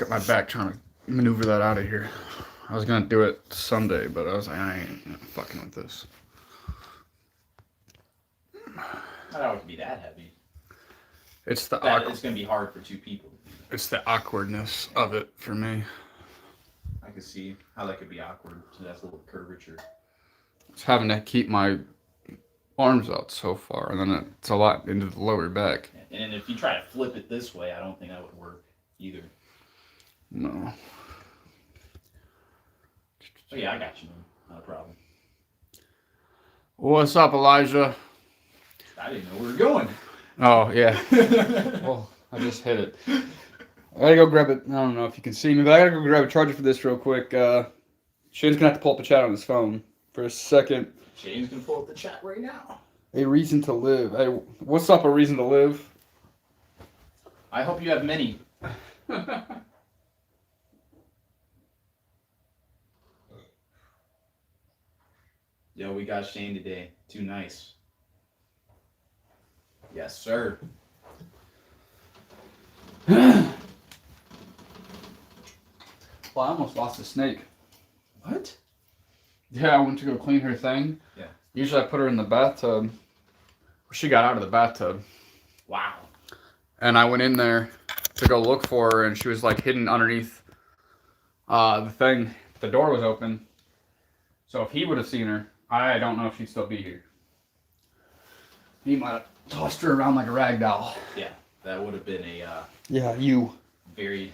fuck up my back trying to maneuver that out of here. I was gonna do it Sunday, but I was like, I ain't fucking with this. I don't want it to be that heavy. It's the It's gonna be hard for two people. It's the awkwardness of it for me. I can see how that could be awkward. So that's a little curvature. It's having to keep my arms out so far, and then it's a lot into the lower back. And if you try to flip it this way, I don't think that would work either. No. Oh yeah, I got you, man. Not a problem. What's up, Elijah? I didn't know where we were going. Oh, yeah. Well, I just hit it. I gotta go grab it. I don't know if you can see me, but I gotta go grab a charger for this real quick. Shane's gonna have to pull up the chat on his phone for a second. Shane's gonna pull up the chat right now. A reason to live. Hey, what's up, a reason to live? I hope you have many. Yo, we got Shane today. Too nice. Yes, sir. Well, I almost lost a snake. What? Yeah, I went to go clean her thing. Yeah. Usually I put her in the bathtub. She got out of the bathtub. Wow. And I went in there to go look for her, and she was like hidden underneath the thing. The door was open. So if he would have seen her, I don't know if she'd still be here. He might have tossed her around like a rag doll. Yeah, that would have been a Yeah, you. very,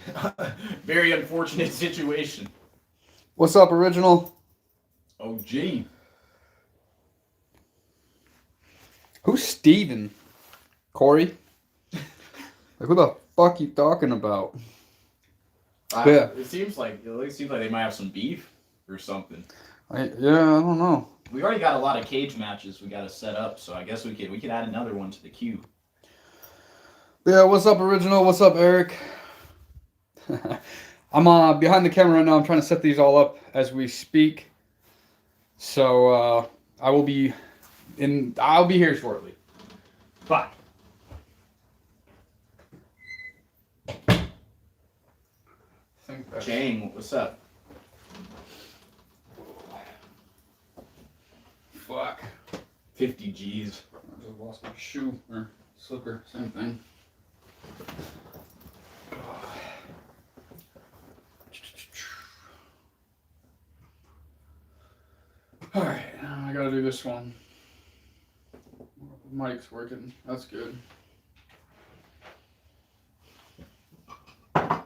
very unfortunate situation. What's up, original? Oh, gee. Who's Steven? Corey? Like, who the fuck you talking about? Yeah. It seems like they might have some beef or something. Yeah, I don't know. We already got a lot of cage matches we got to set up, so I guess we could add another one to the queue. Yeah, what's up, original? What's up, Eric? I'm behind the camera right now. I'm trying to set these all up as we speak. So I'll be here shortly. Bye. Jane, what's up? Fuck. 50 G's. I just lost my shoe or slipper, same thing. Alright, I gotta do this one. Mic's working. That's good. Yeah,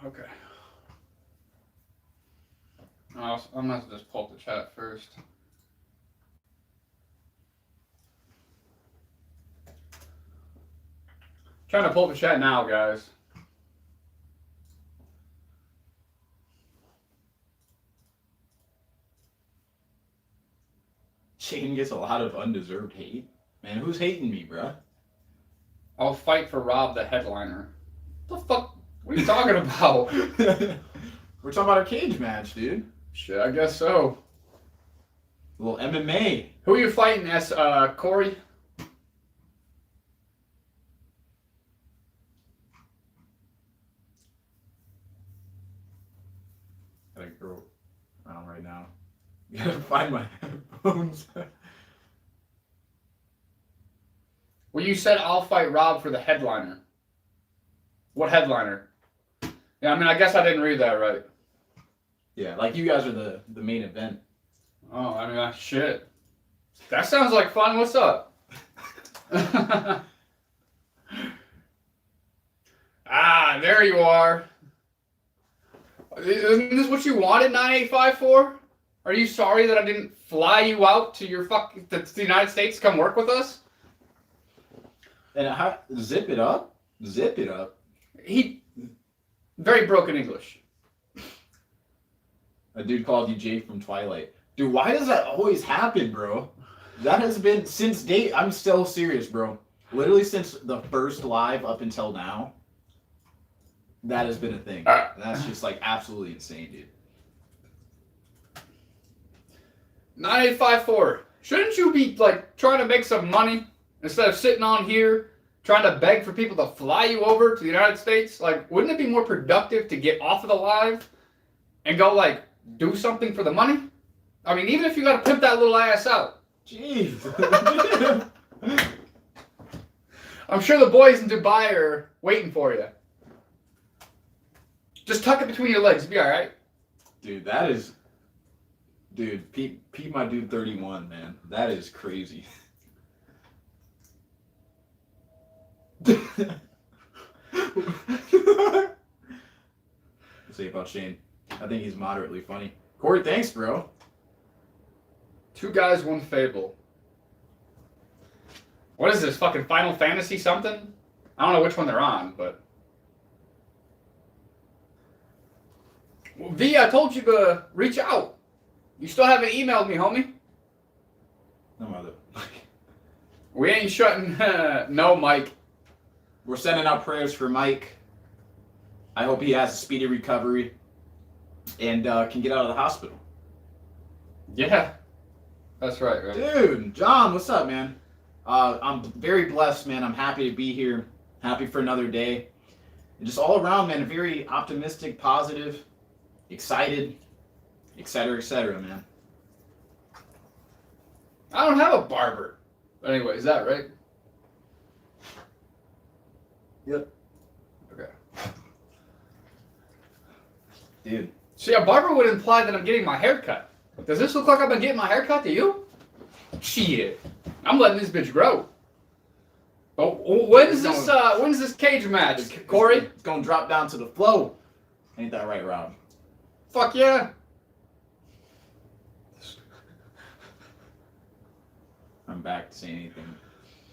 okay. I'm gonna have to just pull up the chat first. Trying to pull up the chat now, guys. Shane gets a lot of undeserved hate. Man, who's hating me, bruh? I'll fight for Robb, the headliner. What the fuck? What are you talking about? We're talking about a cage match, dude. Shit, I guess so. A little MMA. Who are you fighting as, Corey? Gotta go around right now. Gotta find my headphones. Well, you said I'll fight Robb for the headliner. What headliner? Yeah, I mean, I guess I didn't read that right. Yeah, like you guys are the main event. Oh, I mean, shit. That sounds like fun. What's up? Ah, there you are. Isn't this what you wanted 9854? Are you sorry that I didn't fly you out to the United States to come work with us? And zip it up? Zip it up. Very broken English. A dude called you Jay from Twilight. Dude, why does that always happen, bro? That has been since date. I'm still serious, bro. Literally since the first live up until now, that has been a thing. That's just like absolutely insane, dude. 9854. Shouldn't you be like trying to make some money instead of sitting on here trying to beg for people to fly you over to the United States? Like, wouldn't it be more productive to get off of the live and go, like, do something for the money? I mean, even if you got to pimp that little ass out. Jeez. I'm sure the boys in Dubai are waiting for you. Just tuck it between your legs. You'll be all right. Dude, that is... Dude, Pete my dude 31, man. That is crazy. Say about Shane. I think he's moderately funny. Corey, thanks, bro. 2 guys, 1 fable. What is this, fucking Final Fantasy something? I don't know which one they're on, but... Well, V, I told you to reach out. You still haven't emailed me, homie. No mother. We ain't shutting... no, Mike. We're sending out prayers for Mike. I hope he has a speedy recovery and can get out of the hospital. Yeah. That's right. Dude, John, what's up, man? I'm very blessed, man. I'm happy to be here. Happy for another day. And just all around, man, very optimistic, positive, excited, etc., man. I don't have a barber. But anyway, is that right? Yep. Okay. Dude. See, a barber would imply that I'm getting my hair cut. Does this look like I've been getting my hair cut to you? Shit. I'm letting this bitch grow. Oh, when's this cage match, Corey? It's gonna drop down to the flow. Ain't that right, Rob? Fuck yeah. I'm back to say anything.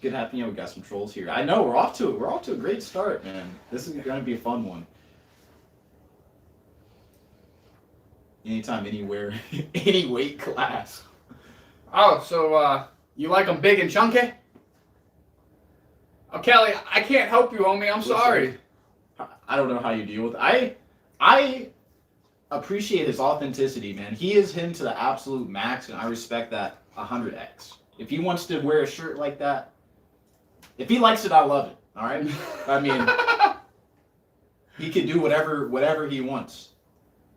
Good happen, we got some trolls here. I know we're off to a great start, man. This is gonna be a fun one. Anytime, anywhere, any weight class. Oh, so you like them big and chunky? Oh, Kelly, I can't help you, homie. I'm sorry. I don't know how you deal with it. I appreciate his authenticity, man. He is him to the absolute max, and I respect that 100x. If he wants to wear a shirt like that, if he likes it, I love it. All right. I mean, he can do whatever he wants.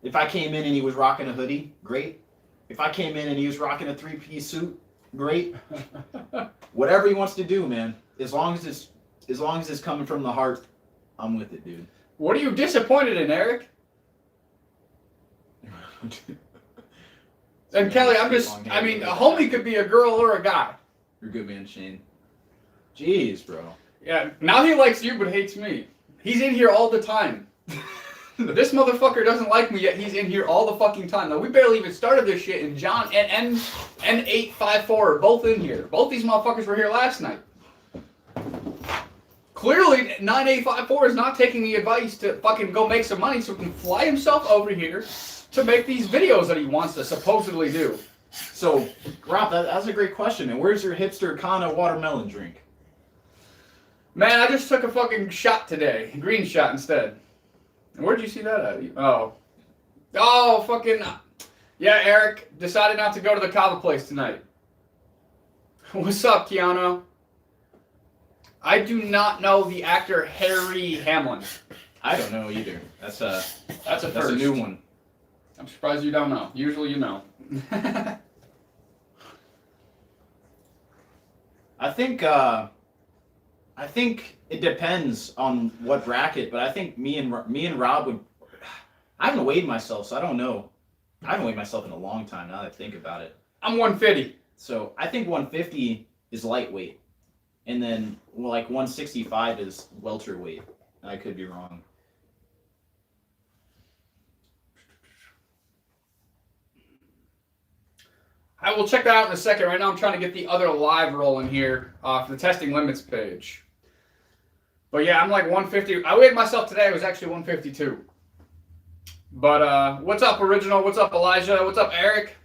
If I came in and he was rocking a hoodie, great. If I came in and he was rocking a 3-piece suit, great. Whatever he wants to do, man. As long as it's coming from the heart, I'm with it, dude. What are you disappointed in, Eric? And Kelly, a homie could be a girl or a guy. You're good, man, Shane. Jeez, bro. Yeah, now he likes you but hates me. He's in here all the time. This motherfucker doesn't like me, yet he's in here all the fucking time. Now, we barely even started this shit, and John and N854 are both in here. Both these motherfuckers were here last night. Clearly, 9854 is not taking the advice to fucking go make some money so he can fly himself over here to make these videos that he wants to supposedly do. So, Rob, that's a great question. And where's your hipster Kana watermelon drink? Man, I just took a fucking shot today. Green shot instead. Where'd you see that at? Oh, fucking... Yeah, Eric decided not to go to the Kava place tonight. What's up, Keanu? I do not know the actor Harry Hamlin. I don't know either. That's a first. New one. I'm surprised you don't know. Usually you know. I think it depends on what bracket, but I think me and Rob would. I haven't weighed myself, so I don't know. I haven't weighed myself in a long time now that I think about it. I'm 150. So I think 150 is lightweight, and then 165 is welterweight. I could be wrong. I will check that out in a second. Right now I'm trying to get the other live rolling here for the testing limits page. But yeah, I'm like 150. I weighed myself today. I was actually 152. But what's up, Original? What's up, Elijah? What's up, Eric?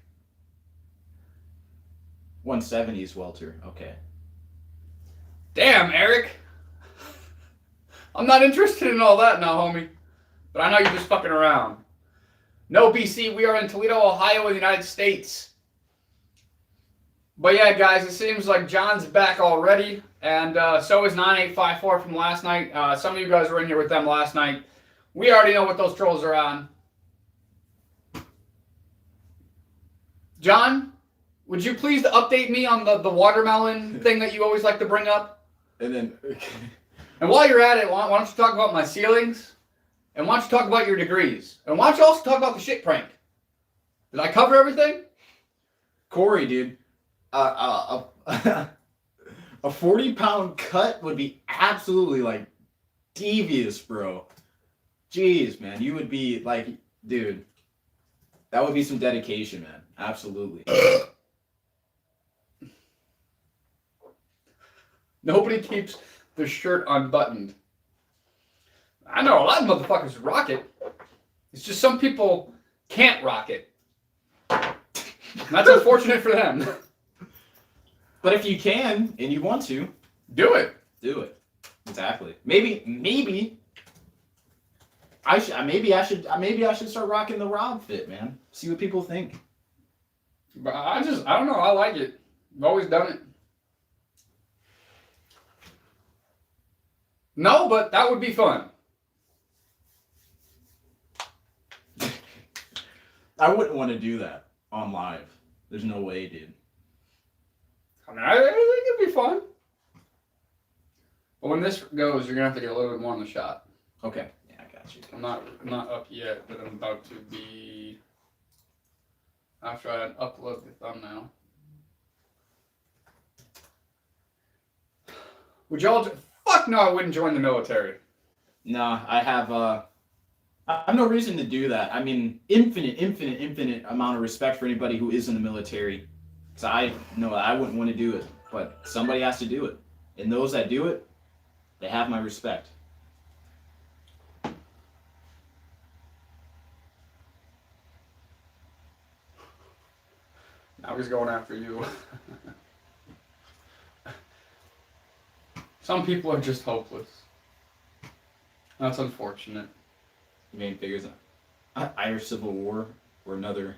170 is welter. Okay. Damn, Eric. I'm not interested in all that now, homie. But I know you're just fucking around. No, BC, we are in Toledo, Ohio, in the United States. But yeah, guys, it seems like John's back already. And so is 9854 from last night. Some of you guys were in here with them last night. We already know what those trolls are on. John, would you please update me on the watermelon thing that you always like to bring up? And then... And while you're at it, why don't you talk about my ceilings? And why don't you talk about your degrees? And why don't you also talk about the shit prank? Did I cover everything? Corey, dude. A 40-pound cut would be absolutely, like, devious, bro. Jeez, man. You would be, like, dude. That would be some dedication, man. Absolutely. Nobody keeps the shirt unbuttoned. I know a lot of motherfuckers rock it. It's just some people can't rock it. That's unfortunate for them. But if you can and you want to, Do it. do it. Exactly. Maybe I should start rocking the Robb fit, man. See what people think. But I don't know. I like it. I've always done it. No, but that would be fun. I wouldn't want to do that on live. There's no way, dude. I mean, I think it'd be fun. But when this goes, you're gonna have to get a little bit more on the shot. Okay. Yeah, I got you. I'm not up yet, but I'm about to be. After I upload the thumbnail. Would y'all? Fuck no! I wouldn't join the military. No, I have no reason to do that. I mean, infinite amount of respect for anybody who is in the military. Because I wouldn't want to do it. But somebody has to do it. And those that do it, they have my respect. Now he's going after you. Some people are just hopeless. That's unfortunate. You main figures Irish Civil War or another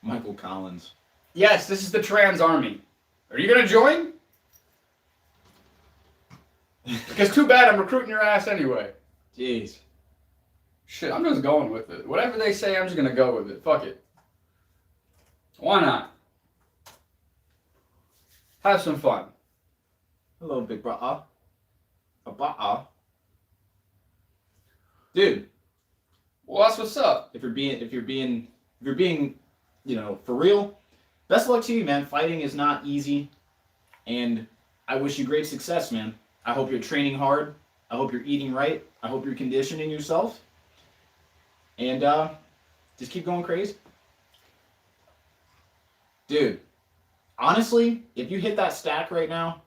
Michael Collins. Yes, this is the trans army. Are you gonna join? Because too bad, I'm recruiting your ass anyway. Jeez. Shit, I'm just going with it. Whatever they say, I'm just gonna go with it. Fuck it. Why not? Have some fun. Hello, big brother. Dude. Well, that's what's up. If you're being, you know, for real, best of luck to you, man. Fighting is not easy, and I wish you great success, man. I hope you're training hard. I hope you're eating right. I hope you're conditioning yourself, and just keep going crazy, dude. Honestly, if you hit that stack right now,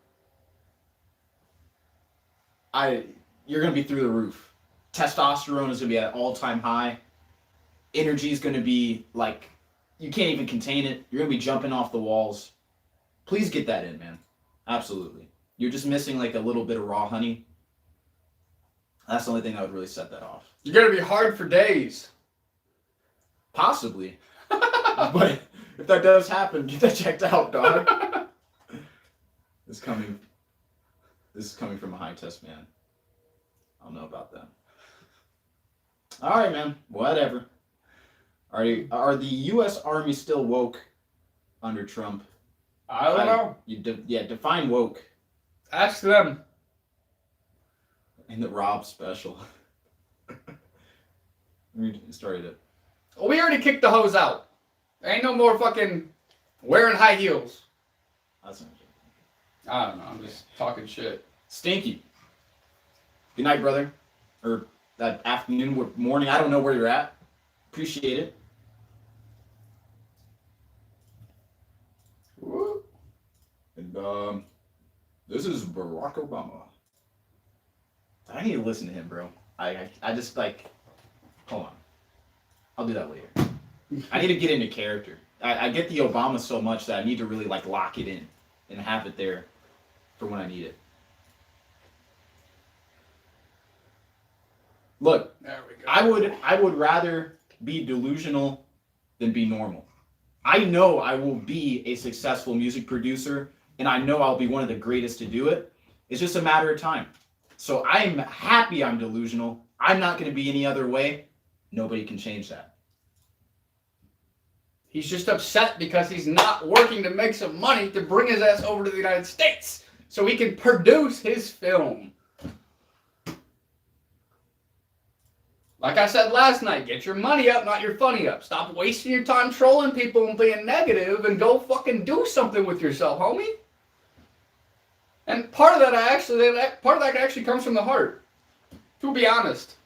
you're gonna be through the roof. Testosterone is gonna be at an all-time high. Energy is gonna be like you can't even contain it. You're gonna be jumping off the walls. Please get that in, man. Absolutely. You're just missing like a little bit of raw honey. That's the only thing that would really set that off. You're gonna be hard for days. Possibly. But if that does happen, get that checked out, dog. This is coming from a high test man. I don't know about that. All right, man. Whatever. Are the U.S. Army still woke under Trump? I don't know. Define woke. Ask them. In the Robb special. We started it. Well, we already kicked the hose out. There ain't no more fucking wearing high heels. That's not true. I don't know. I'm just talking shit. Stinky. Good night, brother. Or that afternoon, morning. I don't know where you're at. Appreciate it. Woo. And this is Barack Obama. I need to listen to him, bro. I just like. Hold on. I'll do that later. I need to get into character. I get the Obama so much that I need to really like lock it in and have it there for when I need it. Look, There we go. I would rather be delusional than be normal. I know I will be a successful music producer, and I know I'll be one of the greatest to do it, It's just a matter of time. So I'm happy I'm delusional. I'm not going to be any other way. Nobody can change that. He's just upset because he's not working to make some money to bring his ass over to the United States so he can produce his film. Like I said last night, get your money up, not your funny up. Stop wasting your time trolling people and being negative and go fucking do something with yourself, homie. And part of that actually comes from the heart. To be honest.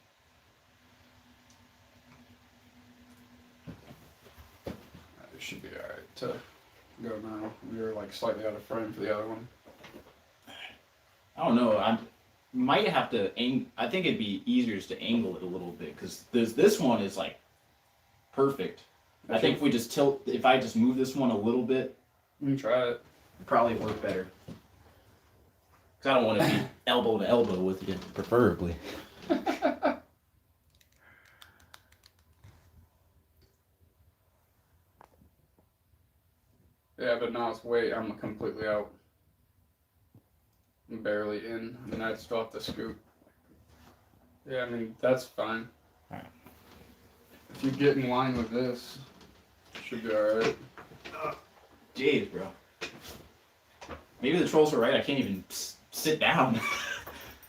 It should be alright to go now. We were like slightly out of frame for the other one. I don't know. I might have to I think it'd be easier just to angle it a little bit because this one is like perfect. I think if we just if I just move this one a little bit, we can try it. It'd probably work better. Because I don't want to be elbow to elbow with you, preferably. Yeah, but now it's I'm completely out. I'm barely in. I mean, I still have to scoop. Yeah, I mean, that's fine. Alright. If you get in line with this, it should be alright. Jeez, bro. Maybe the trolls are right. I can't even sit down.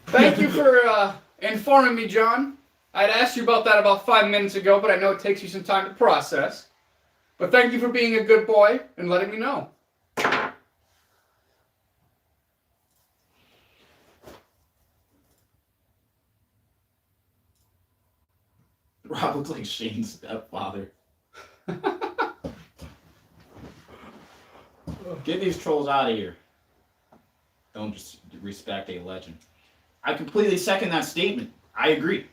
Thank you for informing me, John. I'd asked you about that about 5 minutes ago, but I know it takes you some time to process. But thank you for being a good boy and letting me know. Rob looks like Shane's stepfather. Get these trolls out of here. Don't just respect a legend. I completely second that statement. I agree.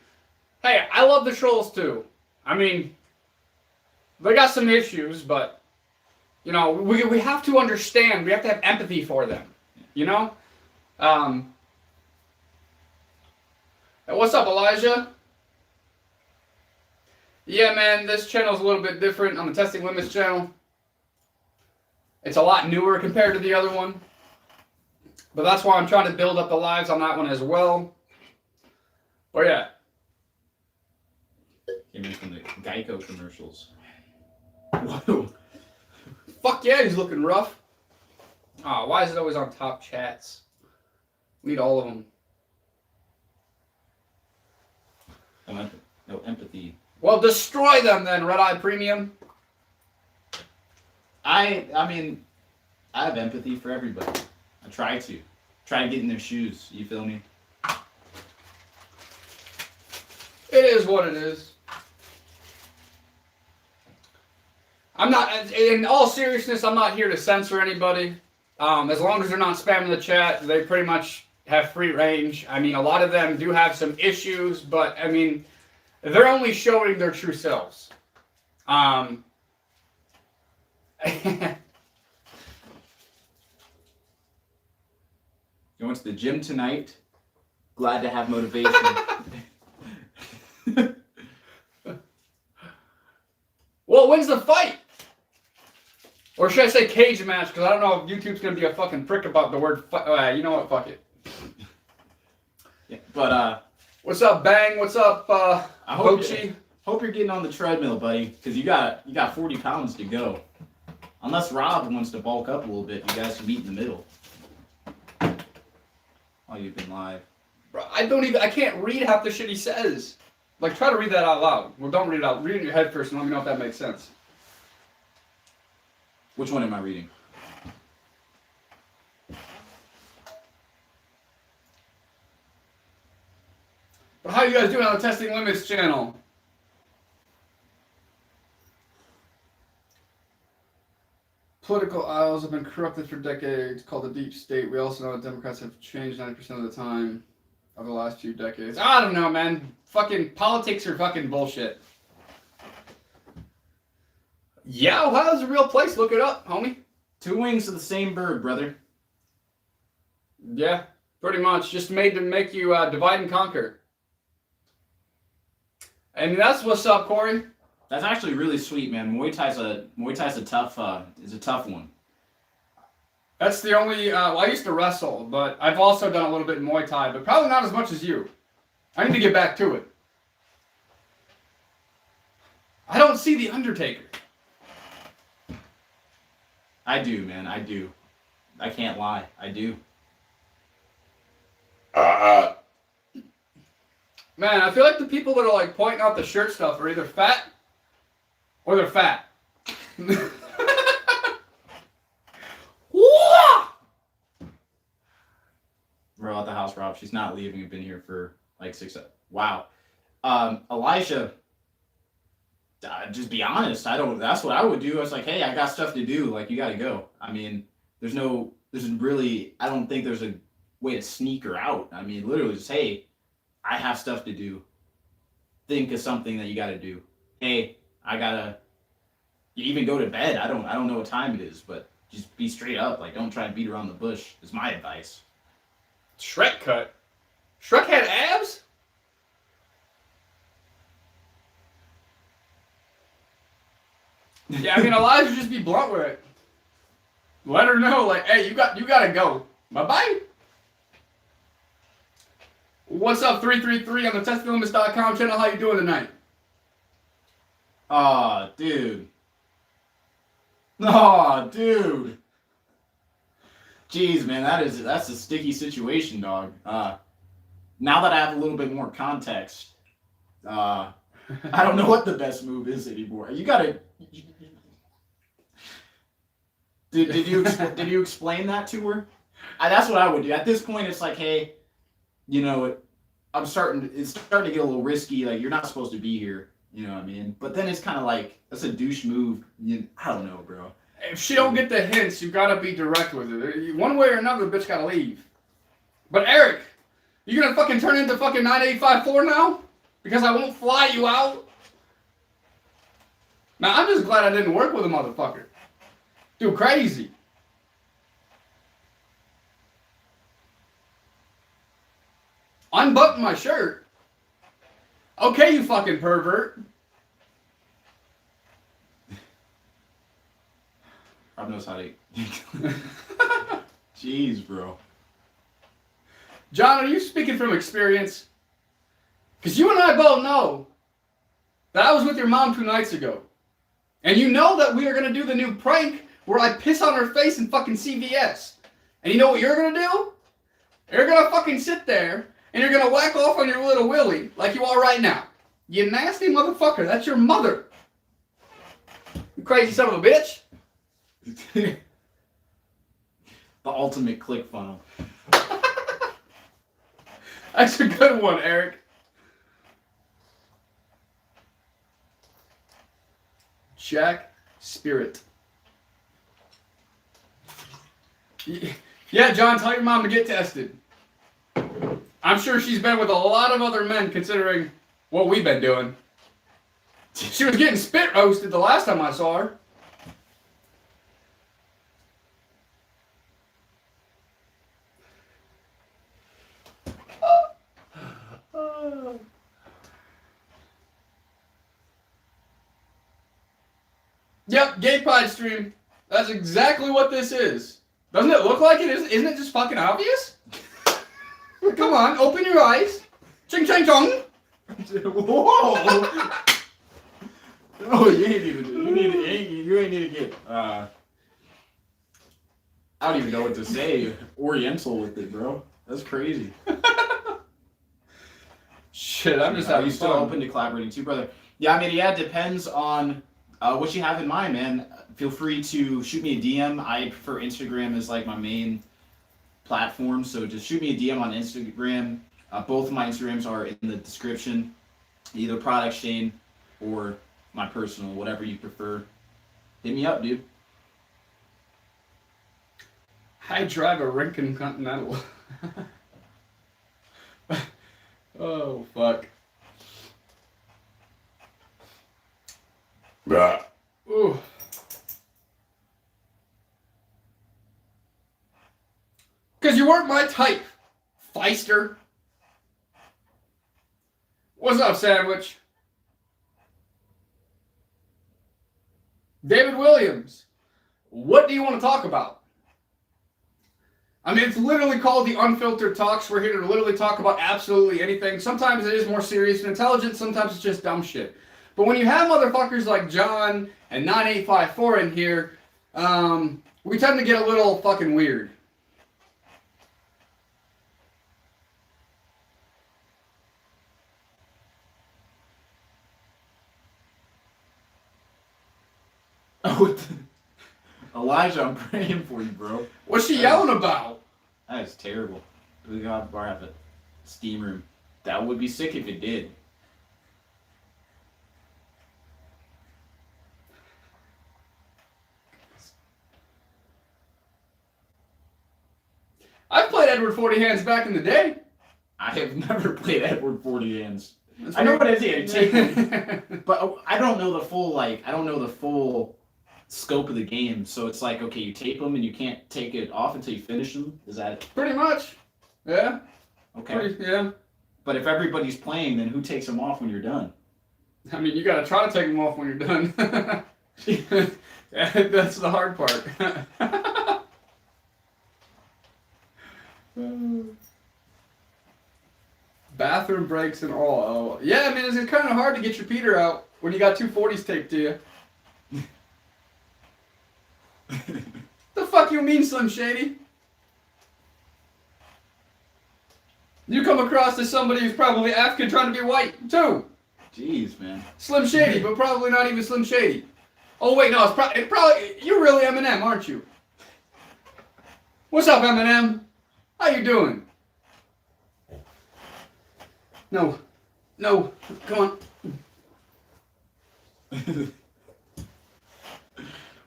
Hey, I love the trolls too. I mean, they got some issues, but, you know, we have to understand. We have to have empathy for them, you know? What's up, Elijah? Yeah, man, this channel's a little bit different on the Testing Limits channel. It's a lot newer compared to the other one. But that's why I'm trying to build up the lives on that one as well. Oh, yeah. Came in from the Geico commercials. Whoa. Fuck yeah, he's looking rough. Ah, why is it always on top chats? We need all of them. No empathy. Well, destroy them then, Red Eye Premium. I mean, I have empathy for everybody. I try to get in their shoes. You feel me? It is what it is. I'm not, in all seriousness, I'm not here to censor anybody. As long as they're not spamming the chat, they pretty much have free range. I mean, a lot of them do have some issues, but I mean, they're only showing their true selves. Going to the gym tonight. Glad to have motivation. Well, when's the fight? Or should I say cage match? Because I don't know if YouTube's going to be a fucking prick about the word fight. You know what? Fuck it. Yeah, but, what's up, Bang? What's up, hope you're getting on the treadmill, buddy. Because you got 40 pounds to go. Unless Rob wants to bulk up a little bit, you guys can meet in the middle. Oh, you've been live. Bro, I can't read half the shit he says. Like, try to read that out loud. Well, don't read it out. Read it in your head first and let me know if that makes sense. Which one am I reading? But how you guys doing on the Testing Limits channel? Political aisles have been corrupted for decades, called the deep state. We also know that Democrats have changed 90% of the time of the last few decades. I don't know, man. Fucking politics are fucking bullshit. Yeah, Ohio's a real place. Look it up, homie. Two wings of the same bird, brother. Yeah, pretty much. Just made to make you divide and conquer. And that's what's up, Corey. That's actually really sweet, man. Muay Thai's a tough one. That's the only. Well, I used to wrestle, but I've also done a little bit in Muay Thai, but probably not as much as you. I need to get back to it. I don't see the Undertaker. I do, man. I do. I can't lie. I do. Man, I feel like the people that are like pointing out the shirt stuff are either fat or they're fat. We're at the house, Rob. She's not leaving. We've been here for like 6. Wow. Elijah, just be honest. That's what I would do. I was like, hey, I got stuff to do. Like, you got to go. I mean, I don't think there's a way to sneak her out. I mean, literally just, hey, I have stuff to do. Think of something that you got to do. Hey, you even go to bed. I don't know what time it is, but just be straight up. Like, don't try and beat around the bush is my advice. Shrek cut. Shrek had abs? Yeah, I mean, Elijah just be blunt with it. Let her know, like, hey, you gotta go. Bye-bye. What's up, 333 on the testfilmist.com channel? How you doing tonight? Aw, dude. Aw, dude. Jeez, man, that's a sticky situation, dog. Now that I have a little bit more context, I don't know what the best move is anymore. You gotta. Did you explain that to her? That's what I would do. At this point, it's like, hey, you know, it's starting to get a little risky. Like, you're not supposed to be here. You know what I mean? But then it's kind of like, that's a douche move. I don't know, bro. If she don't get the hints, you gotta be direct with her. One way or another, the bitch gotta leave. But Eric, you gonna fucking turn into fucking 9854 now? Because I won't fly you out? Now, I'm just glad I didn't work with a motherfucker. Dude, crazy. Unbutton my shirt. Okay, you fucking pervert. Rob knows how to. Jeez, bro. John, are you speaking from experience? Because you and I both know that I was with your mom 2 nights ago. And you know that we are going to do the new prank where I piss on her face in fucking CVS. And you know what you're going to do? You're going to fucking sit there and you're going to whack off on your little willy like you are right now. You nasty motherfucker. That's your mother. You crazy son of a bitch. The ultimate click funnel. That's a good one, Eric. Jack Spirit. Yeah, John, tell your mom to get tested. I'm sure she's been with a lot of other men considering what we've been doing. She was getting spit roasted the last time I saw her. Yep, gay pride stream. That's exactly what this is. Doesn't it look like it is? Isn't it just fucking obvious? Come on, open your eyes. Ching ching chong. Whoa! Oh, you ain't need to get. I don't even know what to say. Oriental with it, bro. That's crazy. Shit, I'm just Are having you still fun. open to collaborating too, brother? Yeah, I mean, yeah, it depends on what you have in mind, man. Feel free to shoot me a DM. I prefer Instagram as like my main platform, so just shoot me a DM on Instagram. Both of my Instagrams are in the description, either Product Shane or my personal, whatever you prefer. Hit me up, dude. I drive a Lincoln Continental. Oh, fuck. Ooh. Because you weren't my type, Feister. What's up, Sandwich? David Williams, what do you want to talk about? I mean, it's literally called the Unfiltered Talks. We're here to literally talk about absolutely anything. Sometimes it is more serious and intelligent. Sometimes it's just dumb shit. But when you have motherfuckers like John and 9854 in here, we tend to get a little fucking weird. Oh, Elijah, I'm praying for you, bro. What's she yelling about? That is terrible. We got to have a steam room. That would be sick if it did. I've played Edward 40 Hands back in the day. I have never played Edward 40 Hands. I know what it is. You take them, but I don't know the full scope of the game. So it's like, okay, you tape them and you can't take it off until you finish them. Is that it? Pretty much. Yeah. Okay. Yeah. But if everybody's playing, then who takes them off when you're done? I mean, you gotta try to take them off when you're done. That's the hard part. Bathroom breaks and all. Oh. Yeah, I mean, it's kind of hard to get your Peter out when you got 2 40s taped to you. The fuck you mean, Slim Shady? You come across as somebody who's probably African trying to be white, too. Jeez, man. Slim Shady, but probably not even Slim Shady. Oh, wait, no, it's probably... You're really Eminem, aren't you? What's up, Eminem? How you doing? No. No. Come on.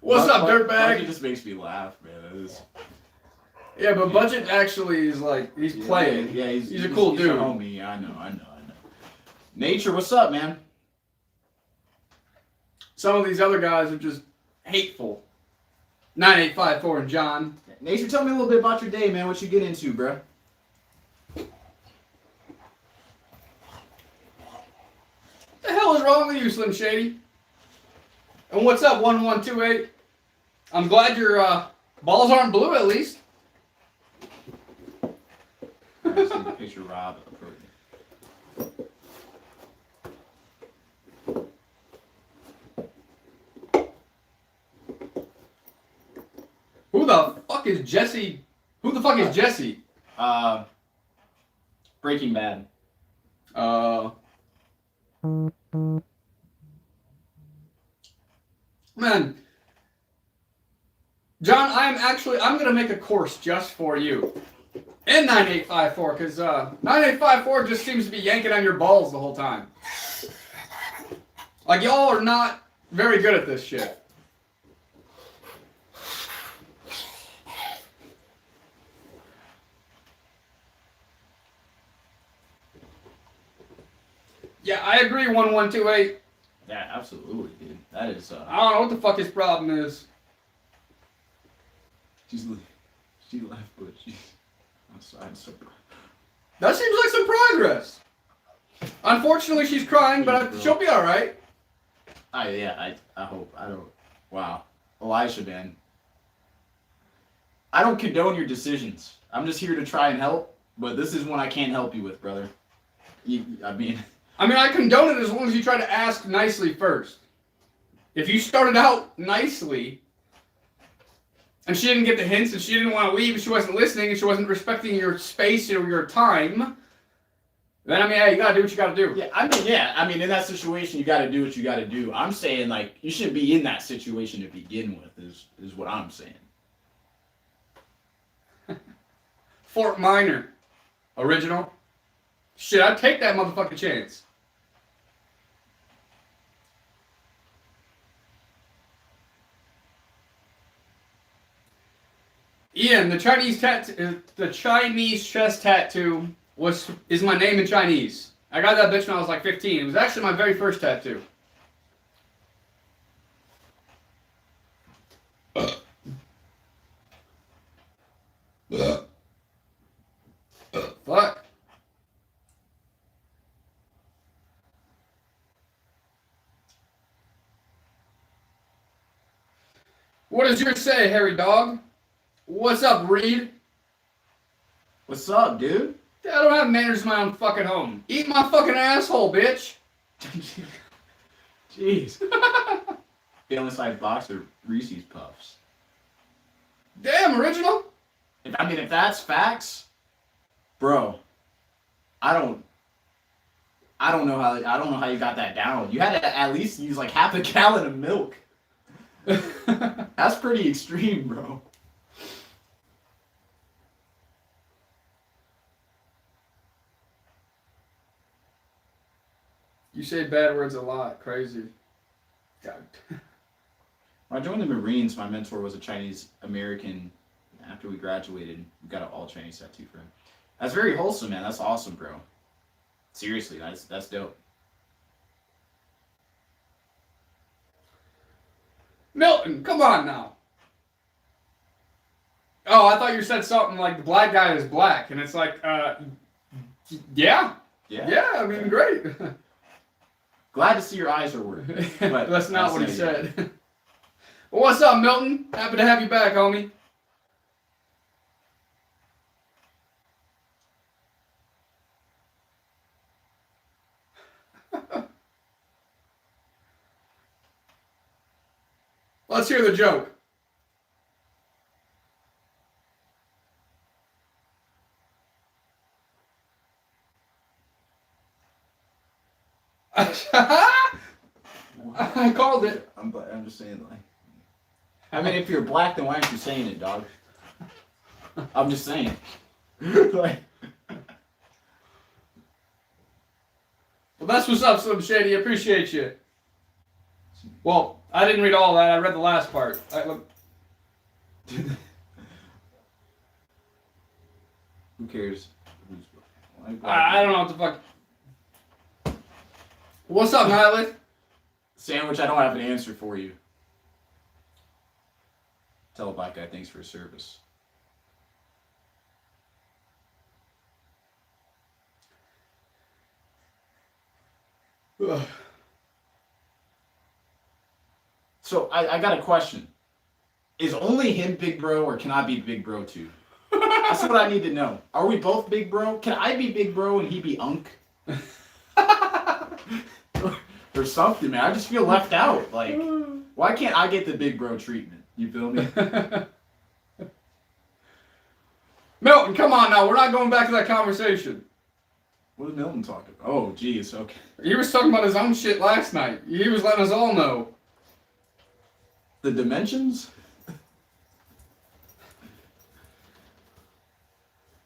What's up, dirtbag? It just makes me laugh, man. It is... Yeah, but Budget actually is like, he's playing. Yeah, he's a cool dude. A homie. I know. Nature, what's up, man? Some of these other guys are just hateful. 9854 and John. Nature, tell me a little bit about your day, man. What you get into, bro? What the hell is wrong with you, Slim Shady? And what's up, 1128? I'm glad your balls aren't blue, at least. I just need to picture Robb. Who the fuck is Jesse? Who the fuck is Jesse? Breaking Bad. Man. John, I'm gonna make a course just for you. And 9854, because 9854 just seems to be yanking on your balls the whole time. Like, y'all are not very good at this shit. Yeah, I agree, 1128. Yeah, absolutely, dude. That is, I don't know what the fuck his problem is. She left, but she's outside, so... That seems like some progress. Unfortunately, she's crying, but she'll be alright. I hope. I don't... Wow. Elijah, man. I don't condone your decisions. I'm just here to try and help, but this is one I can't help you with, brother. I mean, I condone it as long as you try to ask nicely first. If you started out nicely, and she didn't get the hints, and she didn't want to leave, and she wasn't listening, and she wasn't respecting your space or your time, then, yeah, you gotta do what you gotta do. Yeah, in that situation, you gotta do what you gotta do. I'm saying, like, you shouldn't be in that situation to begin with, is what I'm saying. Fort Minor. Original. Shit, I'd take that motherfucking chance. Ian, the Chinese chest tattoo is my name in Chinese. I got that bitch when I was like 15. It was actually my very first tattoo. Fuck. What does yours say, hairy dog? What's up, Reed? What's up, dude? I don't have manners in my own fucking home. Eat my fucking asshole, bitch. Jeez. Feeling like box of Reese's Puffs. Damn, original. If that's facts, bro, I don't know how you got that down. You had to at least use like half a gallon of milk. That's pretty extreme, bro. You say bad words a lot. Crazy. God. When I joined the Marines, my mentor was a Chinese American. After we graduated, we got an all Chinese tattoo for him. That's very wholesome, man. That's awesome, bro. Seriously, that's dope. Milton, come on now. Oh, I thought you said something like the black guy is black, and it's like, yeah. Yeah, I mean, great. Glad to see your eyes are working. But that's not what he said. Well, what's up, Milton? Happy to have you back, homie. Let's hear the joke. I called it. I'm just saying, like. I mean, if you're black, then why aren't you saying it, dog? I'm just saying. Like. Well, that's what's up, Slim Shady. Appreciate you. Well, I didn't read all that. I read the last part. Who cares? I don't know what the fuck. What's up, Nihilith? Sandwich, I don't have an answer for you. Tell a black guy thanks for his service. So I got a question. Is only him big bro, or can I be big bro too? That's what I need to know. Are we both big bro? Can I be big bro and he be unk? Or something, man. I just feel left out. Like, why can't I get the big bro treatment? You feel me? Milton, come on now. We're not going back to that conversation. What is Milton talking about? Oh, geez. Okay. He was talking about his own shit last night. He was letting us all know. The dimensions?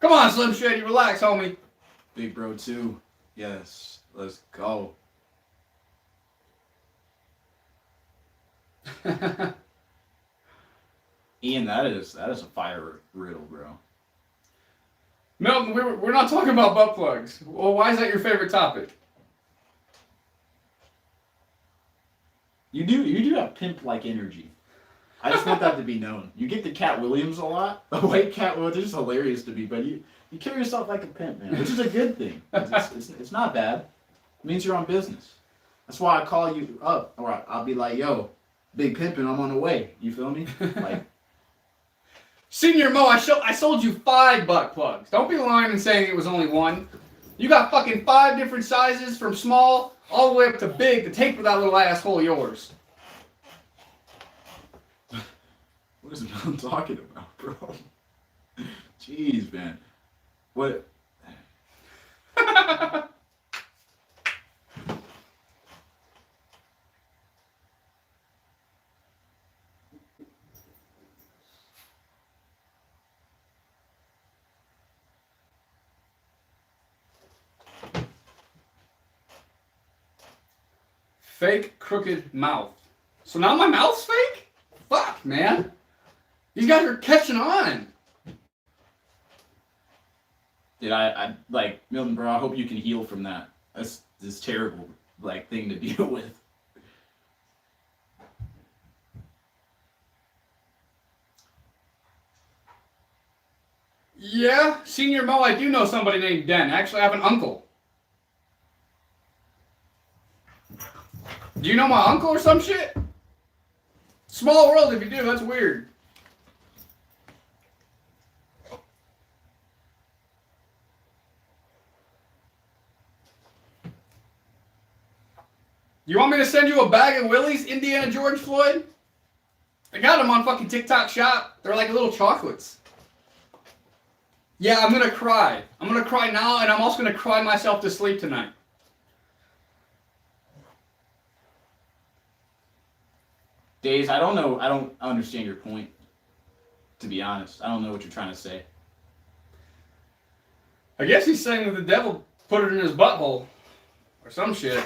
Come on, Slim Shady. Relax, homie. Big bro too. Yes. Let's go. Ian, that is a fire riddle, bro. Milton, we're not talking about butt plugs. Well, why is that your favorite topic? You do have pimp-like energy. I just want that to be known. You get the Cat Williams a lot. The white Cat Williams is hilarious to me, but you carry yourself like a pimp, man, which is a good thing. It's not bad. It means you're on business. That's why I call you up. All right, I'll be like, yo, big pimpin', I'm on the way. You feel me? Like, Senior Mo, I sold you 5 butt plugs. Don't be lying and saying it was only 1. You got fucking 5 different sizes from small all the way up to big to take with that little asshole of yours. What is I'm talking about, bro? Jeez, man. What? Fake crooked mouth. So now my mouth's fake? Fuck, man. These guys are catching on. Dude, I like, Milton, bro, I hope you can heal from that. That's this terrible, like, thing to deal with. Yeah, Senior Mo, I do know somebody named Den. Actually, I have an uncle. Do you know my uncle or some shit? Small world if you do, that's weird. You want me to send you a bag of Willie's, Indiana George Floyd? I got them on fucking TikTok Shop. They're like little chocolates. Yeah, I'm gonna cry. I'm gonna cry now, and I'm also gonna cry myself to sleep tonight. Days, I don't know. I don't understand your point. To be honest, I don't know what you're trying to say. I guess he's saying that the devil put it in his butthole. Or some shit.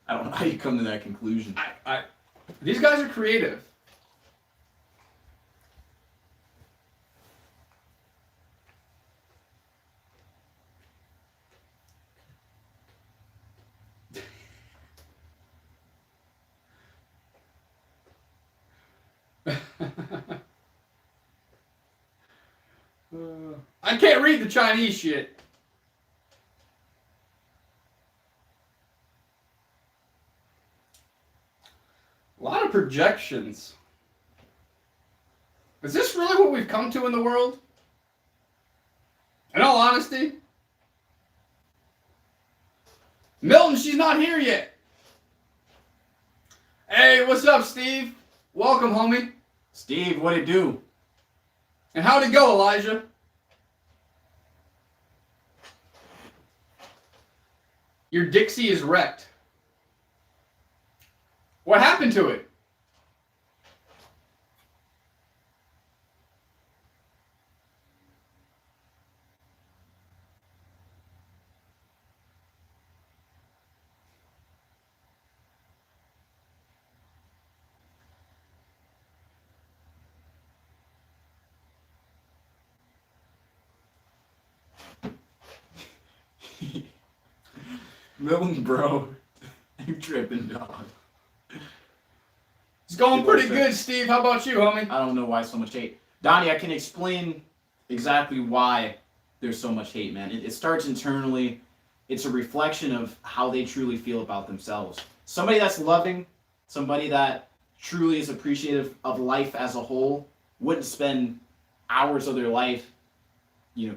I don't know how you come to that conclusion. These guys are creative. I can't read the Chinese shit. A lot of projections. Is this really what we've come to in the world? In all honesty? Milton, she's not here yet. Hey, what's up, Steve? Welcome, homie. Steve, what'd it do? And how'd it go, Elijah? Your Dixie is wrecked. What happened to it? Milton, bro. You tripping, dog. It's going pretty good, Steve. How about you, homie? I don't know why so much hate. Donnie, I can explain exactly why there's so much hate, man. It starts internally. It's a reflection of how they truly feel about themselves. Somebody that's loving, somebody that truly is appreciative of life as a whole, wouldn't spend hours of their life,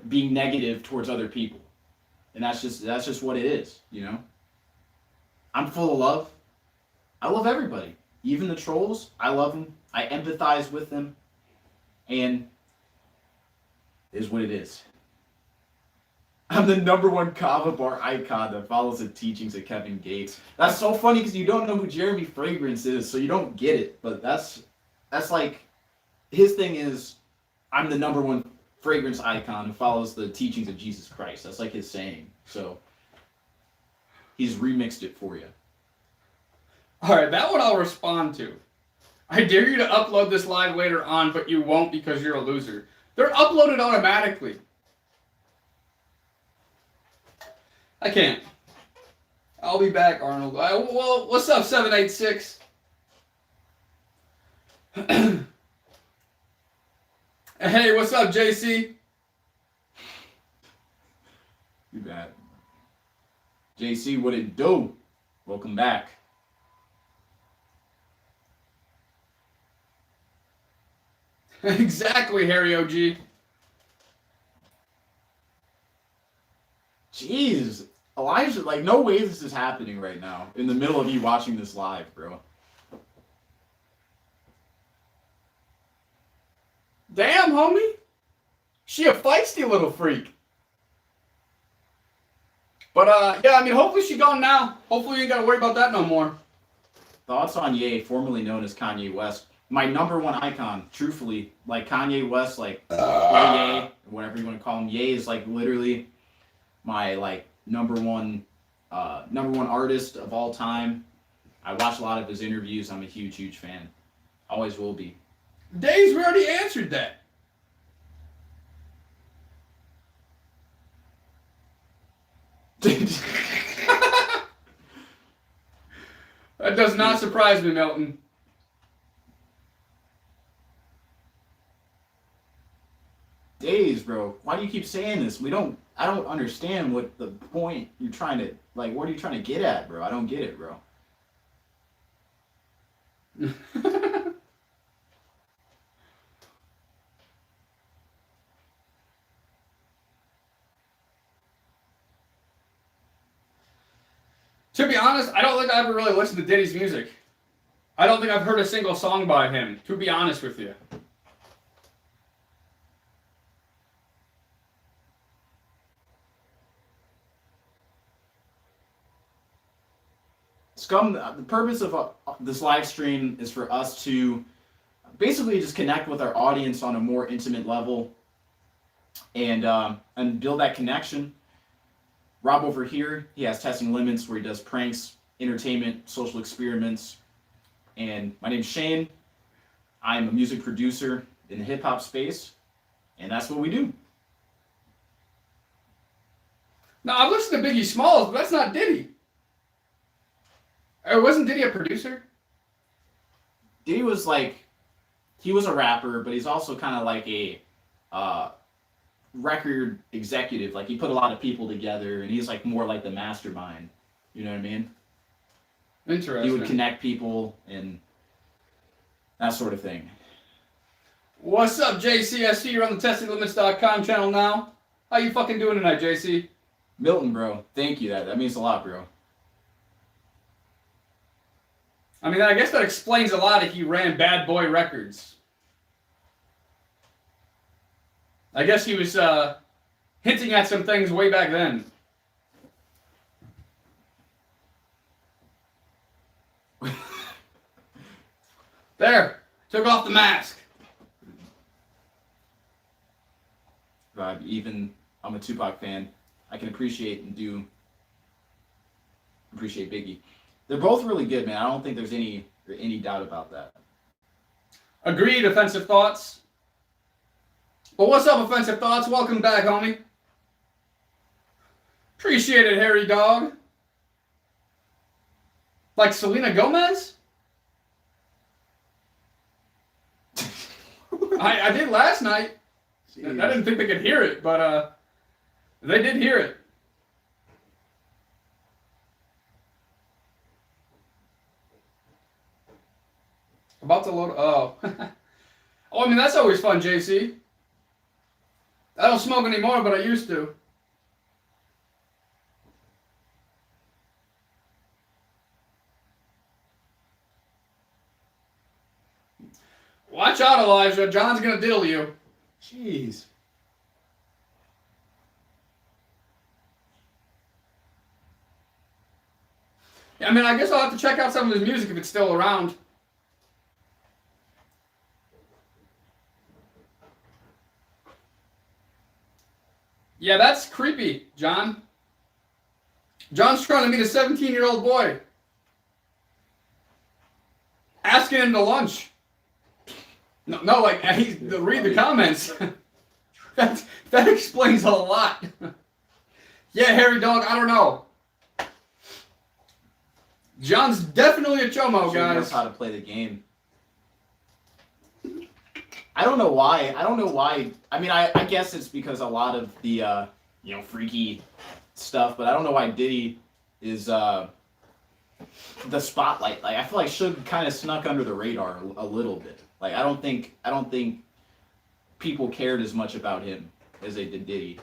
being negative towards other people. And that's just what it is, I'm full of love. I love everybody. Even the trolls, I love them. I empathize with them. And it is what it is. I'm the #1 kava bar icon that follows the teachings of Kevin Gates. That's so funny because you don't know who Jeremy Fragrance is, so you don't get it. But that's like, his thing is, I'm the #1 fragrance icon who follows the teachings of Jesus Christ. That's like his saying. So he's remixed it for you. Alright, that one I'll respond to. I dare you to upload this live later on, but you won't because you're a loser. They're uploaded automatically. I can't. I'll be back, Arnold. Well, what's up, 786? Hey, what's up, JC? You bad. JC, what it do? Welcome back. Exactly, Harry OG. Jeez. Elijah, like, no way this is happening right now. In the middle of you watching this live, bro. Damn, homie. She a feisty little freak. But, yeah, I mean, hopefully she gone now. Hopefully you ain't got to worry about that no more. Thoughts on Ye, formerly known as Kanye West. My #1 icon, truthfully. Like, Kanye West, like, Ye, whatever you want to call him. Ye is, like, literally my, like, #1 artist of all time. I watch a lot of his interviews. I'm a huge fan. Always will be. Days, we already answered that. That does not surprise me, Milton. Days, bro. Why do you keep saying this? I don't understand what the point you're trying to, like, what are you trying to get at, bro? I don't get it, bro. To be honest, I don't think I ever really listened to Diddy's music. I don't think I've heard a single song by him, to be honest with you. Scum, the purpose of this live stream is for us to basically just connect with our audience on a more intimate level and build that connection. Rob over here, he has Testing Limits where he does pranks, entertainment, social experiments. And my name's Shane. I'm a music producer in the hip-hop space, and that's what we do. Now, I've listened to Biggie Smalls, but that's not Diddy. Or wasn't Diddy a producer? Diddy was like, he was a rapper, but he's also kind of like a record executive. Like, he put a lot of people together, and he's like more like the mastermind. You know what I mean? Interesting. He would connect people and that sort of thing. What's up, JCSC? You're on the TestingLimits.com channel now. How you fucking doing tonight, JC? Milton, bro. Thank you. That means a lot, bro. I mean, I guess that explains a lot if he ran Bad Boy Records. I guess he was hinting at some things way back then. There. Took off the mask. Even I'm a Tupac fan. I can appreciate Biggie. They're both really good, man. I don't think there's any doubt about that. Agreed, Offensive Thoughts. Well, what's up, Offensive Thoughts? Welcome back, homie. Appreciate it, hairy dog. Like Selena Gomez? I did last night. Jeez. I didn't think they could hear it, but they did hear it. About to load. Oh. Oh, I mean, that's always fun, JC. I don't smoke anymore, but I used to. Watch out, Elijah. John's gonna diddle you. Jeez. Yeah, I mean, I guess I'll have to check out some of his music if it's still around. Yeah, that's creepy, John. John's trying to meet a 17-year-old boy. Asking him to lunch. No, like, read the comments. that explains a lot. Yeah, hairy dog, I don't know. John's definitely a chomo, Sure guys. knows how to play the game. I don't know why. I mean, I guess it's because a lot of the freaky stuff, but I don't know why Diddy is the spotlight. Like, I feel like Suge kind of snuck under the radar a little bit. Like, I don't think people cared as much about him as they did Diddy.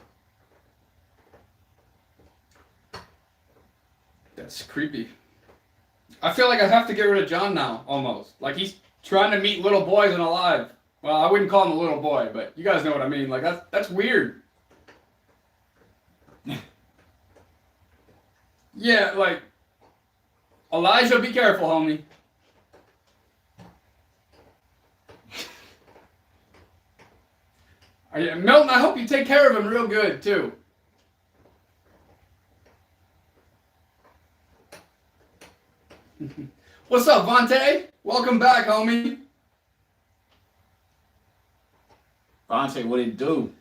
That's creepy. I feel like I have to get rid of John now, almost. Like, he's trying to meet little boys and alive. Well, I wouldn't call him a little boy, but you guys know what I mean. Like, that's weird. Yeah, like, Elijah, be careful, homie. Milton, I hope you take care of him real good, too. What's up, Vontae? Welcome back, homie. Vontae, what did it do?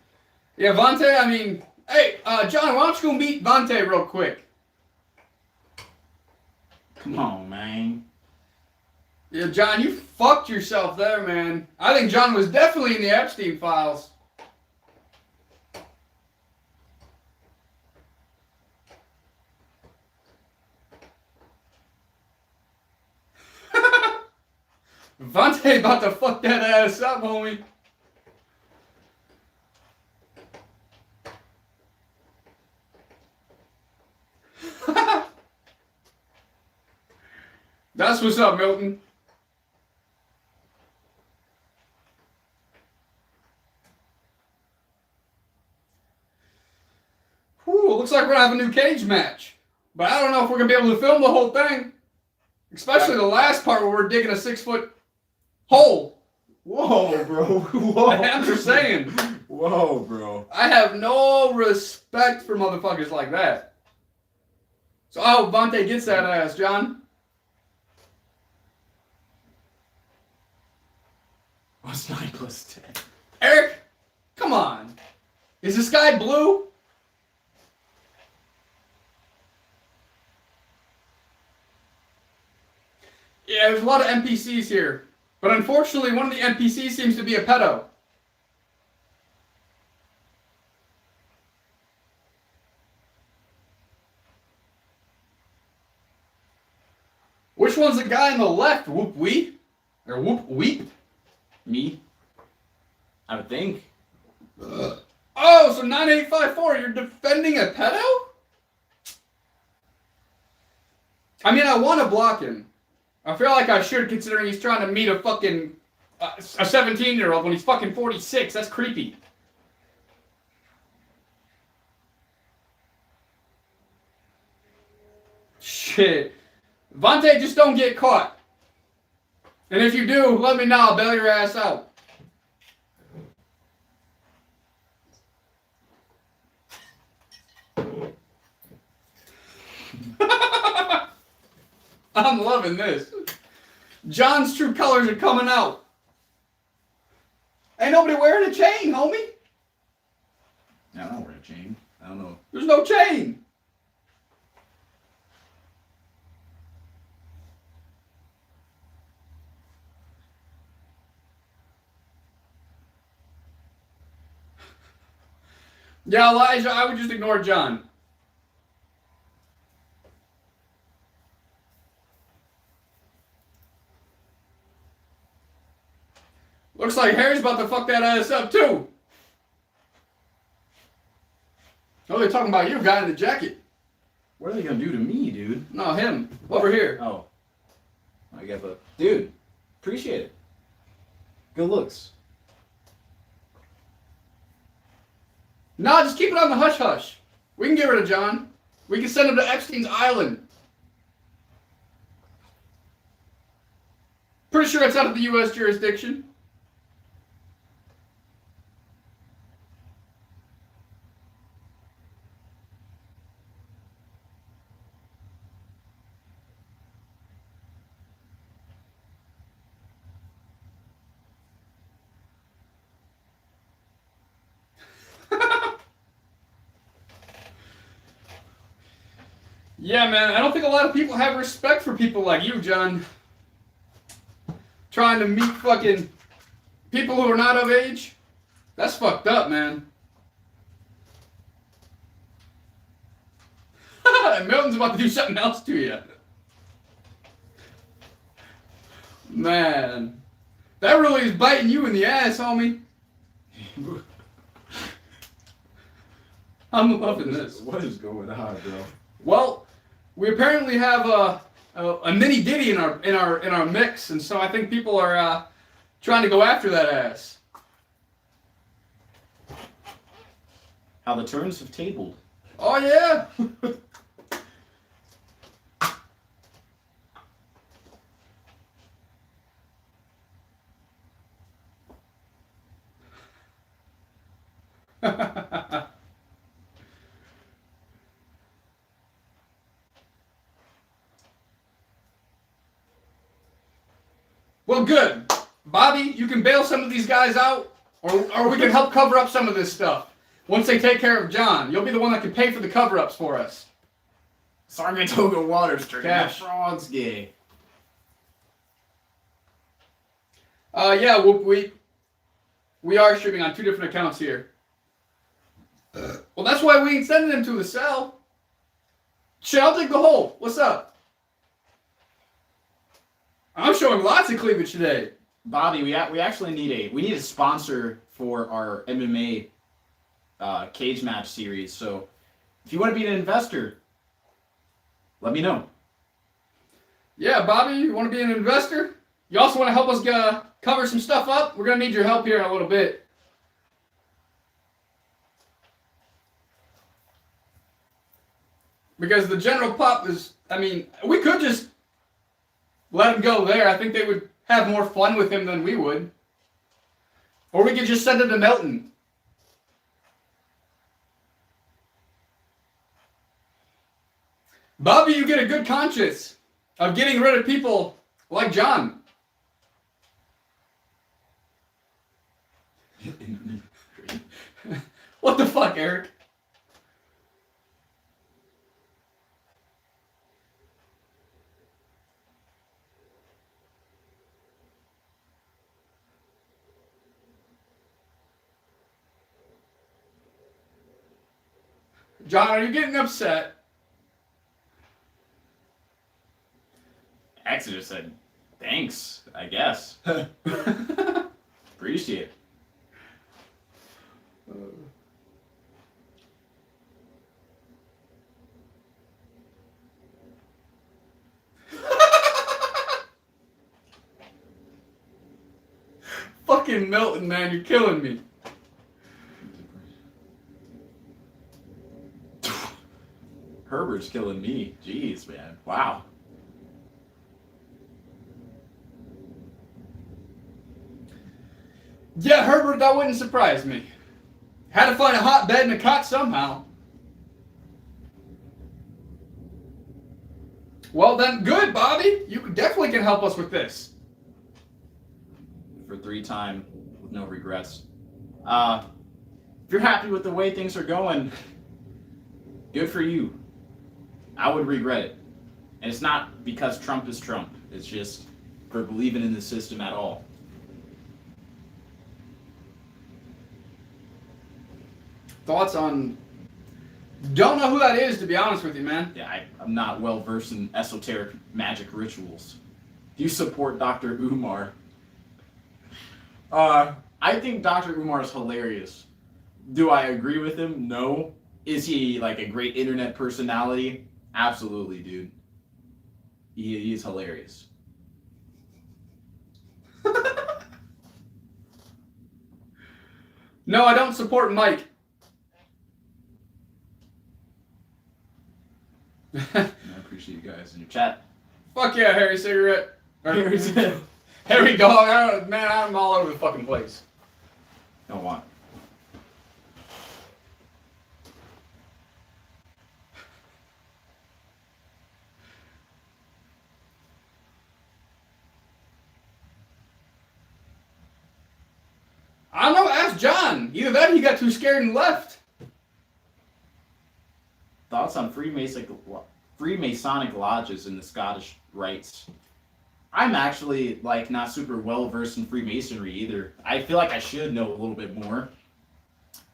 Yeah, Vontae, I mean, hey, John, why don't you go meet Vontae real quick? Come on, man. Yeah, John, you fucked yourself there, man. I think John was definitely in the Epstein files. Vontae about to fuck that ass up, homie. That's what's up, Milton. Whew, looks like we're gonna have a new cage match. But I don't know if we're gonna be able to film the whole thing. Especially the last part where we're digging a 6-foot hole. Whoa, bro. Whoa. I'm just saying. Whoa, bro. I have no respect for motherfuckers like that. So I hope Vontae gets that ass, John. What's 9 plus 10? Eric, come on. Is the sky blue? Yeah, there's a lot of NPCs here. But unfortunately, one of the NPCs seems to be a pedo. Which one's the guy on the left? Whoop wee? Or whoop weep? Me? I would think. Oh, so 9854, you're defending a pedo? I mean, I want to block him. I feel like I should, considering he's trying to meet a fucking a 17-year-old when he's fucking 46. That's creepy. Shit. Vontae, just don't get caught. And if you do, let me know. I'll bail your ass out. I'm loving this. John's true colors are coming out. Ain't nobody wearing a chain, homie. I don't wear a chain. I don't know. There's no chain. Yeah, Elijah, I would just ignore John. Looks like Harry's about to fuck that ass up, too. Oh, they're talking about you, guy in the jacket. What are they gonna do to me, dude? No, him. Over here. Oh. I get the... Dude, appreciate it. Good looks. Nah, just keep it on the hush-hush. We can get rid of John. We can send him to Epstein's Island. Pretty sure it's out of the U.S. jurisdiction. Yeah, man, I don't think a lot of people have respect for people like you, John. Trying to meet fucking people who are not of age. That's fucked up, man. Milton's about to do something else to you. Man. That really is biting you in the ass, homie. I'm loving this. What is going on, bro? Well, we apparently have a mini ditty in our mix, and so I think people are trying to go after that ass. How the turns have tabled. Oh yeah. Well, good. Bobby, you can bail some of these guys out, or we can help cover up some of this stuff. Once they take care of John, you'll be the one that can pay for the cover-ups for us. Saratoga Waters drinking Cash. the frog's gay. Yeah, whoop, we are streaming on 2 different accounts here. Well, that's why we ain't sending him to the cell. Shit, I'll dig the hole. What's up? I'm showing lots of cleavage today. Bobby, we actually need a sponsor for our MMA cage match series. So if you want to be an investor, let me know. Yeah, Bobby, you want to be an investor? You also want to help us cover some stuff up? We're going to need your help here in a little bit. Because the general pop is, I mean, we could just let him go there. I think they would have more fun with him than we would. Or we could just send him to Milton. Bobby, you get a good conscience of getting rid of people like John. What the fuck, Eric? John, are you getting upset? Exeter said, thanks, I guess. Appreciate it. Fucking Milton, man, you're killing me. Herbert's killing me. Jeez, man. Wow. Yeah, Herbert, that wouldn't surprise me. Had to find a hot bed and a cot somehow. Well then, good, Bobby. You definitely can help us with this. For 3 time with no regrets. If you're happy with the way things are going, good for you. I would regret it. And it's not because Trump is Trump. It's just for believing in the system at all. Thoughts on... Don't know who that is, to be honest with you, man. Yeah, I'm not well versed in esoteric magic rituals. Do you support Dr. Umar? I think Dr. Umar is hilarious. Do I agree with him? No. Is he like a great internet personality? Absolutely, dude. He's hilarious. No, I don't support Mike. I appreciate you guys in your chat. Fuck yeah, Harry Cigarette. Harry Cigarette. Harry Dog. Man, I'm all over the fucking place. Don't want. I don't know, ask John. Either that or he got too scared and left. Thoughts on Freemasonic lodges in the Scottish Rites? I'm actually like not super well versed in Freemasonry either. I feel like I should know a little bit more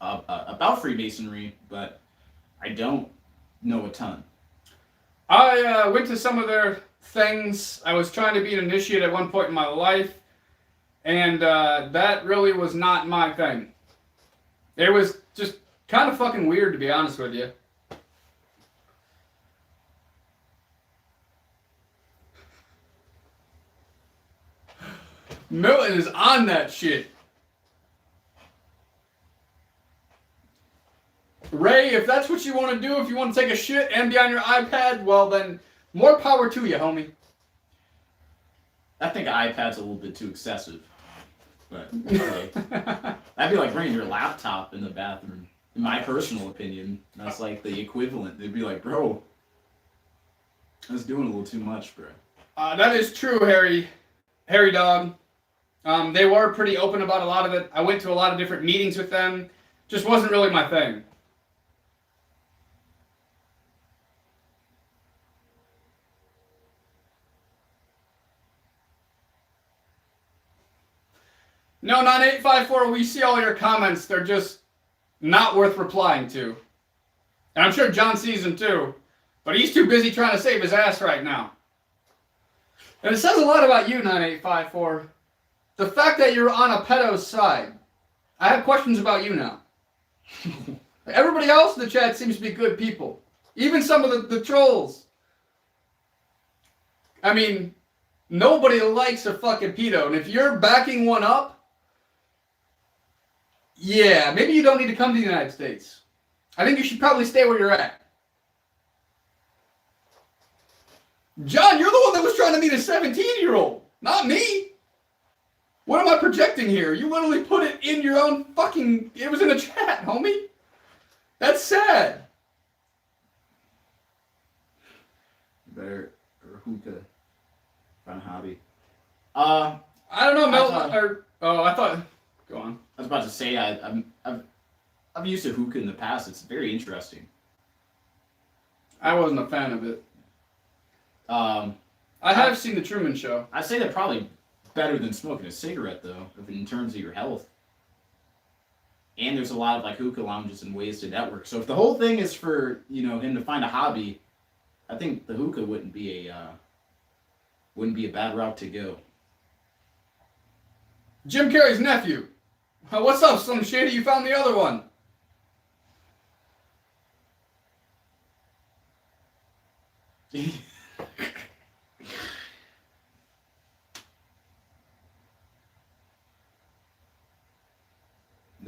about Freemasonry, but I don't know a ton. I went to some of their things. I was trying to be an initiate at one point in my life, and that really was not my thing. It was just kind of fucking weird, to be honest with you. Milton is on that shit. Ray, if that's what you want to do, if you want to take a shit and be on your iPad, well then, more power to you, homie. I think an iPad's a little bit too excessive. But, okay. That'd be like bringing your laptop in the bathroom, in my personal opinion. That's like the equivalent. They'd be like, bro, that's doing a little too much, bro. That is true, Harry Dog. They were pretty open about a lot of it. I went to a lot of different meetings with them. Just wasn't really my thing. No, 9854, we see all your comments. They're just not worth replying to. And I'm sure John sees them too. But he's too busy trying to save his ass right now. And it says a lot about you, 9854. The fact that you're on a pedo's side. I have questions about you now. Everybody else in the chat seems to be good people. Even some of the trolls. I mean, nobody likes a fucking pedo, and if you're backing one up, yeah, maybe you don't need to come to the United States. I think you should probably stay where you're at. John, you're the one that was trying to meet a 17-year-old, not me. What am I projecting here? You literally put it in your own fucking... It was in a chat, homie. That's sad. Better or hookah. Fun hobby. I don't know, Mel. I thought... Go on. I was about to say, I've used a hookah in the past. It's very interesting. I wasn't a fan of it. I have seen The Truman Show. I'd say they're probably better than smoking a cigarette, though, in terms of your health. And there's a lot of like hookah lounges and ways to network. So if the whole thing is for him to find a hobby, I think the hookah wouldn't be a bad route to go. Jim Carrey's nephew. What's up, Slim Shady? You found the other one.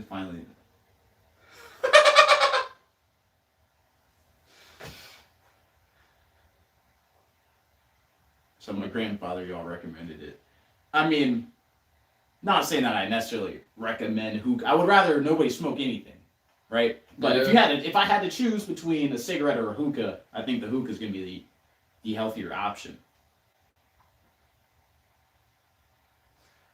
Finally. So my grandfather, y'all recommended it. I mean, not saying that I necessarily recommend hookah. I would rather nobody smoke anything, right? But if I had to choose between a cigarette or a hookah, I think the hookah is going to be the healthier option.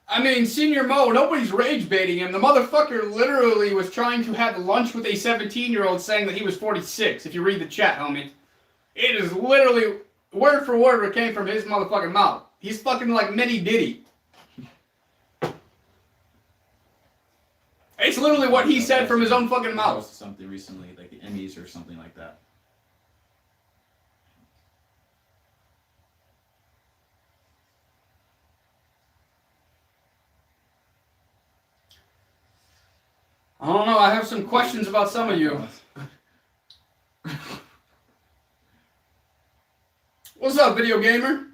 I mean, Senior Mo, nobody's rage baiting him. The motherfucker literally was trying to have lunch with a 17-year-old saying that he was 46, if you read the chat, homie. It is literally, word for word, what came from his motherfucking mouth. He's fucking like Mitty Diddy. It's literally what he said from his own fucking mouth. Something recently, like the Emmys or something like that. I don't know, I have some questions about some of you. What's up, video gamer?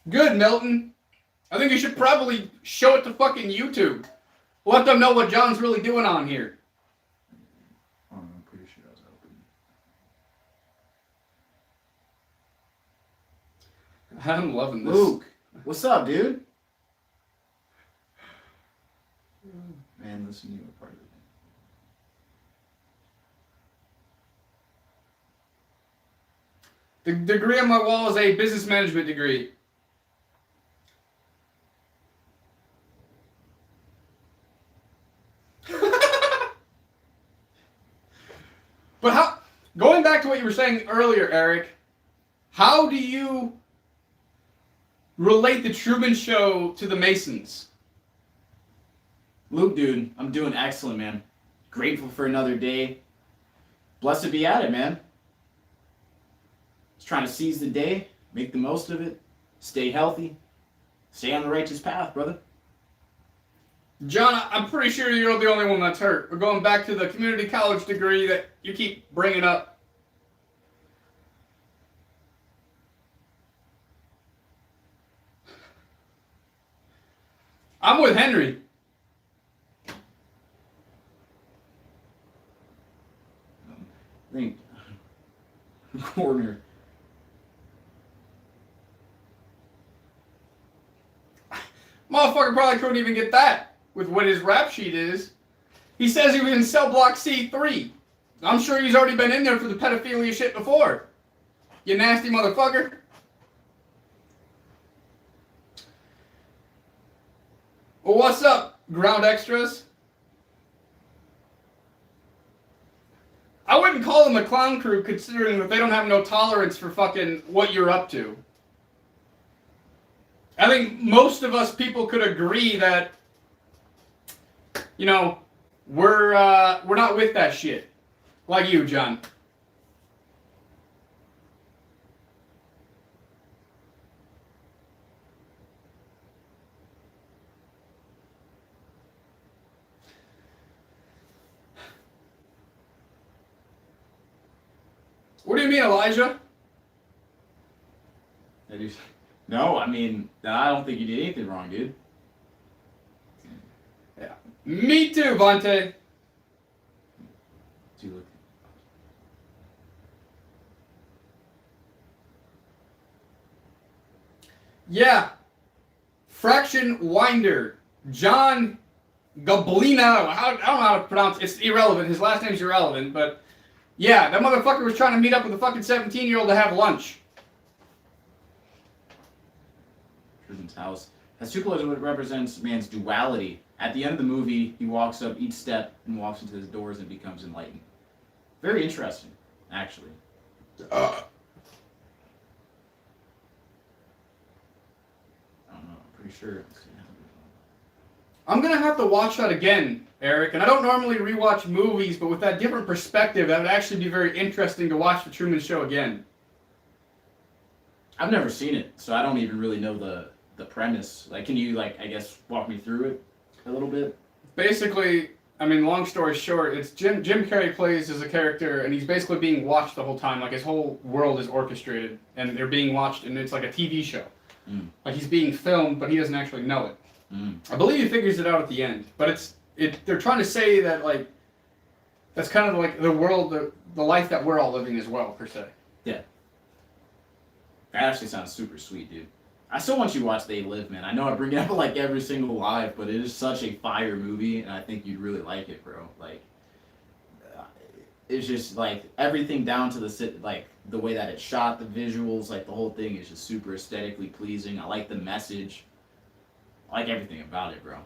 Good, Milton. I think you should probably show it to fucking YouTube. Let them know what John's really doing on here. Oh, I'm pretty sure I was open. I'm loving this. Luke, what's up, dude? Man, listen to you a part of it. The degree on my wall is a business management degree. But how, going back to what you were saying earlier, Eric, how do you relate the Truman Show to the Masons? Luke, dude, I'm doing excellent, man. Grateful for another day. Blessed be at it, man. Just trying to seize the day, make the most of it, stay healthy, stay on the righteous path, brother. John, I'm pretty sure you're the only one that's hurt. We're going back to the community college degree that you keep bringing up. I'm with Henry. I think corner. Motherfucker probably couldn't even get that with what his rap sheet is. He says he was in cell block C3. I'm sure he's already been in there for the pedophilia shit before. You nasty motherfucker. Well, what's up, ground extras? I wouldn't call them a clown crew considering that they don't have no tolerance for fucking what you're up to. I think most of us people could agree that, you know, we're not with that shit. Like you, John. What do you mean, Elijah? No, I mean, I don't think you did anything wrong, dude. Yeah. Me too, Vontae. Dude, Yeah. Fraction Winder. John Gablina. I don't know how to pronounce it. It's irrelevant. His last name's irrelevant, but yeah, that motherfucker was trying to meet up with a fucking 17-year-old to have lunch. Prison's house. As Tuchel represents man's duality. At the end of the movie, he walks up each step and walks into his doors and becomes enlightened. Very interesting, actually. I don't know. I'm pretty sure. I'm gonna have to watch that again, Eric. And I don't normally rewatch movies, but with that different perspective, that would actually be very interesting to watch The Truman Show again. I've never seen it, so I don't even really know the premise. Like, can you, like, I guess, walk me through it a little bit? Basically, I mean, long story short, it's Jim Carrey plays as a character, and he's basically being watched the whole time. Like, his whole world is orchestrated, and they're being watched, and it's like a TV show. Like, he's being filmed, but he doesn't actually know it. I believe he figures it out at the end, but they're trying to say that, like, that's kind of like the world, the life that we're all living as well, per se. Yeah. That actually sounds super sweet, dude. I still want you to watch They Live, man. I know I bring it up like every single live, but it is such a fire movie, and I think you'd really like it, bro. Like, it's just like everything down to the way that it's shot, the visuals, like the whole thing is just super aesthetically pleasing. I like the message. I like everything about it, bro.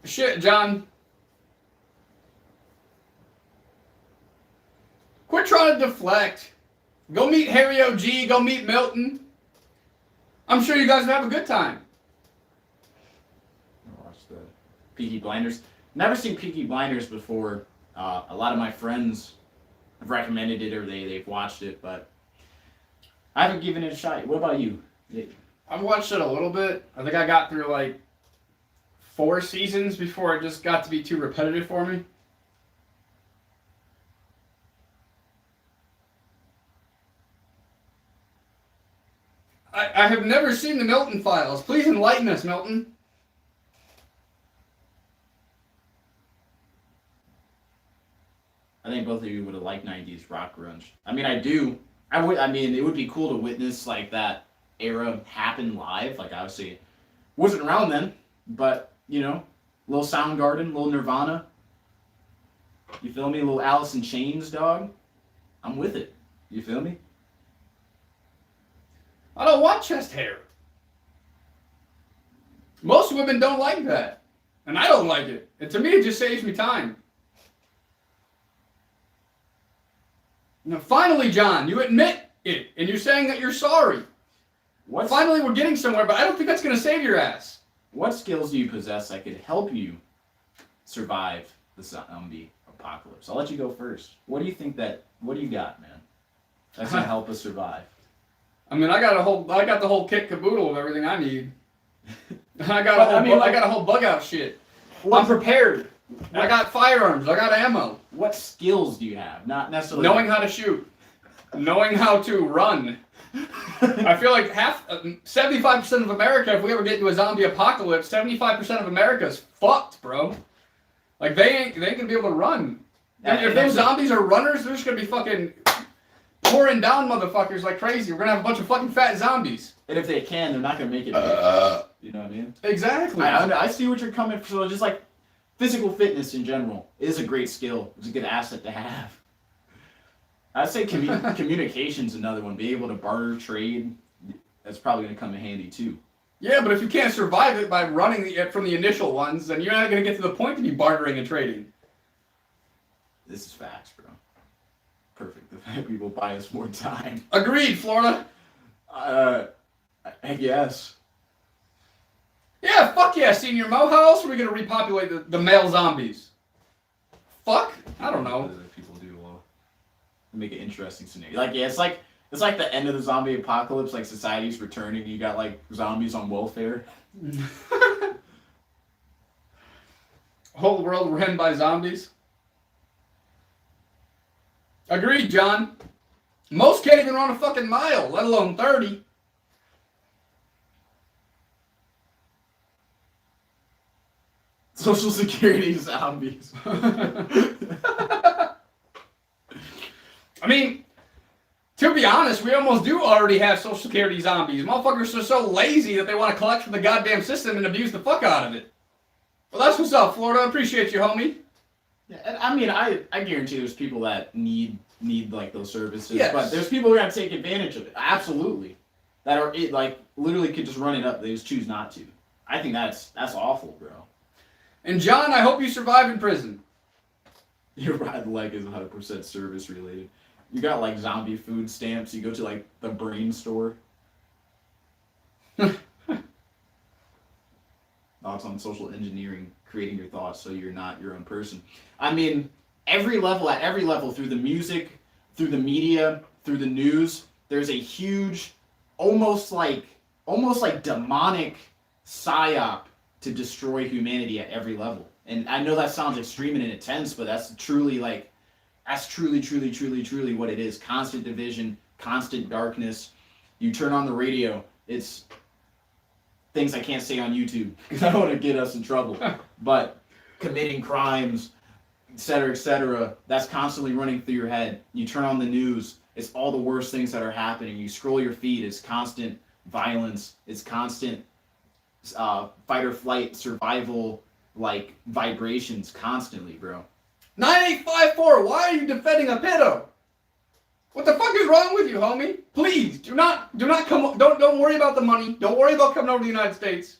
Shit, John. Quit trying to deflect. Go meet Harry OG. Go meet Milton. I'm sure you guys would have a good time. Watch the Peaky Blinders. Never seen Peaky Blinders before. A lot of my friends have recommended it or they've watched it, but I haven't given it a shot. What about you? I've watched it a little bit. I think I got through like 4 seasons before it just got to be too repetitive for me. I have never seen the Milton Files. Please enlighten us, Milton. I think both of you would have liked 90s rock grunge. I mean, I do. I mean, it would be cool to witness like that era happen live. Like, obviously, wasn't around then, but you know, little Soundgarden, little Nirvana. You feel me? Little Alice in Chains, dog. I'm with it. You feel me? I don't want chest hair. Most women don't like that. And I don't like it. And to me, it just saves me time. Now, finally, John, you admit it. And you're saying that you're sorry. Finally, we're getting somewhere, but I don't think that's going to save your ass. What skills do you possess that could help you survive the zombie apocalypse? I'll let you go first. What do you got, man? That's going to help us survive. I mean, I got the whole kit caboodle of everything I need. I got a whole bug out shit. I'm prepared. I got firearms. I got ammo. What skills do you have? Not necessarily knowing how to shoot, knowing how to run. I feel like 75% of America, if we ever get into a zombie apocalypse, 75% of America's fucked, bro. Like they ain't gonna be able to run. If those zombies are runners, they're just gonna be fucking pouring down motherfuckers like crazy. We're gonna have a bunch of fucking fat zombies. And if they can, they're not gonna make it. You know what I mean? Exactly. I see what you're coming from. So just like physical fitness in general is a great skill. It's a good asset to have. I'd say communication's another one. Being able to barter, trade, that's probably gonna come in handy too. Yeah, but if you can't survive it by running from the initial ones, then you're not gonna get to the point to be bartering and trading. This is facts, bro. Perfect. The fact we will buy us more time. Agreed, Florida. I guess. Yeah, fuck yeah, Senior Mo. How else are we gonna repopulate the male zombies? Fuck? I don't know. People do make it interesting scenario. Like, yeah, it's like the end of the zombie apocalypse. Like society's returning. You got like zombies on welfare. Whole world ran by zombies. Agreed, John. Most can't even run a fucking mile, let alone 30. Social Security zombies. I mean, to be honest, we almost do already have Social Security zombies. Motherfuckers are so lazy that they want to collect from the goddamn system and abuse the fuck out of it. Well, that's what's up, Florida. I appreciate you, homie. Yeah, and I mean, I guarantee there's people that need like those services, Yes. but there's people who are gonna take advantage of it. Absolutely, that are like literally could just run it up. They just choose not to. I think that's awful, bro. And John, I hope you survive in prison. Your right leg is 100% service related. You got like zombie food stamps. You go to like the brain store. Thoughts on social engineering, creating your thoughts so you're not your own person. I mean, at every level, through the music, through the media, through the news, there's a huge, almost like demonic psyop to destroy humanity at every level. And I know that sounds extreme and intense, but that's truly what it is. Constant division, constant darkness. You turn on the radio, it's things I can't say on YouTube because I don't want to get us in trouble. But committing crimes, etc., that's constantly running through your head. You turn on the news, it's all the worst things that are happening. You scroll your feed, it's constant violence, it's constant fight or flight, survival, like vibrations constantly, bro. 9854, why are you defending a pedo? What the fuck is wrong with you, homie? Please, do not come, don't worry about the money. Don't worry about coming over to the United States.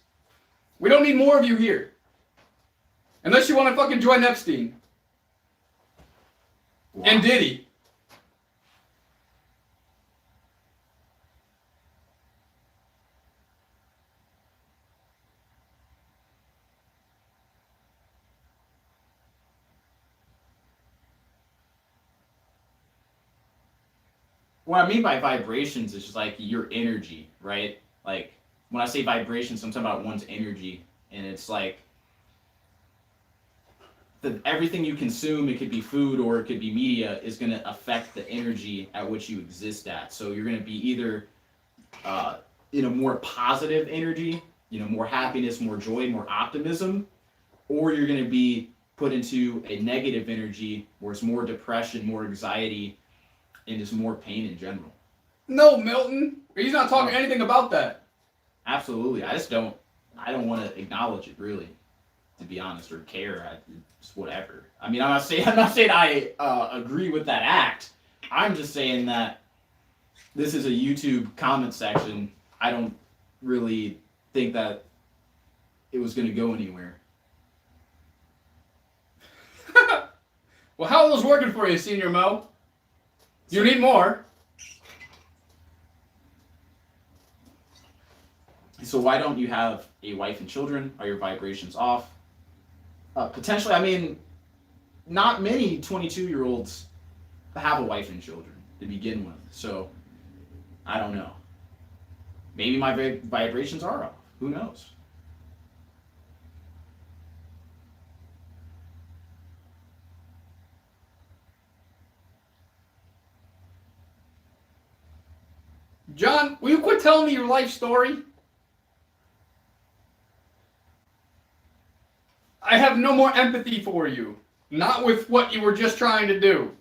We don't need more of you here. Unless you want to fucking join Epstein. Wow. And Diddy. What I mean by vibrations is just like your energy, right? Like when I say vibrations, I'm talking about one's energy, and it's like everything you consume, it could be food or it could be media, is going to affect the energy at which you exist at. So you're going to be either in a more positive energy, more happiness, more joy, more optimism, or you're going to be put into a negative energy where it's more depression, more anxiety, and just more pain in general. No, Milton. He's not talking anything about that. Absolutely. I don't want to acknowledge it, really, to be honest, or care. It's whatever. I mean, I'm not saying I agree with that act. I'm just saying that this is a YouTube comment section. I don't really think that it was going to go anywhere. Well, how are those working for you, Senior Mo? You need more. So why don't you have a wife and children? Are your vibrations off? Potentially, I mean, not many 22-year-olds have a wife and children to begin with. So, I don't know. Maybe my vibrations are off. Who knows? John, will you quit telling me your life story? I have no more empathy for you. Not with what you were just trying to do.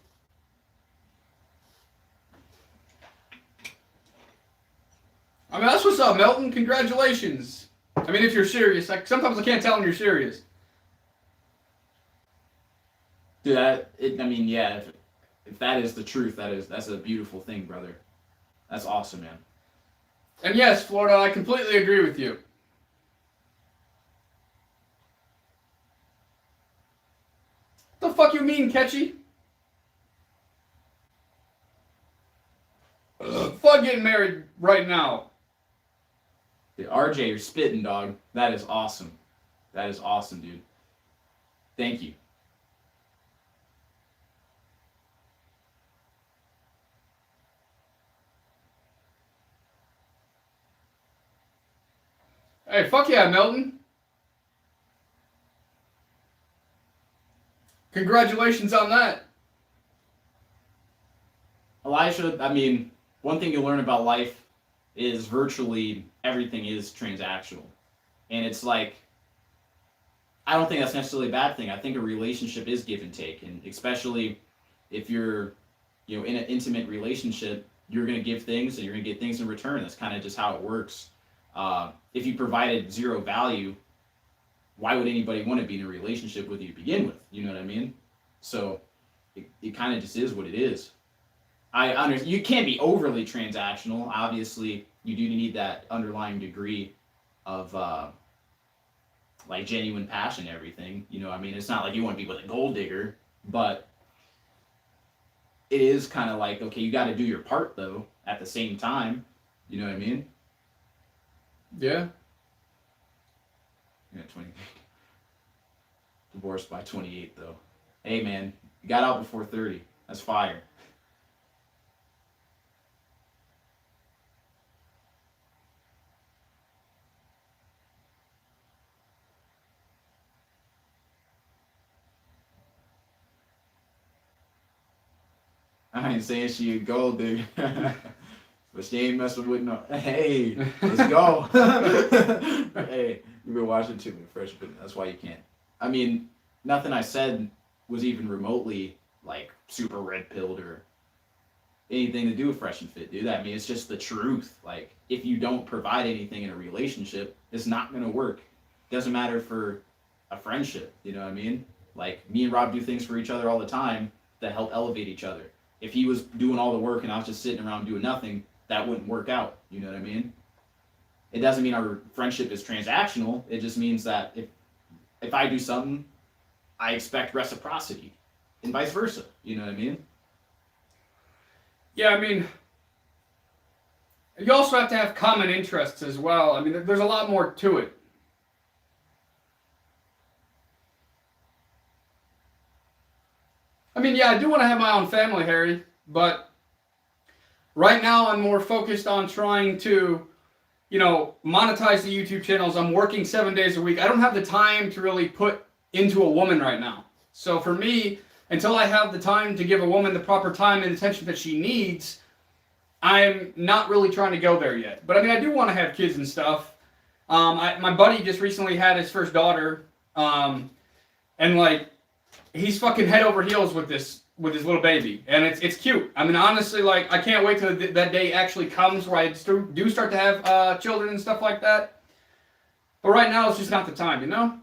I mean, that's what's up, Milton. Congratulations. I mean, if you're serious. Sometimes I can't tell when you're serious. Dude, yeah, if that is the truth, that's a beautiful thing, brother. That's awesome, man. And yes, Florida, I completely agree with you. What the fuck you mean, Ketchy? Fuck getting married right now. Dude, RJ, you're spitting, dog. That is awesome. That is awesome, dude. Thank you. Hey, fuck yeah, Milton. Congratulations on that. Elijah, I mean, one thing you learn about life is virtually everything is transactional. And it's like, I don't think that's necessarily a bad thing. I think a relationship is give and take. And especially if you're, in an intimate relationship, you're going to give things and you're going to get things in return. That's kind of just how it works. If you provided zero value, why would anybody want to be in a relationship with you to begin with? You know what I mean? So it kind of just is what it is. I understand you can't be overly transactional. Obviously, you do need that underlying degree of like genuine passion and everything. You know, I mean, it's not like you want to be with a gold digger, but it is kind of like, okay, you got to do your part though at the same time. You know what I mean? Yeah. Yeah, 20. Divorced by 28 though. Hey man, you got out before 30. That's fire. I ain't saying she a gold digger, but she ain't messing with no. Hey, let's go. Hey, you've been watching too many Fresh Fit. That's why you can't. I mean, nothing I said was even remotely like super red pilled or anything to do with Fresh and Fit, dude. I mean, it's just the truth. Like, if you don't provide anything in a relationship, it's not gonna work. Doesn't matter for a friendship. You know what I mean? Like, me and Rob do things for each other all the time that help elevate each other. If he was doing all the work and I was just sitting around doing nothing, that wouldn't work out. You know what I mean? It doesn't mean our friendship is transactional. It just means that if I do something, I expect reciprocity, and vice versa. You know what I mean? Yeah, I mean, you also have to have common interests as well. I mean, there's a lot more to it. I mean, yeah, I do want to have my own family, Harry, but right now I'm more focused on trying to, monetize the YouTube channels. I'm working 7 days a week. I don't have the time to really put into a woman right now. So for me, until I have the time to give a woman the proper time and attention that she needs, I'm not really trying to go there yet. But I mean, I do want to have kids and stuff. My buddy just recently had his first daughter, and like, he's fucking head over heels with his little baby, and it's cute. I mean, honestly, like, I can't wait till that day actually comes where I do start to have children and stuff like that. But right now, it's just not the time, you know.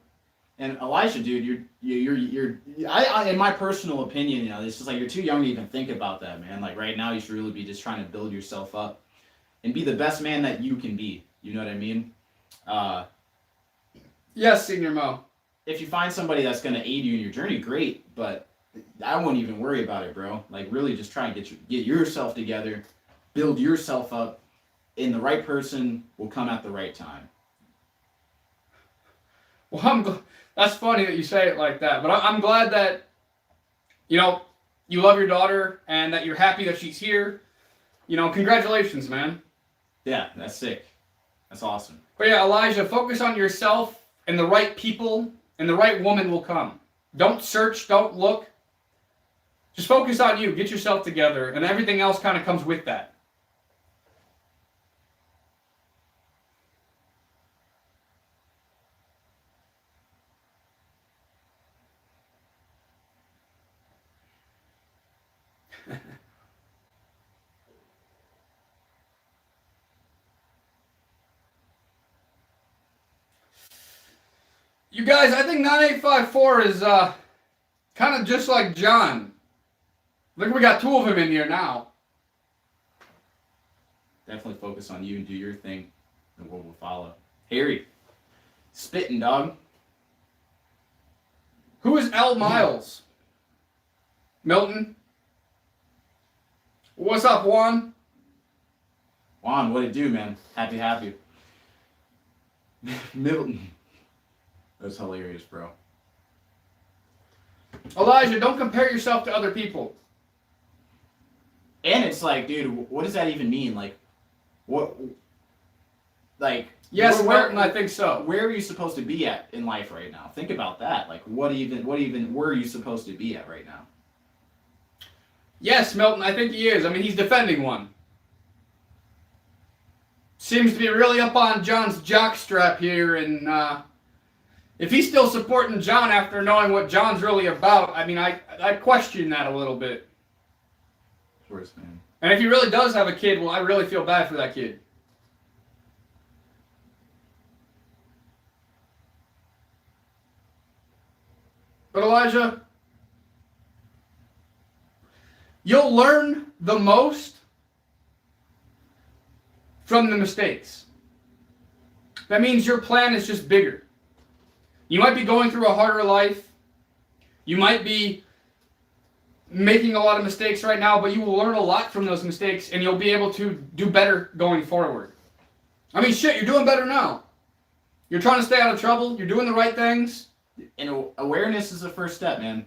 And Elijah, dude, you're I in my personal opinion, it's just like you're too young to even think about that, man. Like, right now, you should really be just trying to build yourself up and be the best man that you can be. You know what I mean? Yes, Senior Mo. If you find somebody that's going to aid you in your journey, great, but I wouldn't even worry about it, bro. Like, really just try and get yourself together, build yourself up, and the right person will come at the right time. Well, that's funny that you say it like that, but I'm glad that, you love your daughter and that you're happy that she's here. Congratulations, man. Yeah, that's sick. That's awesome. But yeah, Elijah, focus on yourself and the right people, and the right woman will come. Don't search, don't look. Just focus on you, get yourself together, and everything else kind of comes with that. You guys, I think 9854 is kind of just like John. Look, we got two of them in here now. Definitely focus on you and do your thing. The world will follow. Harry, spitting, dog. Who is L. Miles? Milton? What's up, Juan? Juan, what it do, man? Happy. Milton. That's hilarious, bro. Elijah, don't compare yourself to other people. And it's like, dude, what does that even mean? Like, what like, yes, Martin, I think so. Where are you supposed to be at in life right now? Think about that. Like, where are you supposed to be at right now? Yes, Milton, I think he is. I mean, he's defending one. Seems to be really up on John's jockstrap here, and if he's still supporting John after knowing what John's really about, I mean, I question that a little bit. Of course, man. And if he really does have a kid, well, I really feel bad for that kid. But Elijah, you'll learn the most from the mistakes. That means your plan is just bigger. You might be going through a harder life. You might be making a lot of mistakes right now, but you will learn a lot from those mistakes and you'll be able to do better going forward. I mean, shit, you're doing better now. You're trying to stay out of trouble. You're doing the right things. And awareness is the first step, man.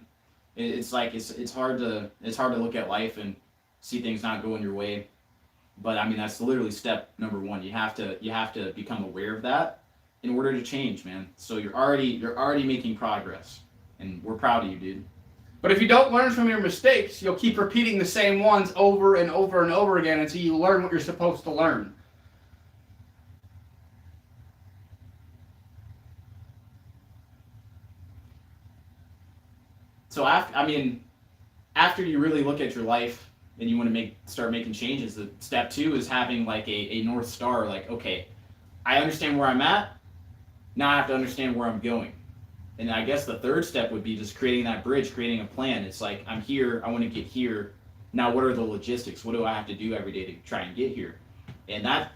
It's hard to look at life and see things not going your way. But I mean, that's literally step number one. You have to become aware of that in order to change, man. So you're already making progress, and we're proud of you, dude. But if you don't learn from your mistakes, you'll keep repeating the same ones over and over and over again until you learn what you're supposed to learn. So after you really look at your life and you want to start making changes, the step 2 is having like a North Star. Like, okay, I understand where I'm at. Now I have to understand where I'm going. And I guess the third step would be just creating that bridge, creating a plan. It's like, I'm here, I want to get here. Now what are the logistics? What do I have to do every day to try and get here? And that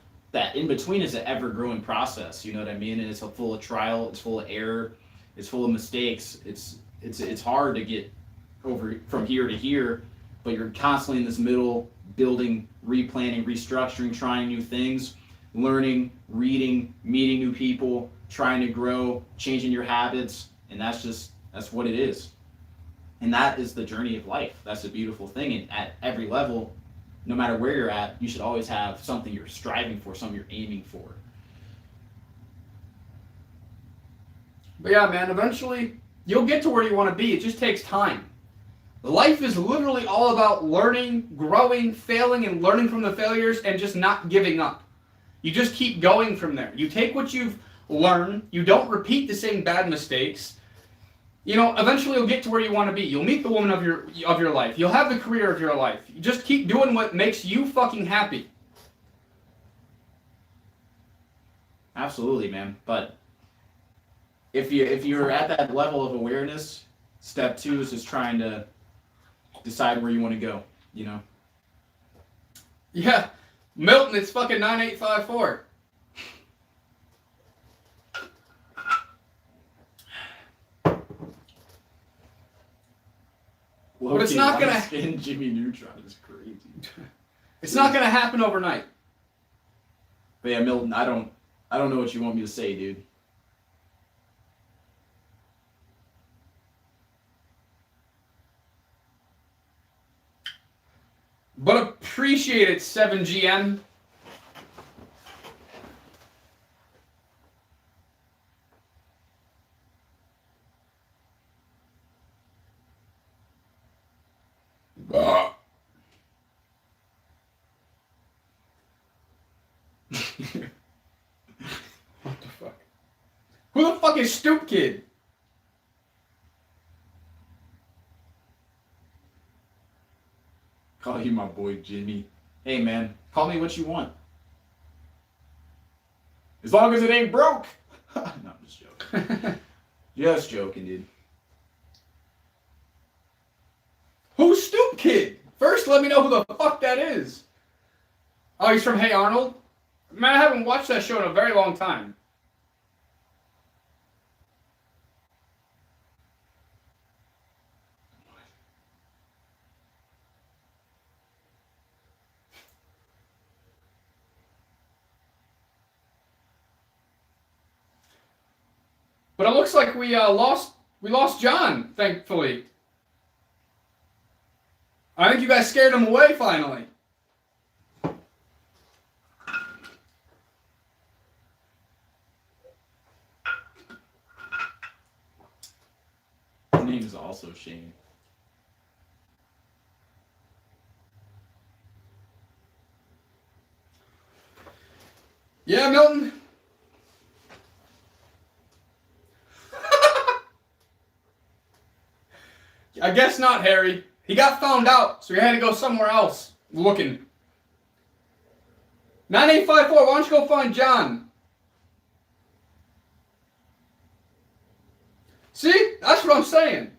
in between is an ever-growing process, you know what I mean? And it's full of trial, it's full of error, it's full of mistakes. It's hard to get over from here to here, but you're constantly in this middle, building, replanning, restructuring, trying new things, learning, reading, meeting new people, trying to grow, changing your habits, and that's what it is. And that is the journey of life. That's a beautiful thing. And at every level, no matter where you're at, you should always have something you're striving for, something you're aiming for. But yeah, man, eventually you'll get to where you want to be. It just takes time. Life is literally all about learning, growing, failing, and learning from the failures and just not giving up. You just keep going from there. You take what you've learned. You don't repeat the same bad mistakes. You know, eventually you'll get to where you want to be. You'll meet the woman of your life. You'll have the career of your life. You just keep doing what makes you fucking happy. Absolutely, man. But if you're at that level of awareness, step 2 is just trying to decide where you want to go, you know? Yeah. Milton, it's fucking 9854. But it's not gonna. Jimmy Neutron is crazy. It's not gonna happen overnight. But yeah, Milton, I don't know what you want me to say, dude. But appreciate it, 7GM. What the fuck? Who the fuck is Stoop Kid? Call you my boy Jimmy. Hey man, call me what you want. As long as it ain't broke. No, I'm just joking. Just joking, dude. Who's Stoop Kid? First, let me know who the fuck that is. Oh, he's from Hey Arnold? Man, I haven't watched that show in a very long time. But it looks like we lost John, thankfully. I think you guys scared him away finally. name is also Shane. Yeah, Milton. I guess not, Harry. He got found out, so he had to go somewhere else looking. 9854, why don't you go find John? See? That's what I'm saying.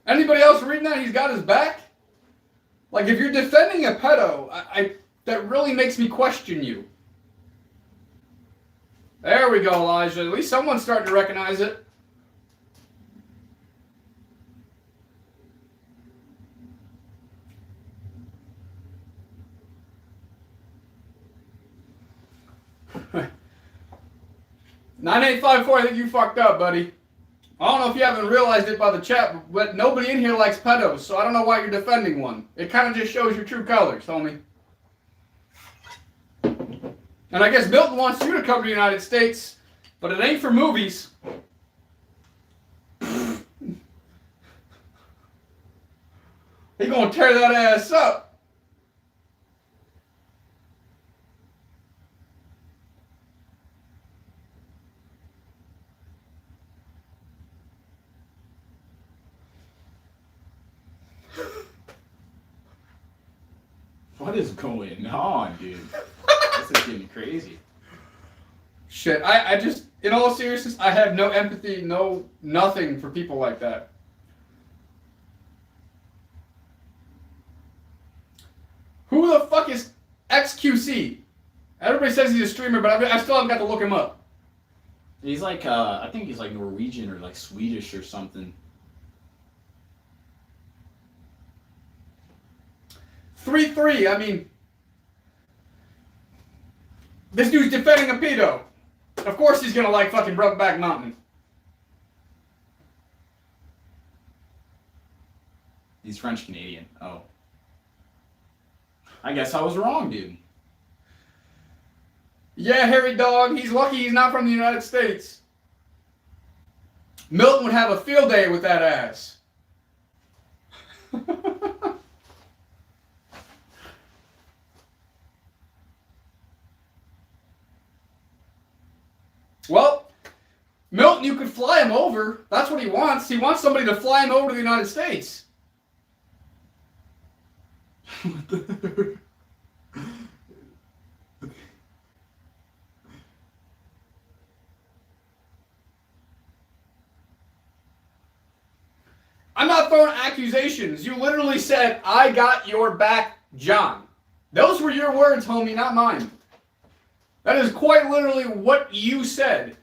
Anybody else reading that? He's got his back? Like, if you're defending a pedo, that really makes me question you. There we go, Elijah. At least someone's starting to recognize it. Nine 9854, I think you fucked up, buddy. I don't know if you haven't realized it by the chat, but nobody in here likes pedos, so I don't know why you're defending one. It kind of just shows your true colors, homie. And I guess Milton wants you to come to the United States, but it ain't for movies. He gonna tear that ass up. What is going on, dude? This is getting crazy. Shit, I just, in all seriousness, I have no empathy, nothing for people like that. Who the fuck is XQC? Everybody says he's a streamer, but I still haven't got to look him up. He's like, I think he's like Norwegian or like Swedish or something. 3-3, I mean, this dude's defending a pedo. Of course he's gonna like fucking Brokeback Mountain. He's French Canadian. Oh. I guess I was wrong, dude. Yeah, hairy dog, he's lucky he's not from the United States. Milton would have a field day with that ass. Well, Milton, you could fly him over. That's what he wants. He wants somebody to fly him over to the United States. I'm not throwing accusations. You literally said, I got your back, John. Those were your words, homie, not mine. That is quite literally what you said.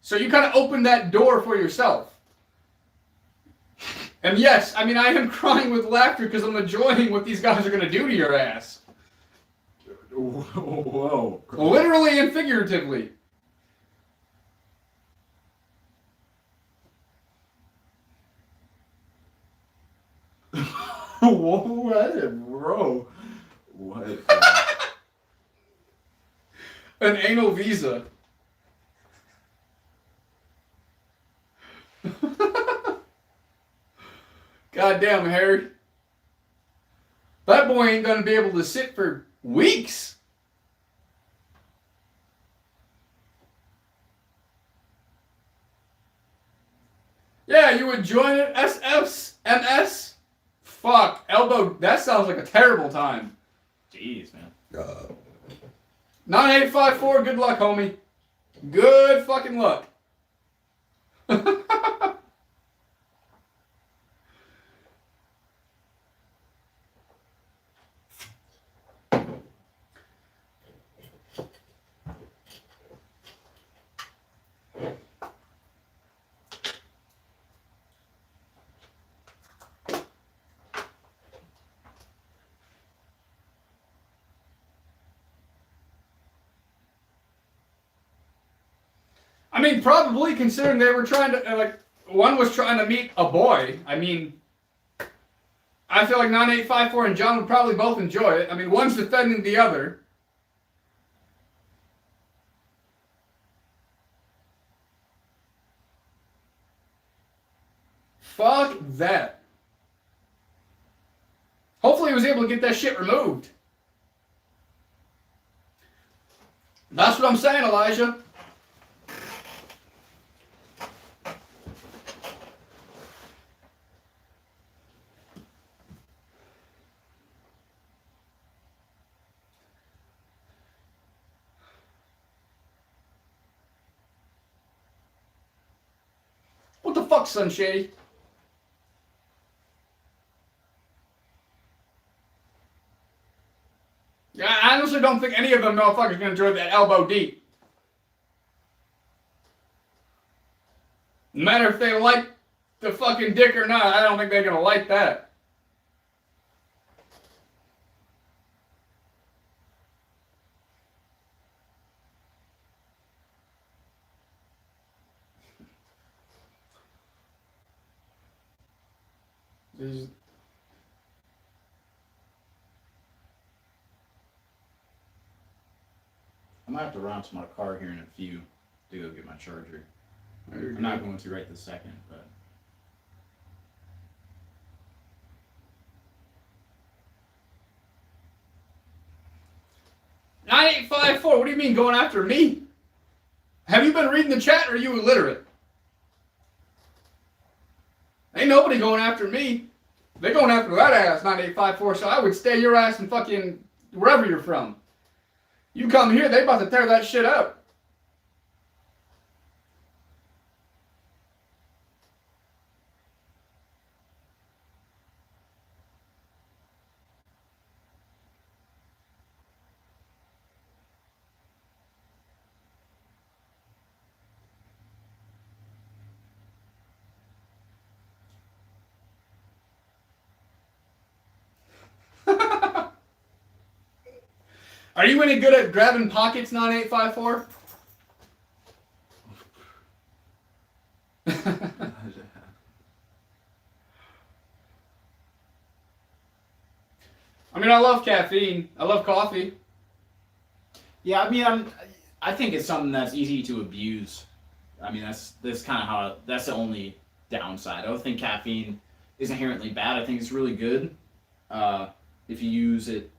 So you kind of opened that door for yourself. And yes, I mean, I am crying with laughter because I'm enjoying what these guys are going to do to your ass. Whoa. Literally and figuratively. What, bro? What? An anal visa. Goddamn, Harry. That boy ain't gonna be able to sit for weeks. Yeah, you would join it. MS. Fuck, elbow. That sounds like a terrible time. Jeez, man. 9854, good luck, homie. Good fucking luck. I mean, probably, considering they were trying to, like, one was trying to meet a boy. I mean, I feel like 9854 and John would probably both enjoy it. I mean, one's defending the other. Fuck that. Hopefully he was able to get that shit removed. That's what I'm saying, Elijah. What the fuck, Sunshady? Yeah, I honestly don't think any of them motherfuckers gonna enjoy that elbow deep. No matter if they like the fucking dick or not, I don't think they're gonna like that. I might have to run to my car here in a few to go get my charger. I'm not going to right this second, but. $9854, what do you mean going after me? Have you been reading the chat or are you illiterate? Ain't nobody going after me. They're going after that ass, 9854, so I would stay your ass in fucking wherever you're from. You come here, they about to tear that shit up. Are you any good at grabbing pockets, 9854? I mean, I love caffeine. I love coffee. Yeah, I mean, I think it's something that's easy to abuse. I mean, that's kind of how that's the only downside. I don't think caffeine is inherently bad. I think it's really good if you use it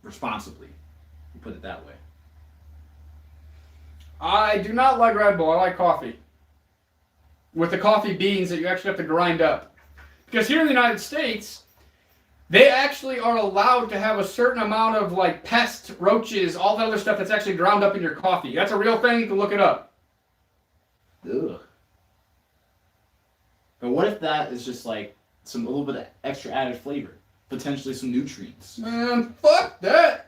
responsibly. Put it that way. I do not like Red Bull. I like coffee. With the coffee beans that you actually have to grind up. Because here in the United States, they actually are allowed to have a certain amount of like pests, roaches, all the other stuff that's actually ground up in your coffee. That's a real thing. You can look it up. Ugh. But what if that is just like a little bit of extra added flavor? Potentially some nutrients. Man, fuck that.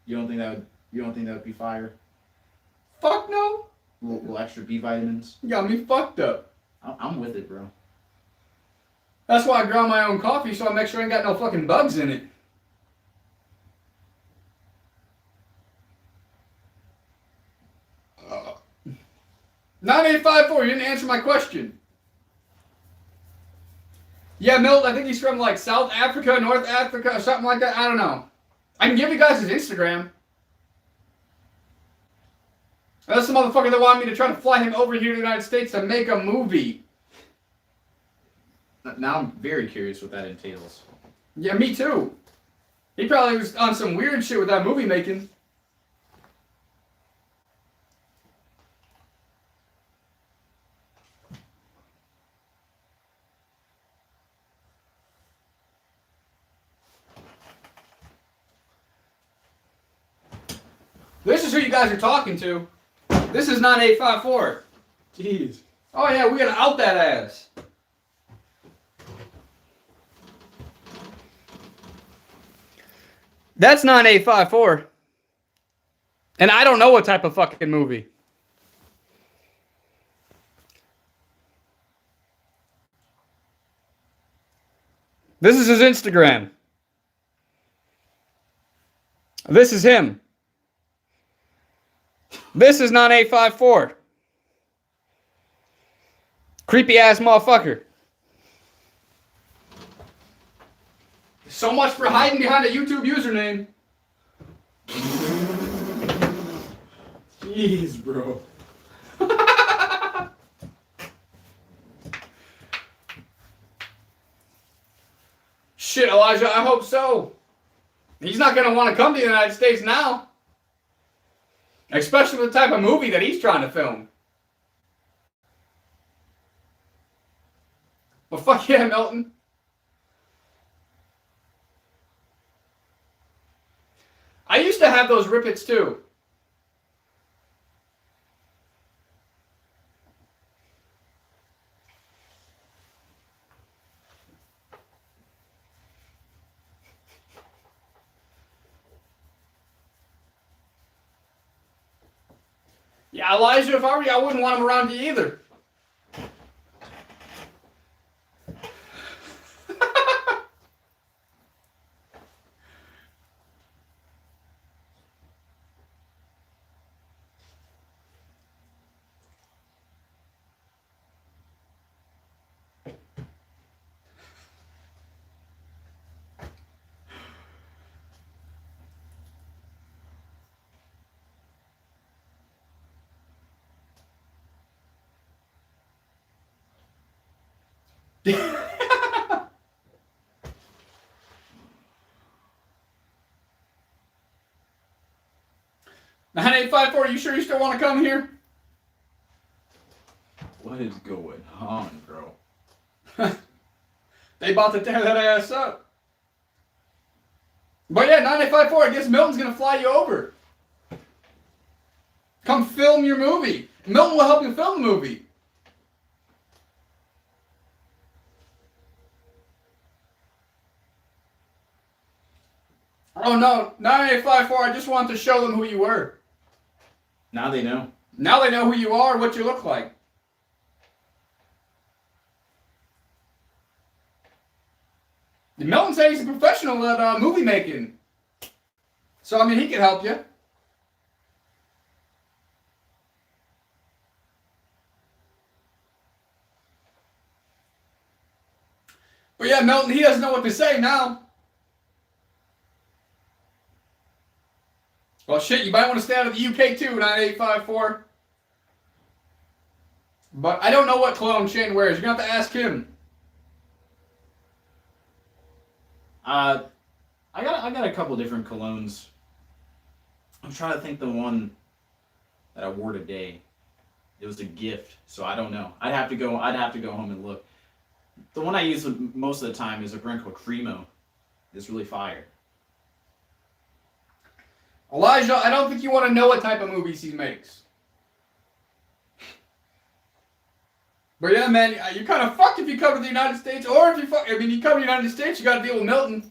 You don't think that would be fire? Fuck no. A little extra B vitamins. You got me fucked up. I'm with it, bro. That's why I ground my own coffee, so I make sure I ain't got no fucking bugs in it. Uh, 9854, you didn't answer my question. Yeah, Milt, I think he's from like South Africa, North Africa, or something like that. I don't know. I can give you guys his Instagram. That's the motherfucker that wanted me to try to fly him over here to the United States to make a movie. Now I'm very curious what that entails. Yeah, me too. He probably was on some weird shit with that movie making. This is who you guys are talking to. This is not 854. Jeez. Oh yeah, we're gonna out that ass. That's not 854. And I don't know what type of fucking movie. This is his Instagram. This is him. This is not 854. Creepy ass motherfucker. So much for hiding behind a YouTube username. Jeez, bro. shit, Elijah, I hope so. He's not going to want to come to the United States now. Especially with the type of movie that he's trying to film. Well, fuck yeah, Milton. I used to have those Rippets too. Yeah, Elijah, if I were you, I wouldn't want him around you either. Now, 9854, you sure you still want to come here? What is going on, bro? They about to tear that ass up. But yeah, 9854, I guess Milton's going to fly you over. Come film your movie. Milton will help you film the movie. Oh no, 9854, I just wanted to show them who you were. Now they know. Now they know who you are, what you look like. Milton said he's a professional at movie making. So, I mean, he can help you. But yeah, Milton, he doesn't know what to say now. Well, shit, you might want to stay out of the UK too, 9854. But I don't know what cologne Shane wears. You're going to have to ask him. I got a couple different colognes. I'm trying to think the one that I wore today. It was a gift, so I don't know. I'd have to go home and look. The one I use most of the time is a brand called Cremo. It's really fire. Elijah, I don't think you want to know what type of movies he makes. But yeah, man, you're kind of fucked if you come to the United States, or if you you come to the United States, you got to deal with Milton.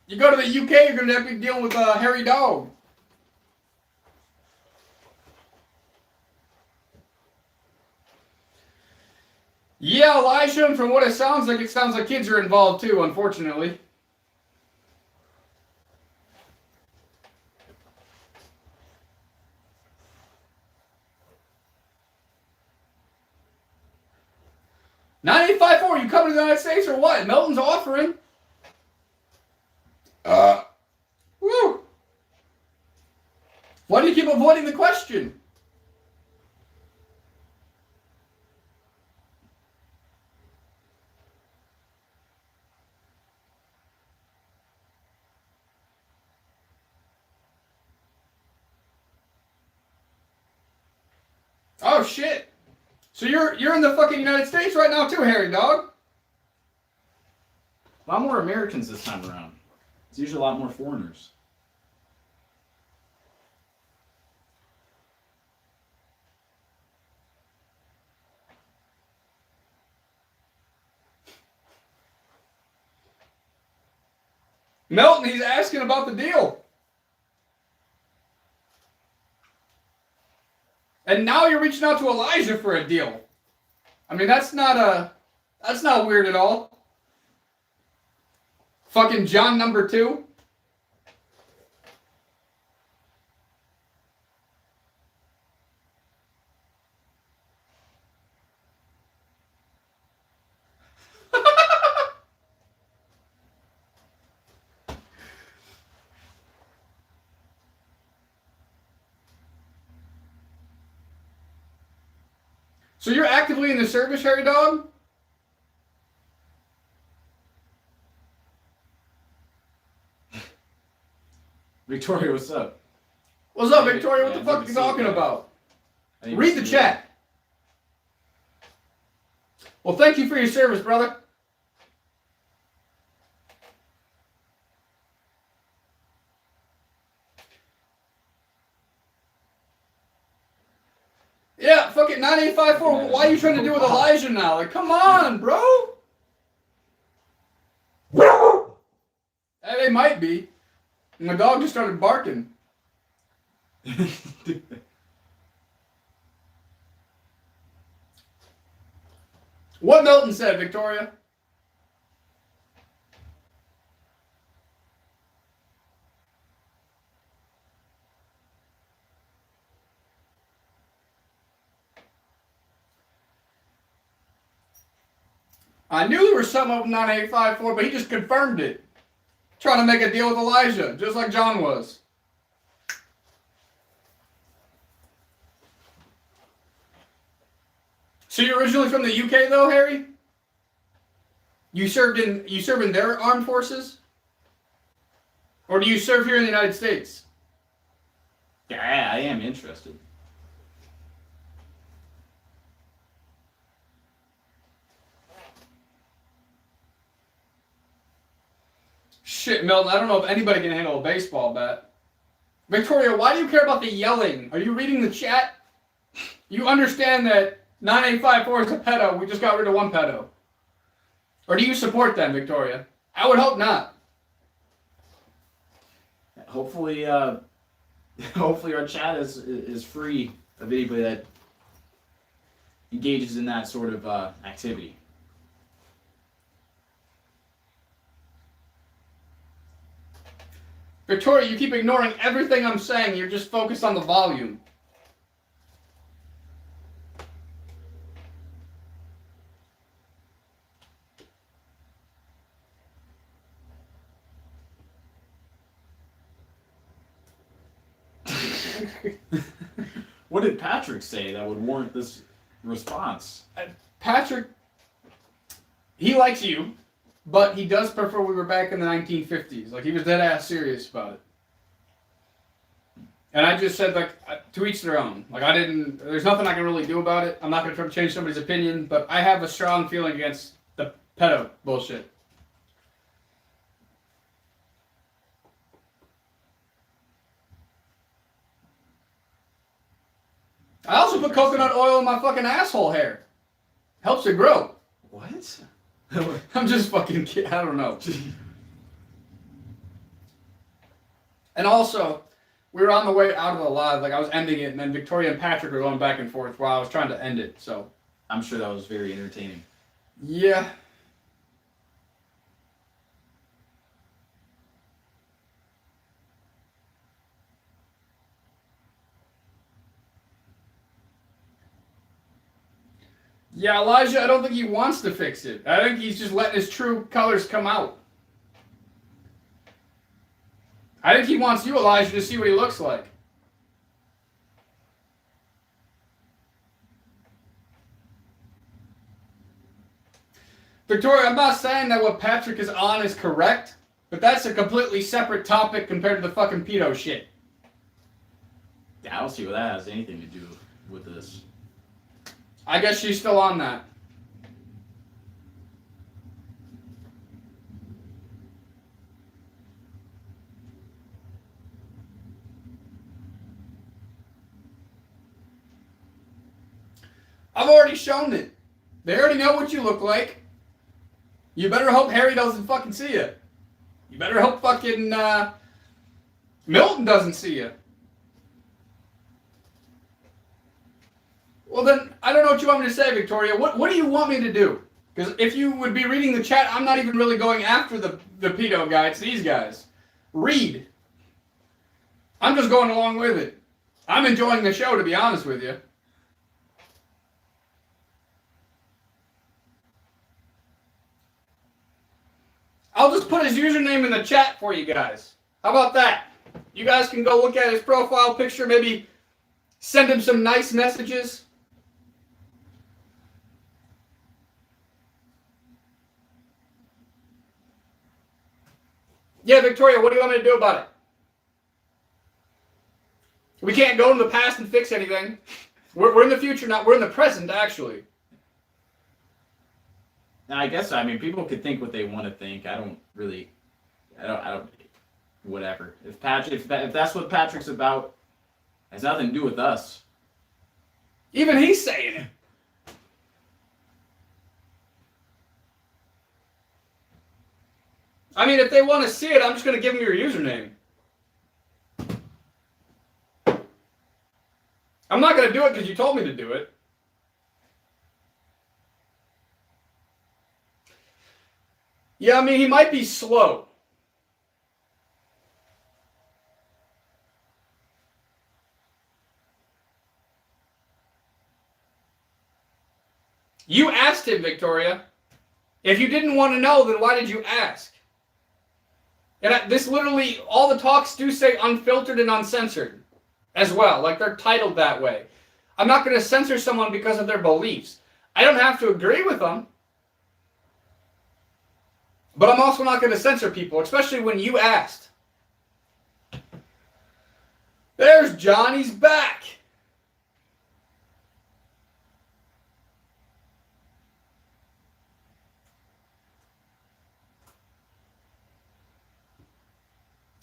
You go to the UK, you're going to have to be dealing with Harry Dog. Yeah, Elijah, and from what it sounds like kids are involved too, unfortunately. $9854, you coming to the United States or what? Milton's offering. Woo. Why do you keep avoiding the question? Oh shit. So you're in the fucking United States right now too, Harry Dog. A lot more Americans this time around. It's usually a lot more foreigners. Milton, he's asking about the deal. And now you're reaching out to Elijah for a deal. I mean, that's not weird at all. Fucking John number 2. So you're actively in the service, Harry Dog? Victoria, what's up? What's up, Victoria? What Yeah, the fuck are you talking that. about? I didn't Read even the see chat. Well, thank you for your service, brother. Yeah, fuck it, 9854. Why are you trying to do with Elijah now? Like, come on, bro. Hey, they might be. My dog just started barking. What Milton said, Victoria? I knew there was something up with 9854, but he just confirmed it. Trying to make a deal with Elijah, just like John was. So you're originally from the UK, though, Harry? You served in their armed forces, or do you serve here in the United States? Yeah, I am interested. Shit, Milton, I don't know if anybody can handle a baseball bat. Victoria, why do you care about the yelling? Are you reading the chat? You understand that 9854 is a pedo. We just got rid of one pedo. Or do you support them, Victoria? I would hope not. Hopefully, hopefully our chat is free of anybody that engages in that sort of activity. Victoria, you keep ignoring everything I'm saying. You're just focused on the volume. What did Patrick say that would warrant this response? Patrick, he likes you, but he does prefer we were back in the 1950s. Like, he was dead ass serious about it. And I just said, like, to each their own. Like, there's nothing I can really do about it. I'm not going to try to change somebody's opinion, but I have a strong feeling against the pedo bullshit. I also put coconut oil in my fucking asshole hair. Helps it grow. What? I'm just fucking kidding. I don't know. And also, we were on the way out of the live. Like, I was ending it, and then Victoria and Patrick were going back and forth while I was trying to end it. So, I'm sure that was very entertaining. yeah. Yeah, Elijah, I don't think he wants to fix it. I think he's just letting his true colors come out. I think he wants you, Elijah, to see what he looks like. Victoria, I'm not saying that what Patrick is on is correct, but that's a completely separate topic compared to the fucking pedo shit. Yeah, I don't see what that has anything to do with this. I guess she's still on that. I've already shown it. They already know what you look like. You better hope Harry doesn't fucking see you. You better hope fucking Milton doesn't see you. Well then, I don't know what you want me to say, Victoria. What do you want me to do? Because if you would be reading the chat, I'm not even really going after the pedo guy. It's these guys. Read. I'm just going along with it. I'm enjoying the show, to be honest with you. I'll just put his username in the chat for you guys. How about that? You guys can go look at his profile picture, maybe send him some nice messages. Yeah, Victoria, what do you want me to do about it? We can't go in the past and fix anything. We're in the future now. We're in the present, actually. Now, I guess, I mean, people could think what they want to think. I don't, whatever. If that's what Patrick's about, it has nothing to do with us. Even he's saying it. I mean, if they want to see it, I'm just going to give them your username. I'm not going to do it because you told me to do it. Yeah, I mean, he might be slow. You asked him, Victoria. If you didn't want to know, then why did you ask? And this literally, all the talks do say unfiltered and uncensored as well. Like, they're titled that way. I'm not going to censor someone because of their beliefs. I don't have to agree with them. But I'm also not going to censor people, especially when you asked. There's John. He's back.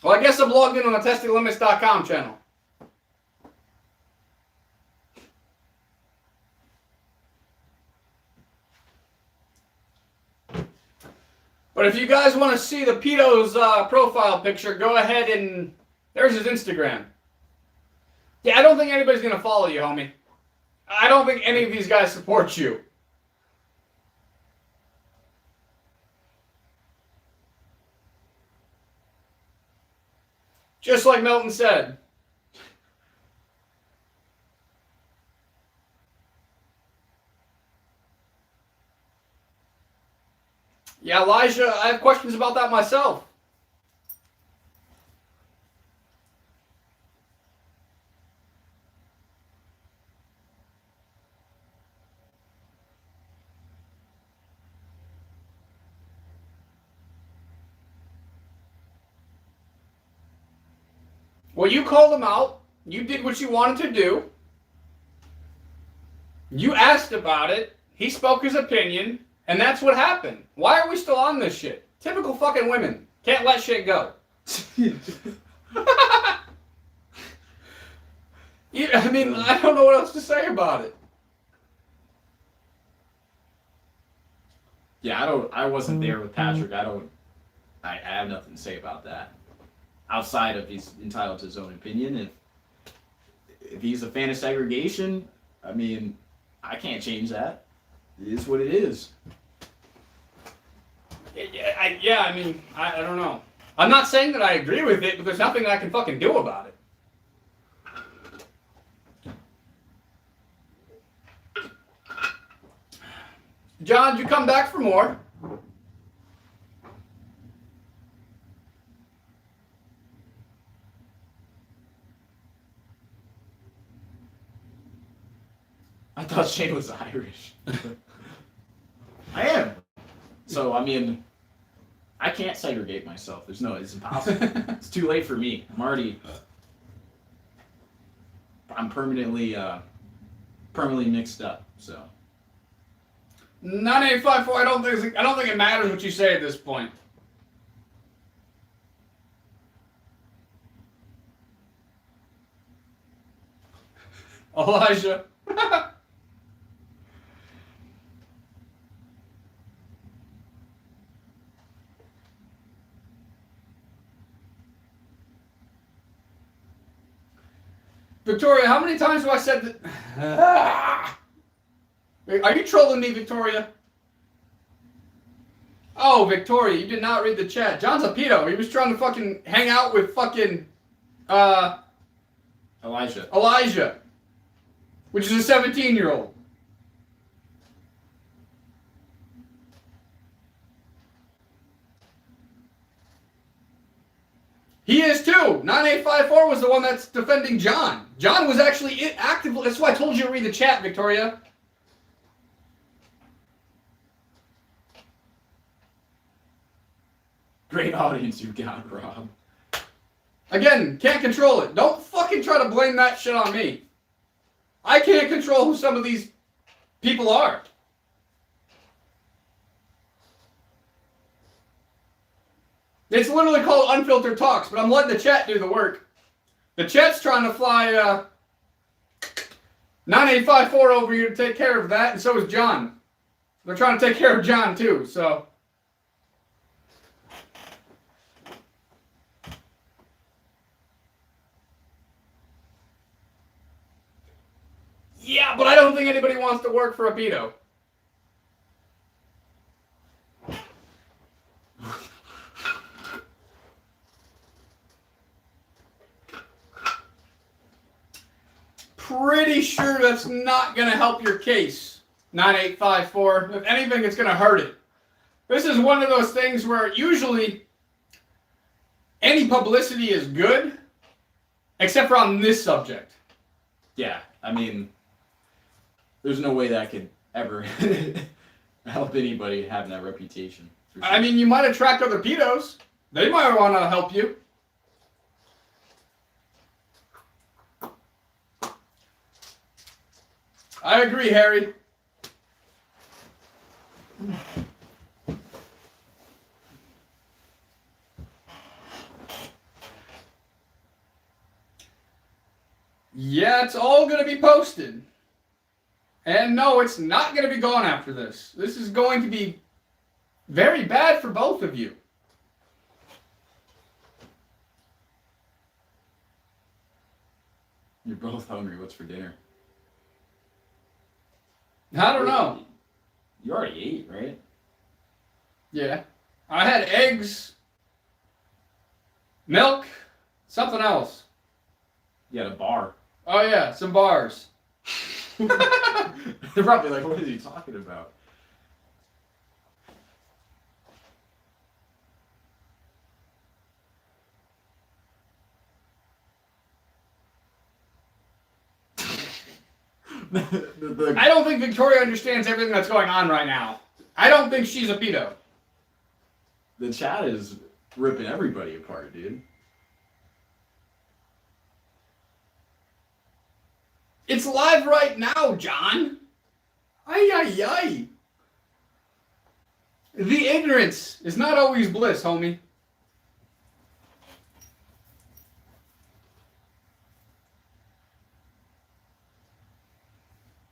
Well, I guess I'm logged in on the TestingLimits.com channel. But if you guys want to see the pedo's profile picture, go ahead and... There's his Instagram. Yeah, I don't think anybody's going to follow you, homie. I don't think any of these guys support you. Just like Milton said. Yeah, Elijah, I have questions about that myself. Well, you called him out. You did what you wanted to do. You asked about it. He spoke his opinion. And that's what happened. Why are we still on this shit? Typical fucking women. Can't let shit go. Yeah, I mean, I don't know what else to say about it. Yeah, I wasn't there with Patrick. I have nothing to say about that. Outside of he's entitled to his own opinion. If he's a fan of segregation, I mean, I can't change that. It is what it is. Yeah, I mean, I don't know. I'm not saying that I agree with it, but there's nothing I can fucking do about it. John, did you come back for more? I thought Shane was Irish. I am. So, I mean, I can't segregate myself. It's impossible. It's too late for me. I'm permanently mixed up, so. 9854, I don't think it matters what you say at this point. Elijah. Victoria, how many times have I said that? Are you trolling me, Victoria? Oh, Victoria, you did not read the chat. John's a pedo. He was trying to fucking hang out with fucking Elijah, which is a 17-year-old. He is too. 9854 was the one that's defending John. John was actually actively. That's why I told you to read the chat, Victoria. Great audience you got, Rob. Again, can't control it. Don't fucking try to blame that shit on me. I can't control who some of these people are. It's literally called Unfiltered Talks, but I'm letting the chat do the work. The chat's trying to fly 9854 over here to take care of that, and so is John. They're trying to take care of John too, so. Yeah, but I don't think anybody wants to work for a pedo. Pretty sure that's not going to help your case, 9854. If anything, it's going to hurt it. This is one of those things where usually any publicity is good, except for on this subject. Yeah, I mean, there's no way that could ever help anybody having that reputation. Sure. I mean, you might attract other pedos. They might want to help you. I agree, Harry. Yeah, it's all going to be posted. And no, it's not going to be gone after this. This is going to be very bad for both of you. You're both hungry. What's for dinner? I don't know. You already ate, right? Yeah. I had eggs, milk, something else. You had a bar. Oh yeah, some bars. They're probably like, what is he talking about? I don't think Victoria understands everything that's going on right now. I don't think she's a pedo. The chat is ripping everybody apart, dude. It's live right now, John. Ay, ay, ay. The ignorance is not always bliss, homie.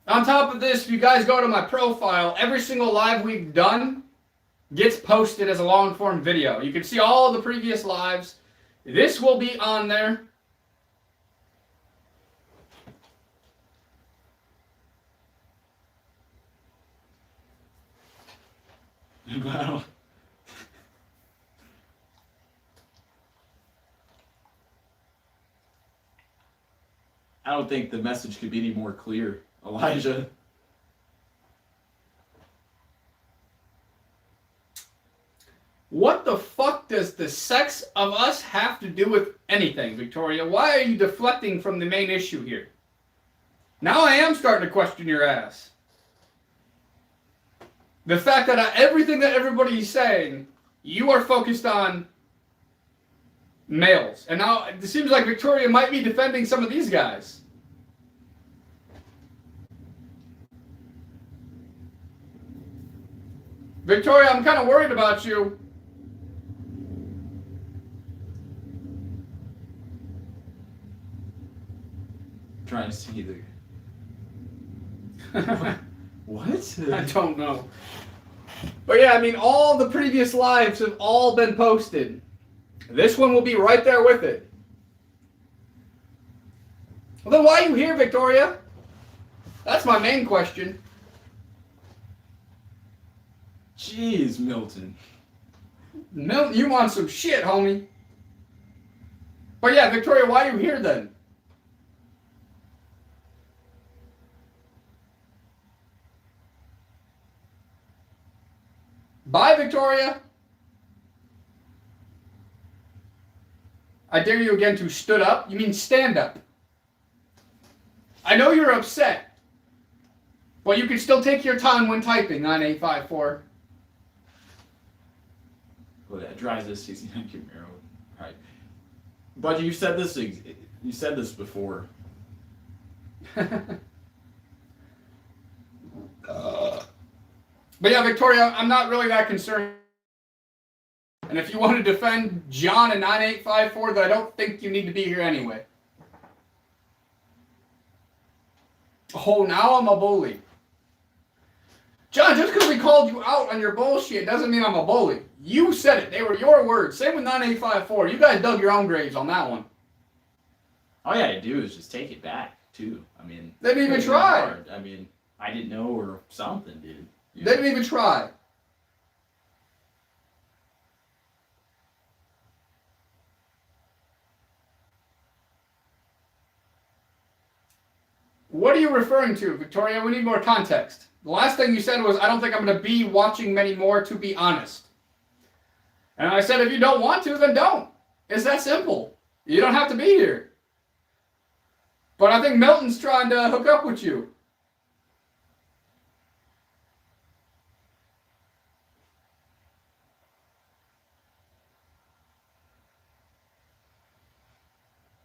On top of this, if you guys go to my profile, every single live we've done gets posted as a long-form video. You can see all the previous lives. This will be on there. Wow. I don't think the message could be any more clear, Elijah. What the fuck does the sex of us have to do with anything, Victoria? Why are you deflecting from the main issue here? Now I am starting to question your ass. The fact that everything that everybody's saying, you are focused on males. And now it seems like Victoria might be defending some of these guys. Victoria, I'm kind of worried about you. Trying to see the... What? I don't know. But yeah, I mean, all the previous lives have all been posted. This one will be right there with it. Well, then why are you here, Victoria? That's my main question. Jeez, Milton. Milton, you want some shit, homie. But yeah, Victoria, why are you here then? Bye, Victoria. I dare you again to stood up. You mean stand up. I know you're upset, but you can still take your time when typing 9854. Well, that dries this season. Right. But you said this. You said this before. But yeah, Victoria, I'm not really that concerned. And if you want to defend John and 9854, then I don't think you need to be here anyway. Oh, now I'm a bully. John, just because we called you out on your bullshit doesn't mean I'm a bully. You said it. They were your words. Same with 9854. You guys dug your own graves on that one. All you had to do is just take it back, too. I mean... They didn't even try. Hard. I mean, I didn't know or something, dude. They didn't even try. What are you referring to, Victoria? We need more context. The last thing you said was, I don't think I'm going to be watching many more, to be honest. And I said, if you don't want to, then don't. It's that simple. You don't have to be here. But I think Milton's trying to hook up with you.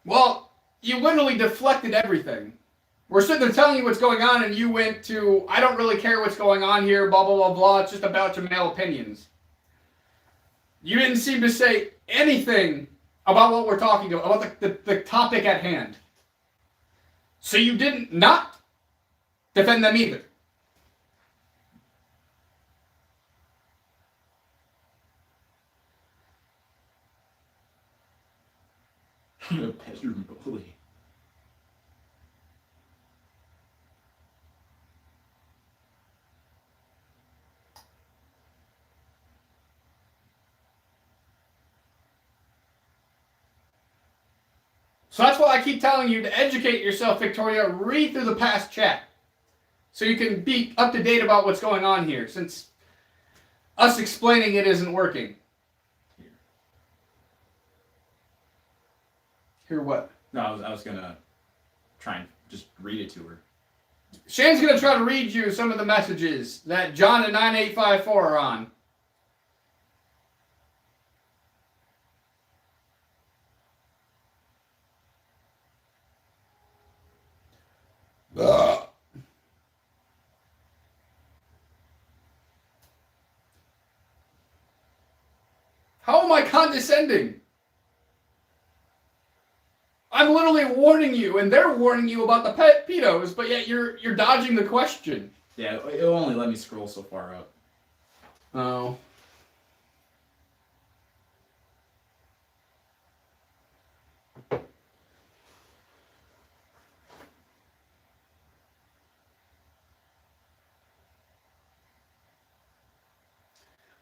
Well, you literally deflected everything. We're sitting there telling you what's going on, and you went to, I don't really care what's going on here, blah, blah, blah, blah. It's just about your male opinions. You didn't seem to say anything about what we're talking about, the topic at hand. So you didn't not defend them either. A bedroom bully. So that's why I keep telling you to educate yourself, Victoria. Read through the past chat so you can be up to date about what's going on here, since us explaining it isn't working. Hear what? No, I was going to try and just read it to her. Shane's going to try to read you some of the messages that John and 9854 are on. How am I condescending? I'm literally warning you, and they're warning you about the pet pedos, but yet you're dodging the question. Yeah, it'll only let me scroll so far up. Oh.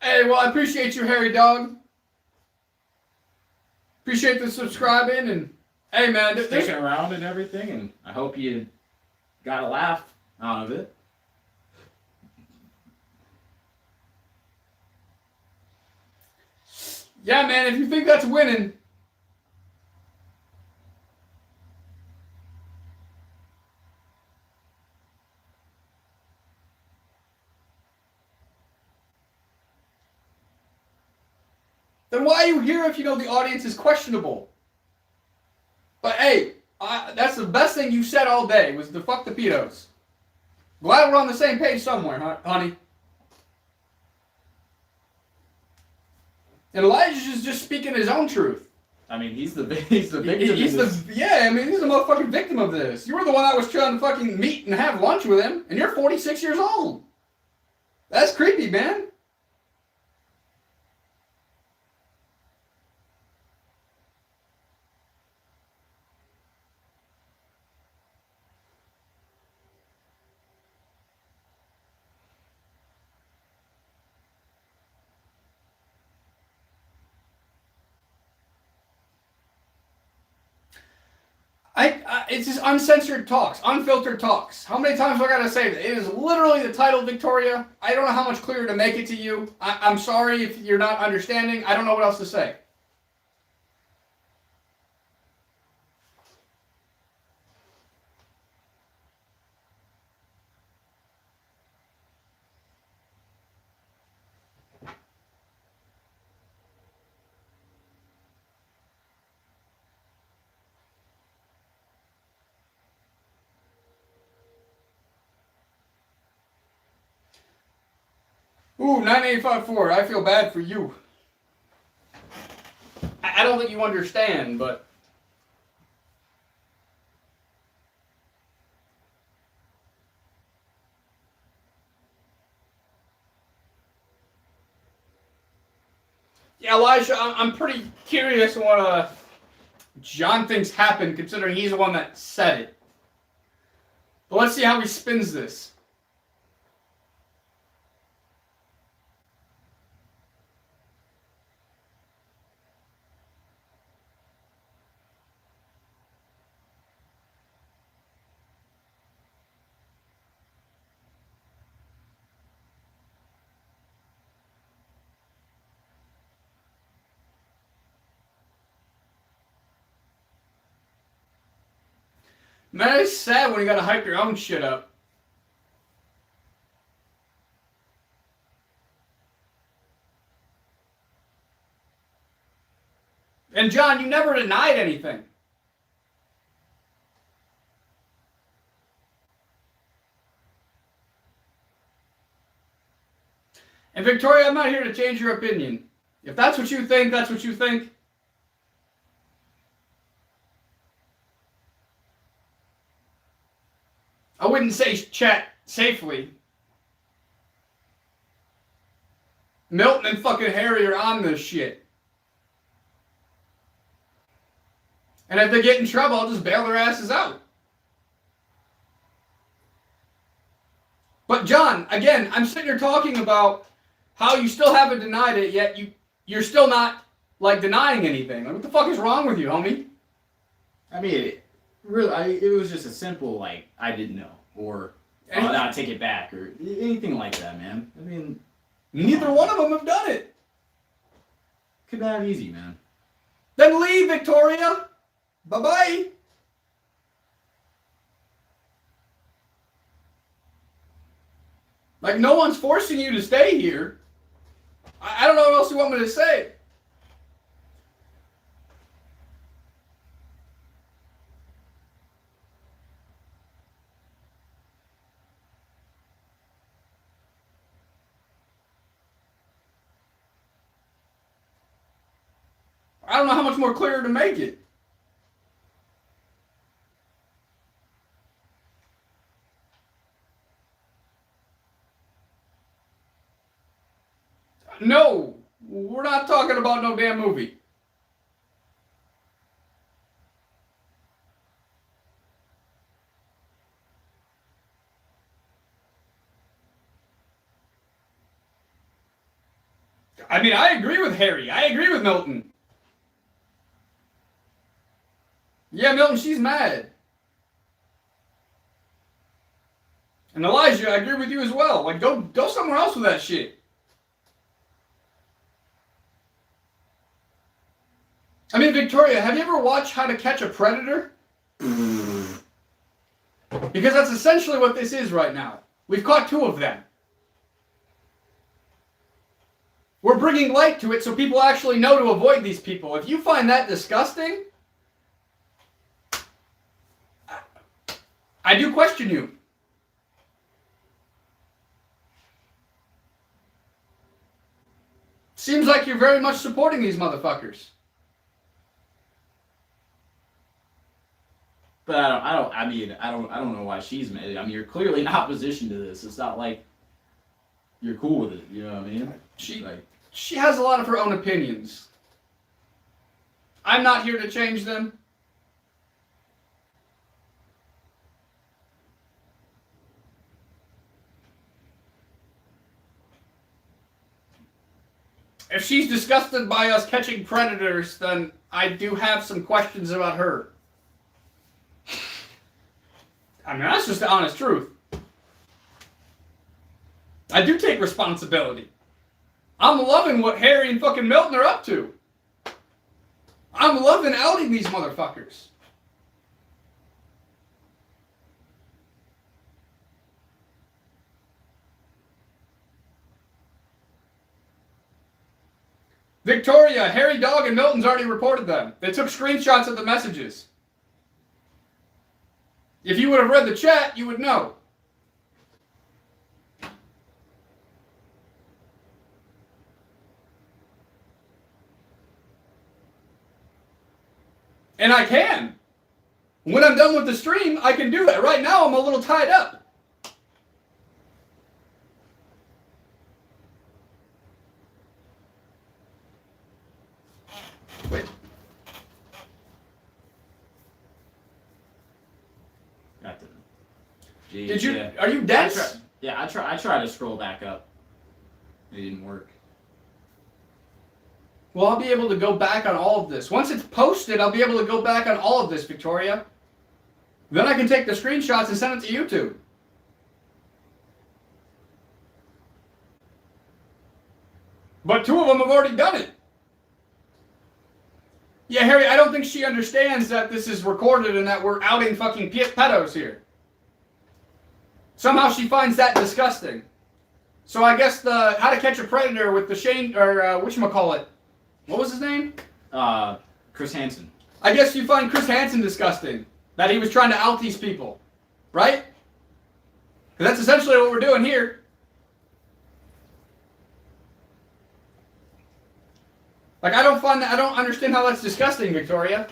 Hey, well, I appreciate you, hairy dog. Appreciate the subscribing, and hey, man, Sticking around and everything, and I hope you got a laugh out of it. Yeah, man, if you think that's winning. Then why are you here if you know the audience is questionable? But hey, that's the best thing you said all day, was to fuck the pedos. Glad we're on the same page somewhere, honey. And Elijah's just speaking his own truth. I mean, he's the victim. He's the motherfucking victim of this. You were the one that was trying to fucking meet and have lunch with him, and you're 46 years old. That's creepy, man. It's just uncensored talks, unfiltered talks. How many times do I gotta say that? It is literally the title, Victoria. I don't know how much clearer to make it to you. I'm sorry if you're not understanding. I don't know what else to say. Ooh, 9854. I feel bad for you. I don't think you understand, but... Yeah, Elijah, I'm pretty curious what John thinks happened, considering he's the one that said it. But let's see how he spins this. Man, it's sad when you gotta hype your own shit up. And John, you never denied anything. And Victoria, I'm not here to change your opinion. If that's what you think, that's what you think. I wouldn't say chat safely. Milton and fucking Harry are on this shit. And if they get in trouble, I'll just bail their asses out. But John, again, I'm sitting here talking about how you still haven't denied it, yet you're still not, like, denying anything. Like, what the fuck is wrong with you, homie? I mean, it was just a simple, like, I didn't know. Or, oh, no, take it back. Or anything like that, man. I mean... Neither one of them have done it. Could that easy, man. Then leave, Victoria. Bye-bye. Like, no one's forcing you to stay here. I don't know what else you want me to say. I don't know how much more clear to make it. No, we're not talking about no damn movie. I mean, I agree with Harry. I agree with Milton. Yeah, Milton, she's mad. And Elijah, I agree with you as well. Like, go somewhere else with that shit. I mean, Victoria, have you ever watched How to Catch a Predator? Because that's essentially what this is right now. We've caught 2 of them. We're bringing light to it so people actually know to avoid these people. If you find that disgusting, I do question you. Seems like you're very much supporting these motherfuckers. But I don't know why she's mad. I mean, you're clearly in opposition to this. It's not like you're cool with it. You know what I mean? She has a lot of her own opinions. I'm not here to change them. If she's disgusted by us catching predators, then I do have some questions about her. I mean, that's just the honest truth. I do take responsibility. I'm loving what Harry and fucking Milton are up to. I'm loving outing these motherfuckers. Victoria, Harry Dog and Milton's already reported them. They took screenshots of the messages. If you would have read the chat, you would know. And I can. When I'm done with the stream, I can do that. Right now, I'm a little tied up. Wait. Jeez, Did you? Yeah. Are you dense? I tried to scroll back up. It didn't work. Well, I'll be able to go back on all of this. Once it's posted, I'll be able to go back on all of this, Victoria. Then I can take the screenshots and send it to YouTube. But 2 of them have already done it. Yeah, Harry, I don't think she understands that this is recorded and that we're outing fucking pedos here. Somehow she finds that disgusting. So I guess the How to Catch a Predator with the Shane, or whatchamacallit. What was his name? Chris Hansen. I guess you find Chris Hansen disgusting. That he was trying to out these people. Right? Because that's essentially what we're doing here. Like, I don't understand how that's disgusting, Victoria.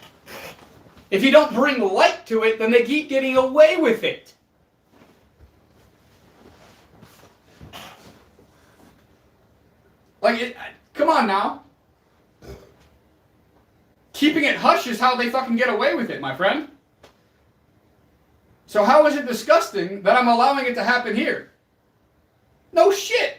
If you don't bring light to it, then they keep getting away with it. Like, come on now. Keeping it hush is how they fucking get away with it, my friend. So how is it disgusting that I'm allowing it to happen here? No shit.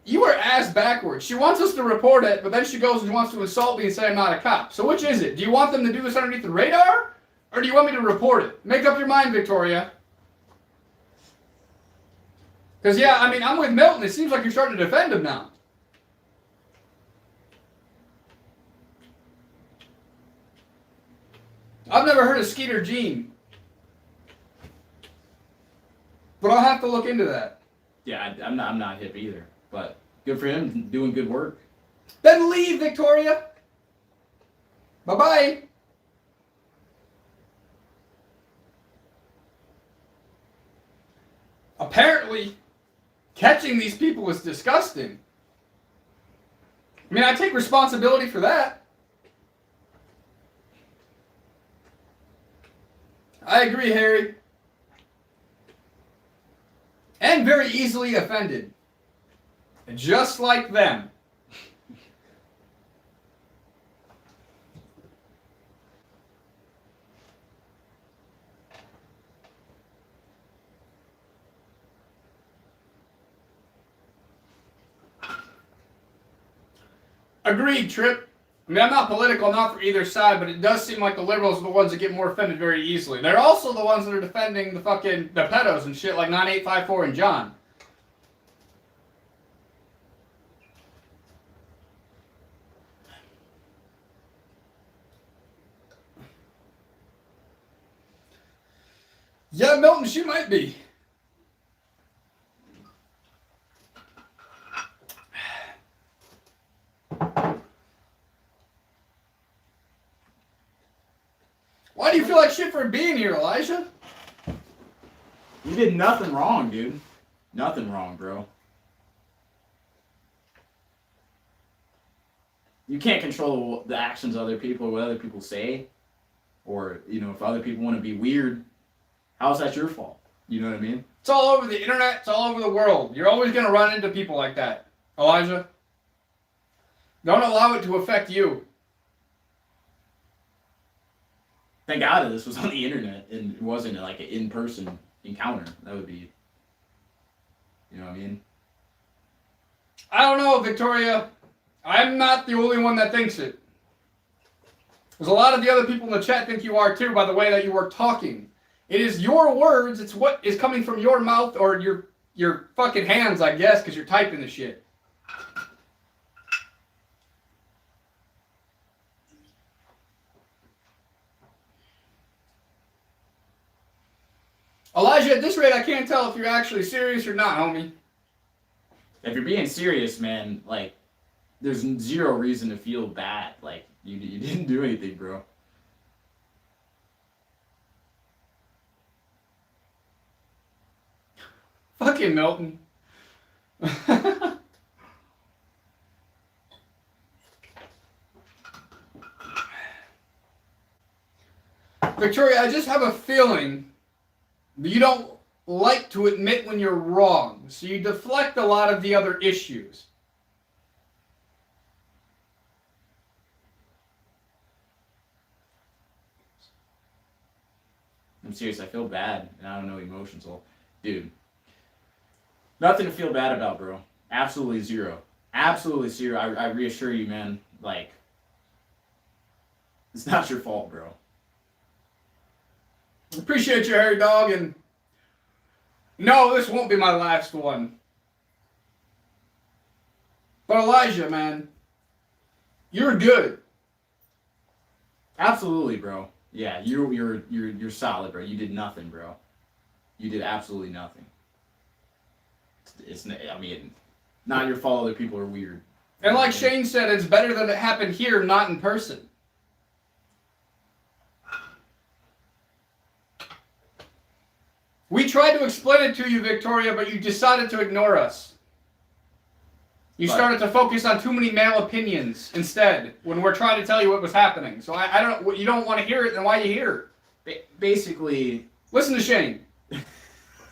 You are ass backwards. She wants us to report it, but then she goes and wants to assault me and say I'm not a cop. So which is it? Do you want them to do this underneath the radar? Or do you want me to report it? Make up your mind, Victoria. Because, yeah, I mean, I'm with Milton. It seems like you're starting to defend him now. I've never heard of Skeeter Jean. But I'll have to look into that. Yeah, I'm not hip either. But good for him, doing good work. Then leave, Victoria. Bye-bye. Apparently, catching these people is disgusting. I mean, I take responsibility for that. I agree, Harry. And very easily offended. Just like them. Agreed, Trip. I mean, I'm not political, not for either side, but it does seem like the liberals are the ones that get more offended very easily. They're also the ones that are defending the pedos and shit like 9854 and John. Yeah, Milton, she might be. Why do you feel like shit for being here, Elijah? You did nothing wrong, dude. Nothing wrong, bro. You can't control the actions of other people, what other people say. Or, you know, if other people want to be weird, how is that your fault? You know what I mean? It's all over the internet. It's all over the world. You're always going to run into people like that. Elijah, don't allow it to affect you. Thank God this was on the internet and it wasn't like an in-person encounter. That would be, you know what I mean? I don't know, Victoria. I'm not the only one that thinks it. There's a lot of the other people in the chat think you are too, by the way that you are talking. It is your words. It's what is coming from your mouth or your fucking hands, I guess, because you're typing the shit. Elijah, at this rate, I can't tell if you're actually serious or not, homie. If you're being serious, man, like, there's zero reason to feel bad. Like, you didn't do anything, bro. Fucking Milton. Victoria, I just have a feeling that you don't like to admit when you're wrong, so you deflect a lot of the other issues. I'm serious. I feel bad, and I don't know emotions. Dude, nothing to feel bad about, bro. Absolutely zero. Absolutely zero. I reassure you, man. Like, it's not your fault, bro. Appreciate you, Harry Dog, and no, this won't be my last one. But Elijah, man, you're good. Absolutely, bro. Yeah, you're solid, bro. You did nothing, bro. You did absolutely nothing. I mean, not your fault. Other people are weird. And like Shane said, it's better that it happened here, not in person. We tried to explain it to you, Victoria, but you decided to ignore us. You started to focus on too many male opinions instead when we're trying to tell you what was happening. So I don't. You don't want to hear it, then why you hear it? Basically, listen to Shane.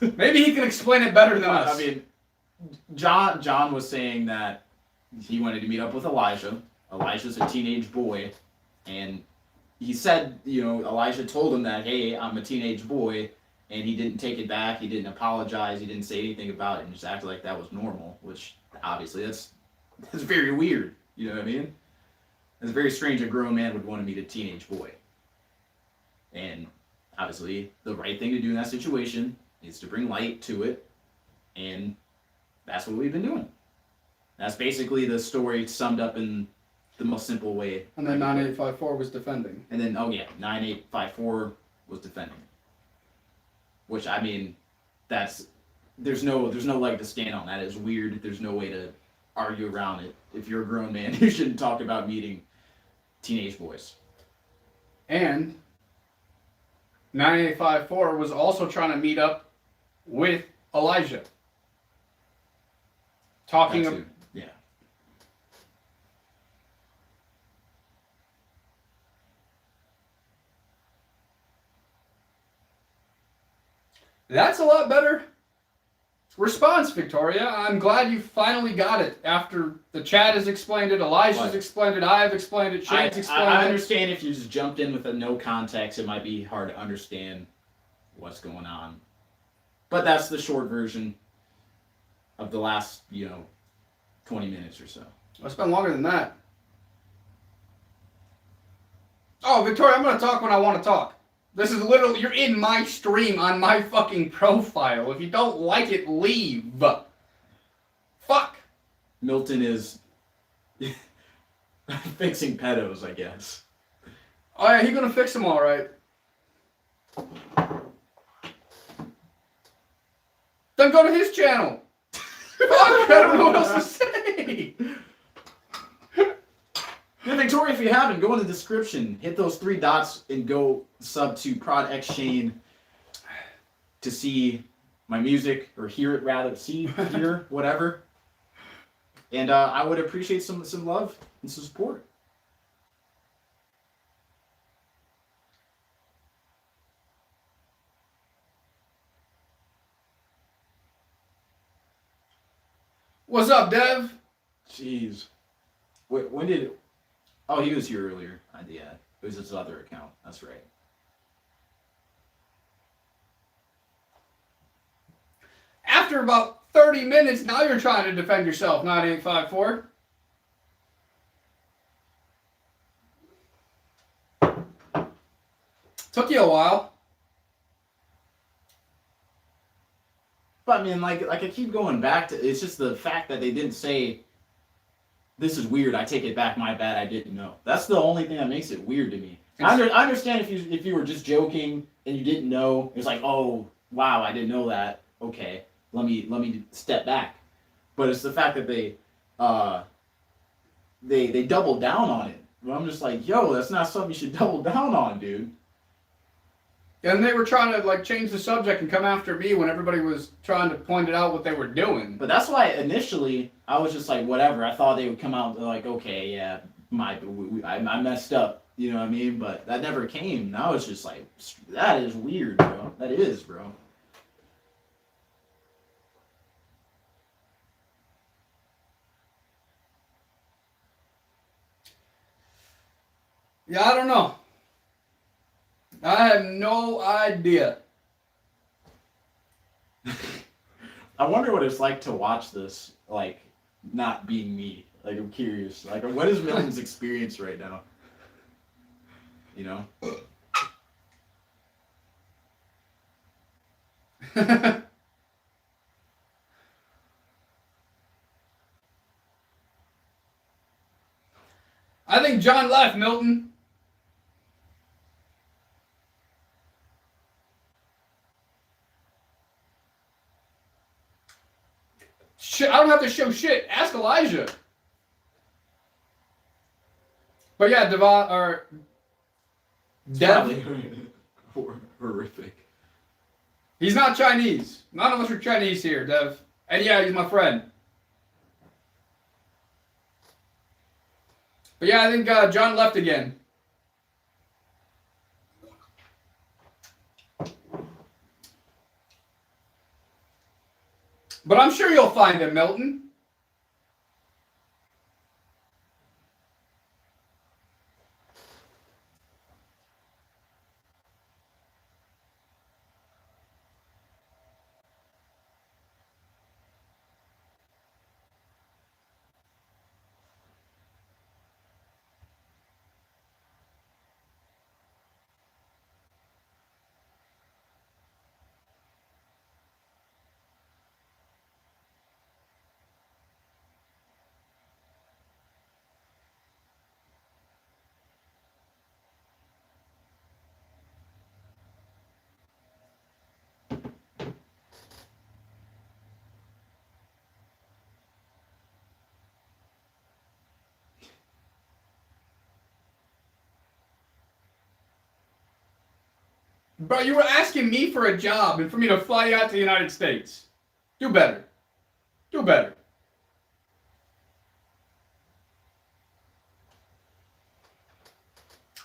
Maybe he can explain it better than us. I mean, John was saying that he wanted to meet up with Elijah. Elijah's a teenage boy, and he said, Elijah told him that, hey, I'm a teenage boy, and he didn't take it back. He didn't apologize. He didn't say anything about it, and just acted like that was normal, which obviously that's very weird. You know what I mean? It's very strange a grown man would want to meet a teenage boy. And obviously, the right thing to do in that situation is to bring light to it, and that's what we've been doing. That's basically the story summed up in the most simple way. And then 9854 was defending. And then, 9854 was defending. Which, I mean, there's no leg to stand on. That is weird. There's no way to argue around it. If you're a grown man, you shouldn't talk about meeting teenage boys. And 9854 was also trying to meet up with Elijah. Yeah. That's a lot better response, Victoria. I'm glad you finally got it after the chat has explained it, Elijah's explained it, I have explained it, Shane's explained it. I understand if you just jumped in with no context, it might be hard to understand what's going on. But that's the short version of the last, 20 minutes or so. It's been longer than that. Oh, Victoria, I'm going to talk when I want to talk. This is literally, you're in my stream on my fucking profile. If you don't like it, leave. Fuck. Milton is fixing pedos, I guess. Oh yeah, he's going to fix them all right. Then go to his channel. Fuck, I don't know what else to say. Yeah, Victoria, if you haven't, go in the description, hit those 3 dots, and go sub to Prod X Shane to see my music, or hear it rather, hear, whatever. And I would appreciate some love and some support. What's up, Dev? Jeez. Wait, when did... Oh, he was here earlier. Yeah, it was his other account. That's right. After about 30 minutes, now you're trying to defend yourself, 9854. Took you a while. But I mean, like I keep going back to, it's just the fact that they didn't say, this is weird, I take it back, my bad, I didn't know. That's the only thing that makes it weird to me. I understand if you were just joking and you didn't know, it's like, oh, wow, I didn't know that. Okay, let me step back. But it's the fact that they doubled down on it. I'm just like, yo, that's not something you should double down on, dude. And they were trying to change the subject and come after me when everybody was trying to point it out what they were doing. But that's why initially I was just like, whatever. I thought they would come out like, okay, yeah, I messed up. You know what I mean? But that never came. Now it's just like, that is weird, bro. That is, bro. Yeah, I don't know. I have no idea. I wonder what it's like to watch this, like, not being me. Like, I'm curious. Like, what is Milton's experience right now? You know? I think John left, Milton. Shit, I don't have to show shit. Ask Elijah. But yeah, Devon or Dev. Horrific. He's not Chinese. None of us are Chinese here, Dev. And yeah, he's my friend. But yeah, I think John left again. But I'm sure you'll find him, Milton. Bro, you were asking me for a job and for me to fly you out to the United States. Do better. Do better.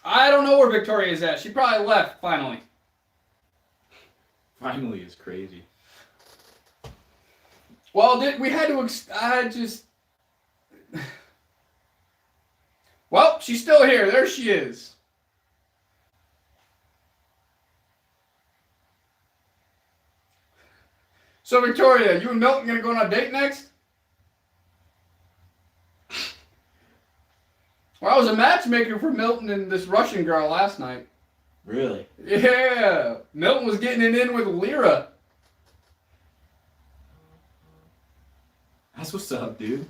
I don't know where Victoria is at. She probably left finally. Finally is crazy. Well, we had to. I just. Well, she's still here. There she is. So, Victoria, you and Milton gonna go on a date next? Well, I was a matchmaker for Milton and this Russian girl last night. Really? Yeah. Milton was getting it in with Lyra. That's what's up, dude.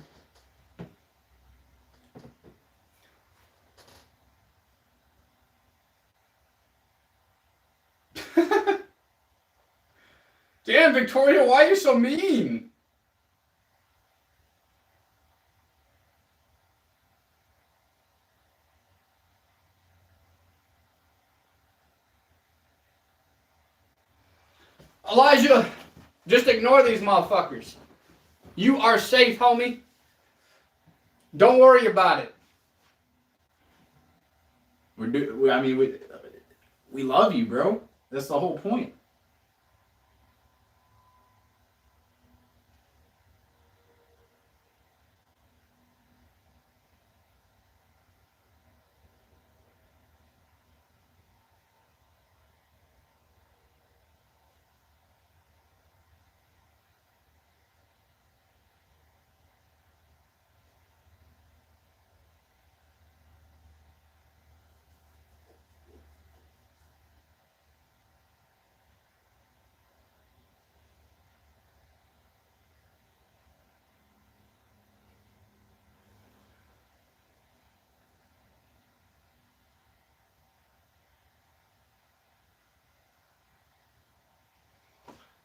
Damn, Victoria, why are you so mean? Elijah, just ignore these motherfuckers. You are safe, homie. Don't worry about it. We love you, bro. That's the whole point.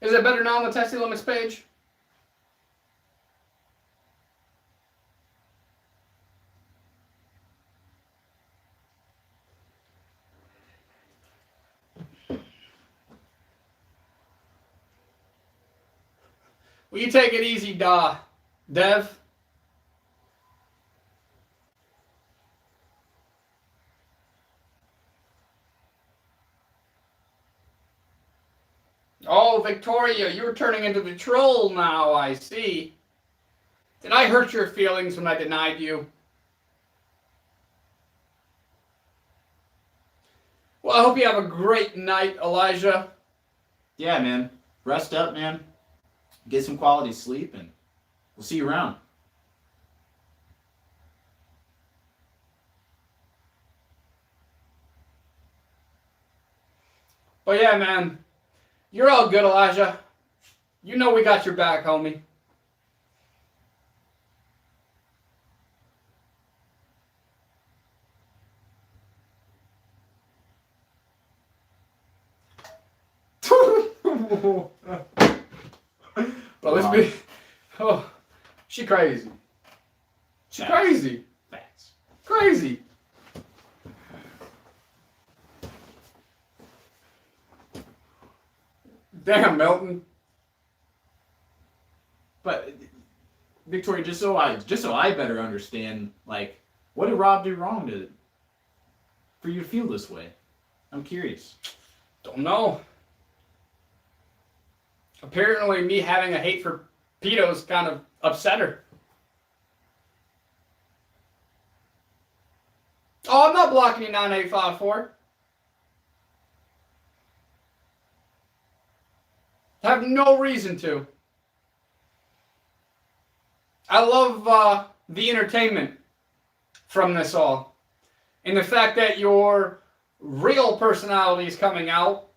Is it better now on the testing limits page? Will you take it easy, Dev? Victoria, you're turning into the troll now, I see. Did I hurt your feelings when I denied you? Well, I hope you have a great night, Elijah. Yeah, man. Rest up, man. Get some quality sleep, and we'll see you around. But yeah, man, you're all good, Elijah. You know we got your back, homie. Well, let's be. Oh, she crazy. She Facts. crazy. Facts. Crazy. Damn, Milton. But Victoria, just so I better understand, like, what did Robb do wrong for you to feel this way? I'm curious. Don't know. Apparently, me having a hate for pedos kind of upset her. Oh, I'm not blocking you, 9854. I have no reason to. I love the entertainment from this all. And the fact that your real personality is coming out,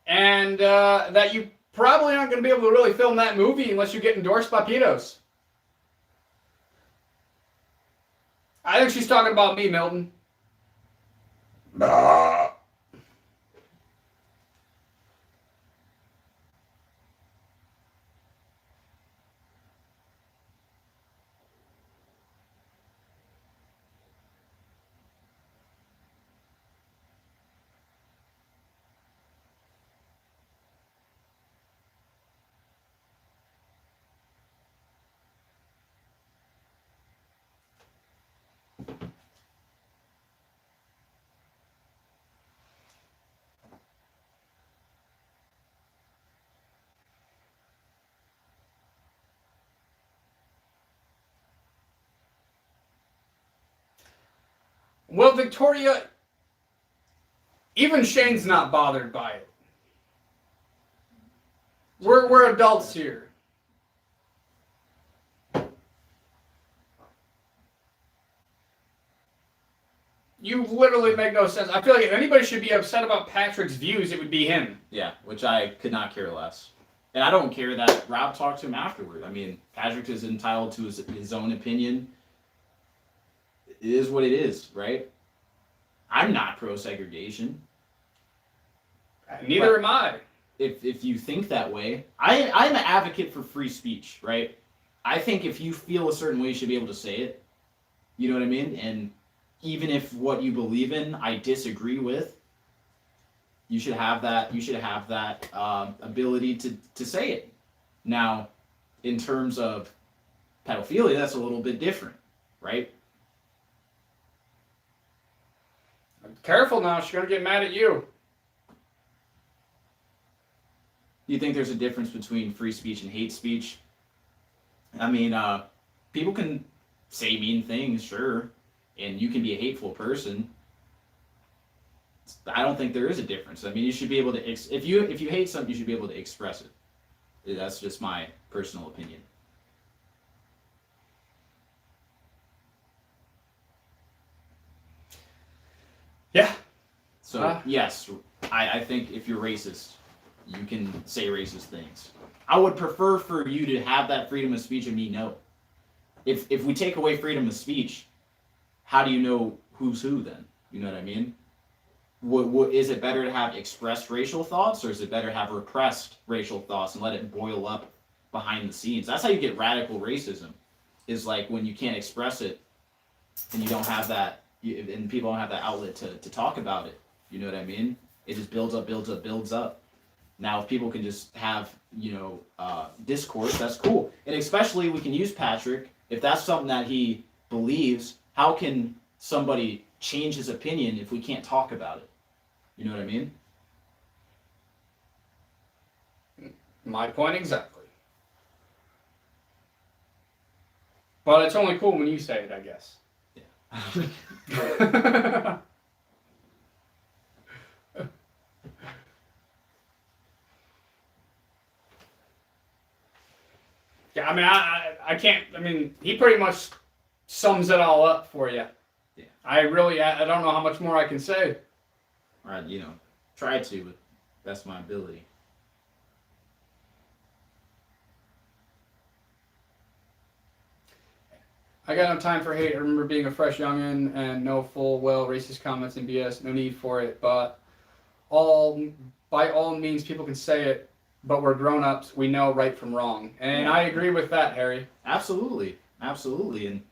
and that you probably aren't going to be able to really film that movie unless you get endorsed by pedos. I think she's talking about me, Milton. Well, Victoria, even Shane's not bothered by it. We're adults here. You literally make no sense. I feel like if anybody should be upset about Patrick's views, it would be him. Yeah, which I could not care less. And I don't care that Robb talked to him afterward. I mean, Patrick is entitled to his own opinion. It is what it is, right? I'm not pro-segregation. Neither am I. If you think that way, I'm an advocate for free speech, right? I think if you feel a certain way, you should be able to say it. You know what I mean? And even if what you believe in, I disagree with, you should have that. You should have that ability to say it. Now, in terms of pedophilia, that's a little bit different, right? Careful now, she's gonna get mad at you. You think there's a difference between free speech and hate speech? I mean, people can say mean things, sure, and you can be a hateful person. I don't think there is a difference. I mean, you should be able to if you hate something, you should be able to express it. That's just my personal opinion. Yeah. So yes, I think if you're racist, you can say racist things. I would prefer for you to have that freedom of speech and me no. If we take away freedom of speech, how do you know who's who then? You know what I mean? What is it better to have expressed racial thoughts, or is it better to have repressed racial thoughts and let it boil up behind the scenes? That's how you get radical racism. Is like when you can't express it and you don't have that, and people don't have that outlet to talk about it. You know what I mean? It just builds up, builds up, builds up. Now, if people can just have, discourse, that's cool. And especially we can use Patrick. If that's something that he believes, how can somebody change his opinion if we can't talk about it? You know what I mean? My point exactly. But it's only cool when you say it, I guess. Yeah. Yeah, I mean, I can't. I mean, he pretty much sums it all up for you. Yeah. I don't know how much more I can say. Or, try to, but that's my ability. I got no time for hate. I remember being a fresh youngin' and know full well racist comments and BS. No need for it. But by all means, people can say it. But we're grown-ups. We know right from wrong. And I agree with that, Harry. Absolutely. Absolutely. And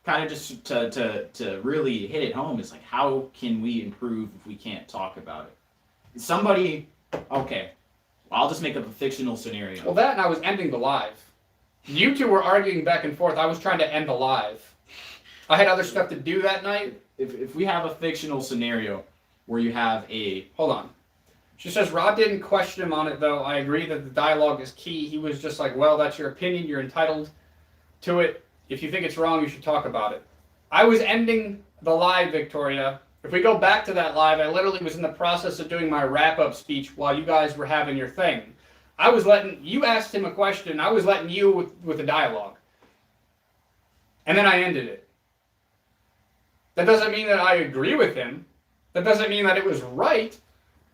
kind of just to really hit it home is like, how can we improve if we can't talk about it? Somebody, okay, I'll just make up a fictional scenario. Well, that and I was ending the live. You two were arguing back and forth. I was trying to end the live. I had other stuff to do that night. If we have a fictional scenario where you have a... Hold on. She says, Rob didn't question him on it, though. I agree that the dialogue is key. He was just like, well, that's your opinion. You're entitled to it. If you think it's wrong, you should talk about it. I was ending the live, Victoria. If we go back to that live, I literally was in the process of doing my wrap-up speech while you guys were having your thing. You asked him a question, I was letting you with the dialogue. And then I ended it. That doesn't mean that I agree with him. That doesn't mean that it was right.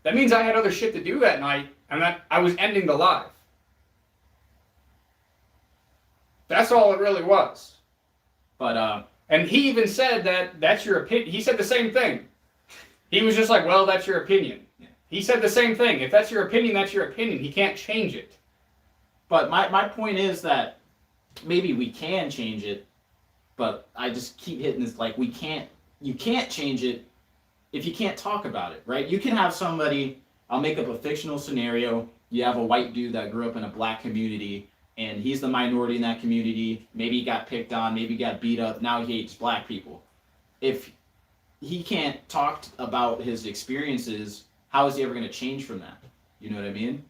That means I had other shit to do that night, and that I was ending the live. That's all it really was. But, and he even said that's your opinion. He said the same thing. He was just like, well, that's your opinion. Yeah. He said the same thing. If that's your opinion, that's your opinion. He can't change it. But my point is that maybe we can change it, but I just keep hitting this, like, you can't change it if you can't talk about it, right? You can have somebody, I'll make up a fictional scenario, you have a white dude that grew up in a black community, and he's the minority in that community, maybe he got picked on, maybe he got beat up, now he hates black people. If he can't talk about his experiences, how is he ever going to change from that? You know what I mean?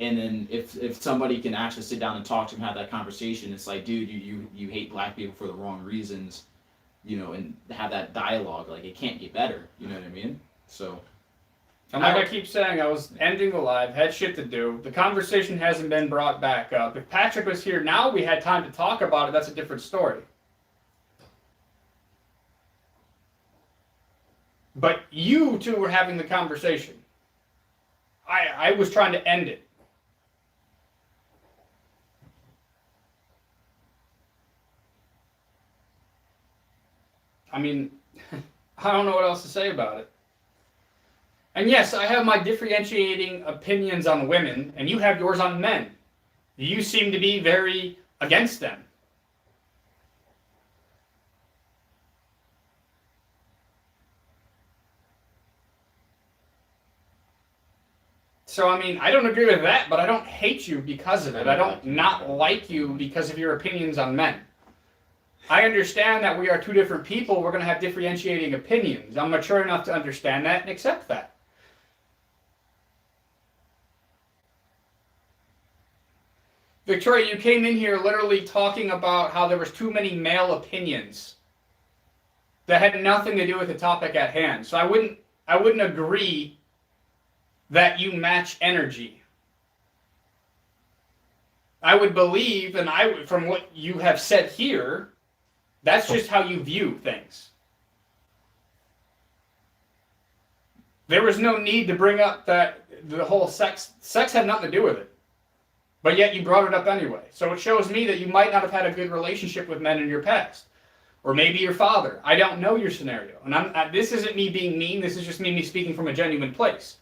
And then if somebody can actually sit down and talk to him, have that conversation, it's like, dude, you hate black people for the wrong reasons, and have that dialogue. Like, it can't get better. You know what I mean? So. And like I keep saying, I was ending the live, had shit to do. The conversation hasn't been brought back up. If Patrick was here now, we had time to talk about it. That's a different story. But you two were having the conversation. I was trying to end it. I mean, I don't know what else to say about it. And yes, I have my differentiating opinions on women, and you have yours on men. You seem to be very against them. So, I mean, I don't agree with that, but I don't hate you because of it. I don't not like you because of your opinions on men. I understand that we are two different people. We're going to have differentiating opinions. I'm mature enough to understand that and accept that. Victoria, you came in here literally talking about how there was too many male opinions that had nothing to do with the topic at hand. So I wouldn't agree that you match energy. I would believe, and from what you have said here, that's just how you view things. There was no need to bring up that the whole sex had nothing to do with it. But yet you brought it up anyway. So it shows me that you might not have had a good relationship with men in your past. Or maybe your father. I don't know your scenario. And this isn't me being mean. This is just me speaking from a genuine place.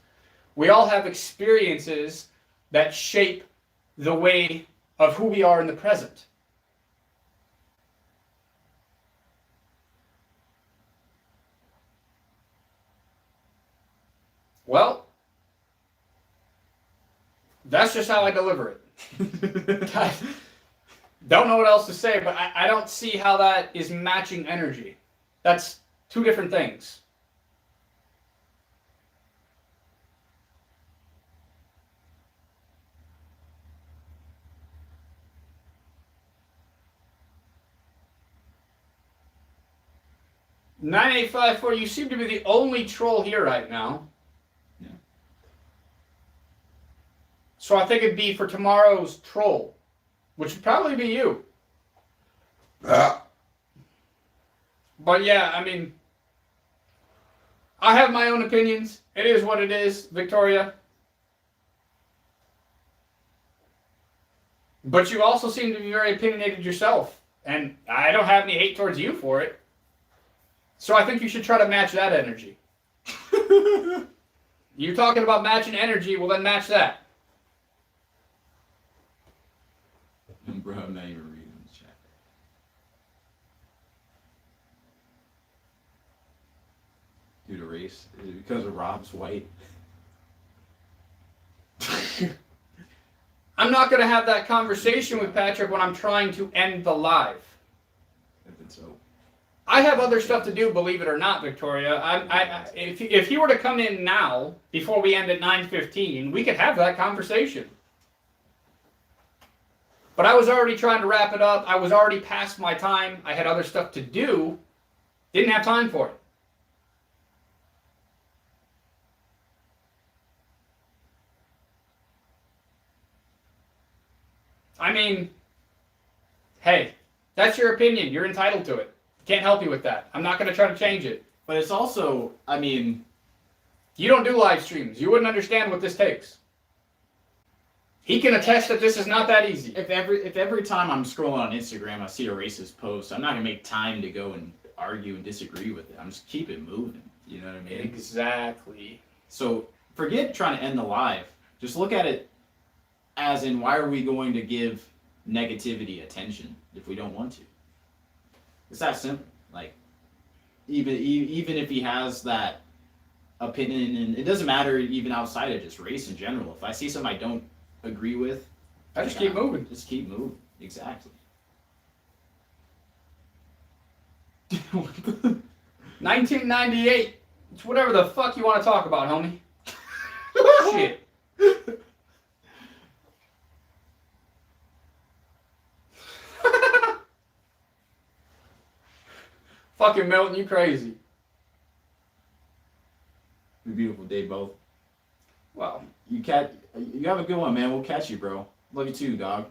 We all have experiences that shape the way of who we are in the present. Well, that's just how I deliver it. Don't know what else to say, but I don't see how that is matching energy. That's two different things. 9854, you seem to be the only troll here right now. Yeah. So I think it'd be for tomorrow's troll, which would probably be you. But yeah, I mean, I have my own opinions. It is what it is, Victoria. But you also seem to be very opinionated yourself. And I don't have any hate towards you for it. So I think you should try to match that energy. You're talking about matching energy, well then match that. Bro, I'm not even reading the chat. Due to race? Is it because of Robb's white? I'm not going to have that conversation with Patrick when I'm trying to end the live. I think so. I have other stuff to do, believe it or not, Victoria. If he were to come in now, before we end at 9:15, we could have that conversation. But I was already trying to wrap it up. I was already past my time. I had other stuff to do. Didn't have time for it. I mean, hey, that's your opinion. You're entitled to it. Can't help you with that. I'm not going to try to change it. But it's also, I mean... You don't do live streams. You wouldn't understand what this takes. He can attest that this is not that easy. If every time I'm scrolling on Instagram I see a racist post, I'm not going to make time to go and argue and disagree with it. I'm just keep it moving. You know what I mean? Exactly. So forget trying to end the live. Just look at it as in, why are we going to give negativity attention if we don't want to? It's that simple. Like, even if he has that opinion, and it doesn't matter even outside of just race in general. If I see something I don't agree with, I just keep moving. Just keep moving. Exactly. 1998. It's whatever the fuck you want to talk about, homie. Shit. Fucking Milton, you crazy. Be a beautiful day, both. Wow. You have a good one, man. We'll catch you, bro. Love you too, dog.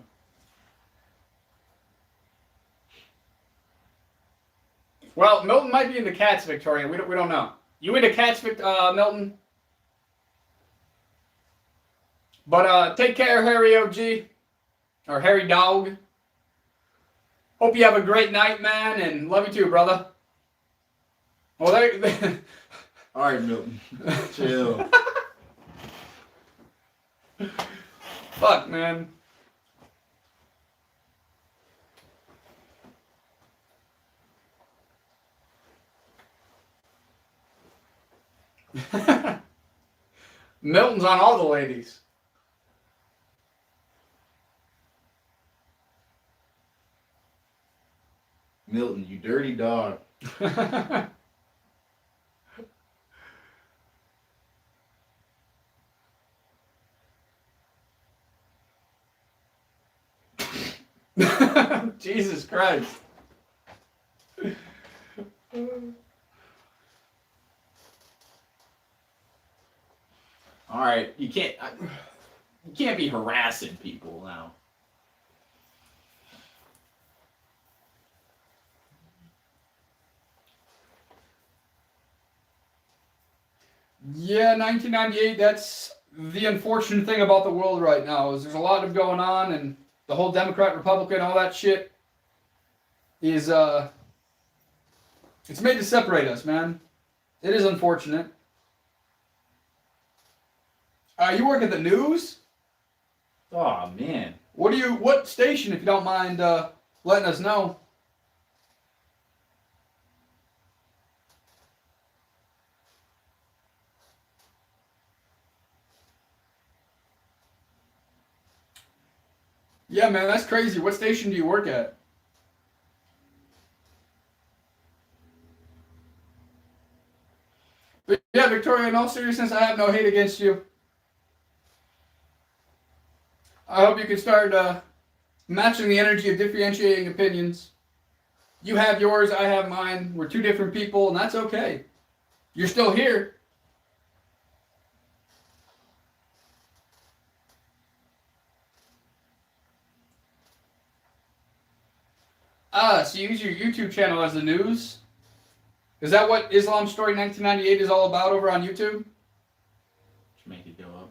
Well, Milton might be into cats, Victoria. We don't know. You into cats, Milton? But take care, Harry OG. Or Harry Dog. Hope you have a great night, man, and love you too, brother. Well, All right, Milton. Chill. Fuck, man. Milton's on all the ladies. Milton, you dirty dog. Jesus Christ. All right, you can't be harassing people now. Yeah, 1998, that's the unfortunate thing about the world right now, is there's a lot of going on, and the whole Democrat, Republican, all that shit is, it's made to separate us, man. It is unfortunate. You work at the news? Oh, man. What station, if you don't mind letting us know? Yeah, man, that's crazy. What station do you work at? But yeah, Victoria, in all seriousness, I have no hate against you. I hope you can start matching the energy of differentiating opinions. You have yours, I have mine. We're two different people, and that's okay. You're still here. So you use your YouTube channel as the news? Is that what Islam Story 1998 is all about over on YouTube? Should make it go up.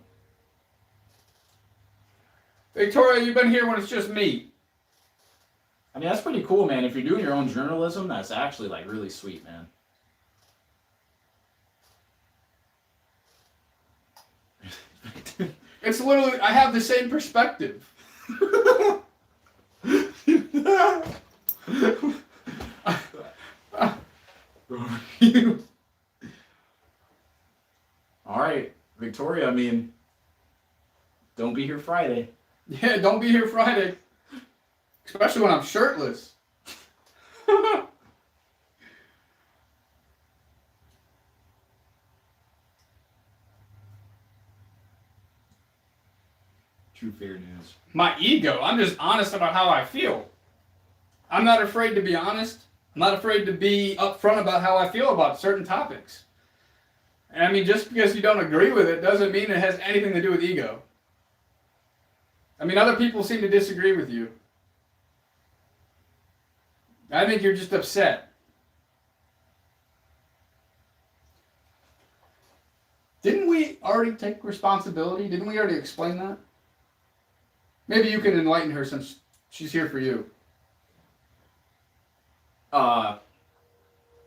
Victoria, you've been here when it's just me. I mean, that's pretty cool, man. If you're doing your own journalism, that's actually like really sweet, man. It's literally, I have the same perspective. All right, Victoria, I mean, don't be here Friday. Yeah, don't be here Friday. Especially when I'm shirtless. True fair news. My ego. I'm just honest about how I feel. I'm not afraid to be honest. I'm not afraid to be upfront about how I feel about certain topics. And I mean, just because you don't agree with it doesn't mean it has anything to do with ego. I mean, other people seem to disagree with you. I think you're just upset. Didn't we already take responsibility? Didn't we already explain that? Maybe you can enlighten her since she's here for you. I